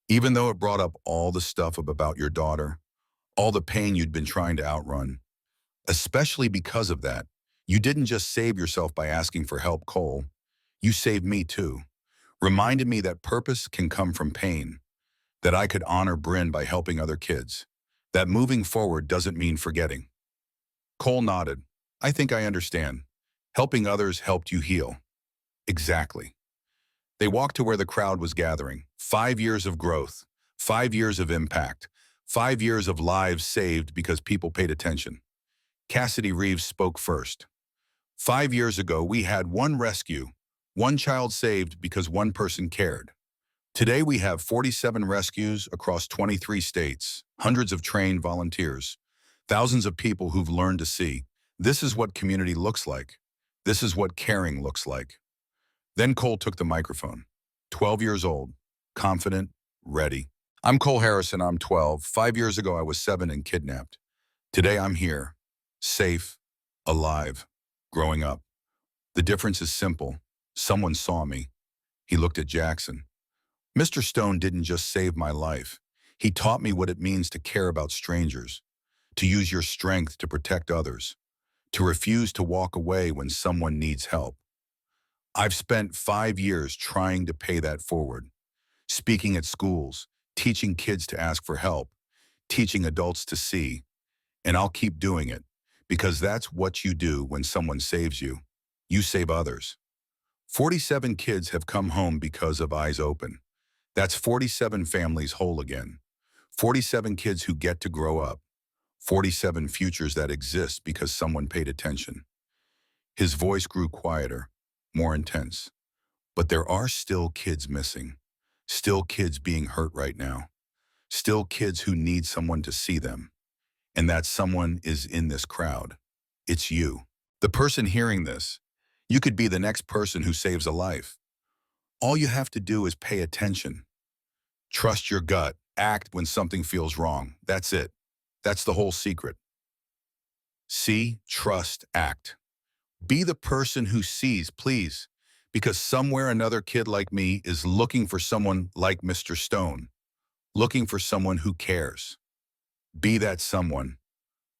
Even though it brought up all the stuff about your daughter, all the pain you'd been trying to outrun. Especially because of that, you didn't just save yourself by asking for help, Cole. You saved me too. Reminded me that purpose can come from pain, that I could honor Bryn by helping other kids, that moving forward doesn't mean forgetting. Cole nodded. I think I understand. Helping others helped you heal. Exactly. They walked to where the crowd was gathering. 5 years of growth, 5 years of impact, 5 years of lives saved because people paid attention. Cassidy Reeves spoke first. 5 years ago, we had one rescue, one child saved because one person cared. Today, we have 47 rescues across 23 states, hundreds of trained volunteers, thousands of people who've learned to see. This is what community looks like. This is what caring looks like. Then Cole took the microphone. 12 years old, confident, ready. I'm Cole Harrison, I'm 12. 5 years ago, I was 7 and kidnapped. Today, I'm here, safe, alive, growing up. The difference is simple. Someone saw me. He looked at Jackson. Mr. Stone didn't just save my life. He taught me what it means to care about strangers, to use your strength to protect others, to refuse to walk away when someone needs help. I've spent 5 years trying to pay that forward, speaking at schools, teaching kids to ask for help, teaching adults to see, and I'll keep doing it because that's what you do when someone saves you. You save others. 47 kids have come home because of Eyes Open. That's 47 families whole again. 47 kids who get to grow up. 47 futures that exist because someone paid attention. His voice grew quieter, more intense. But there are still kids missing. Still kids being hurt right now. Still kids who need someone to see them. And that someone is in this crowd. It's you. The person hearing this. You could be the next person who saves a life. All you have to do is pay attention. Trust your gut. Act when something feels wrong. That's it. That's the whole secret. See, trust, act. Be the person who sees, please, because somewhere another kid like me is looking for someone like Mr. Stone, looking for someone who cares. Be that someone.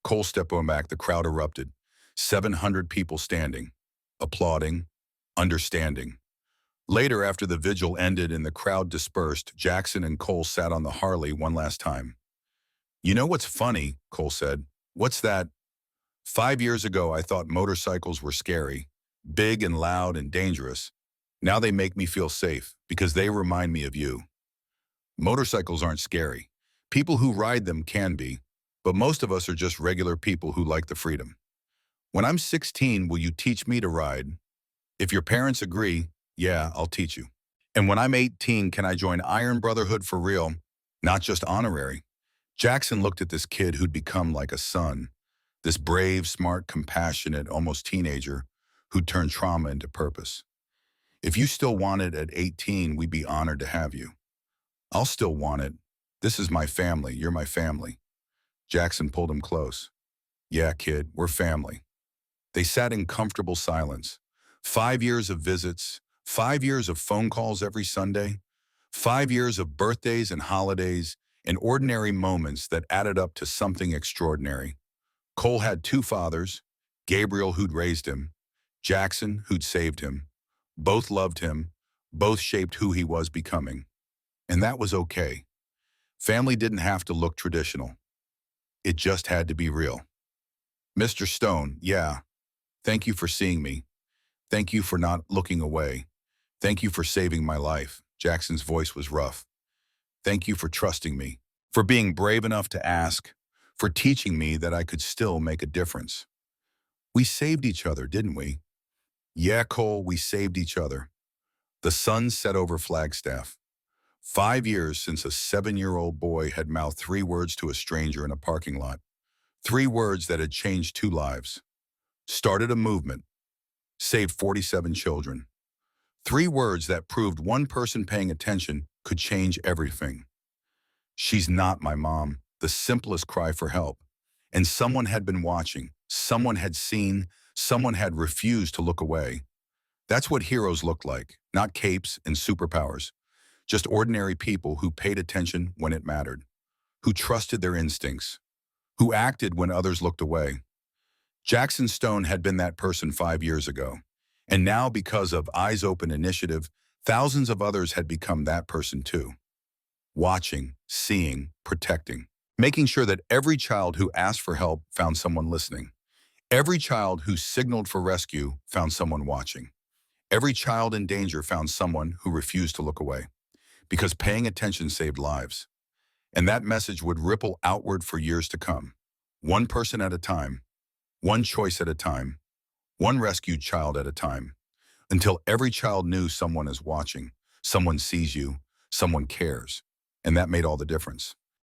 Cole stepped on back, the crowd erupted. 700 people standing, applauding, understanding. Later, after the vigil ended and the crowd dispersed, Jackson and Cole sat on the Harley one last time. You know what's funny, Cole said. What's that? 5 years ago, I thought motorcycles were scary, big and loud and dangerous. Now they make me feel safe because they remind me of you. Motorcycles aren't scary. People who ride them can be, but most of us are just regular people who like the freedom. When I'm 16, will you teach me to ride? If your parents agree, yeah, I'll teach you. And when I'm 18, can I join Iron Brotherhood for real, not just honorary? Jackson looked at this kid who'd become like a son, this brave, smart, compassionate, almost teenager who'd turned trauma into purpose. If you still want it at 18, we'd be honored to have you. I'll still want it. This is my family. You're my family. Jackson pulled him close. Yeah, kid, we're family. They sat in comfortable silence. 5 years of visits, 5 years of phone calls every Sunday, 5 years of birthdays and holidays and ordinary moments that added up to something extraordinary. Cole had two fathers, Gabriel, who'd raised him, Jackson, who'd saved him. Both loved him, both shaped who he was becoming. And that was okay. Family didn't have to look traditional. It just had to be real. Mr. Stone, yeah, thank you for seeing me. Thank you for not looking away. Thank you for saving my life. Jackson's voice was rough. Thank you for trusting me, for being brave enough to ask, for teaching me that I could still make a difference. We saved each other, didn't we? Yeah, Cole, we saved each other. The sun set over Flagstaff. 5 years since a 7-year-old boy had mouthed 3 words to a stranger in a parking lot. 3 words that had changed 2 lives. Started a movement. Saved 47 children. 3 words that proved one person paying attention could change everything. She's not my mom. The simplest cry for help. And someone had been watching. Someone had seen. Someone had refused to look away. That's what heroes looked like. Not capes and superpowers. Just ordinary people who paid attention when it mattered. Who trusted their instincts. Who acted when others looked away. Jackson Stone had been that person 5 years ago. And now, because of Eyes Open Initiative, thousands of others had become that person too. Watching, seeing, protecting. Making sure that every child who asked for help found someone listening. Every child who signaled for rescue found someone watching. Every child in danger found someone who refused to look away. Because paying attention saved lives. And that message would ripple outward for years to come. One person at a time. One choice at a time. One rescued child at a time. Until every child knew someone is watching. Someone sees you. Someone cares. And that made all the difference.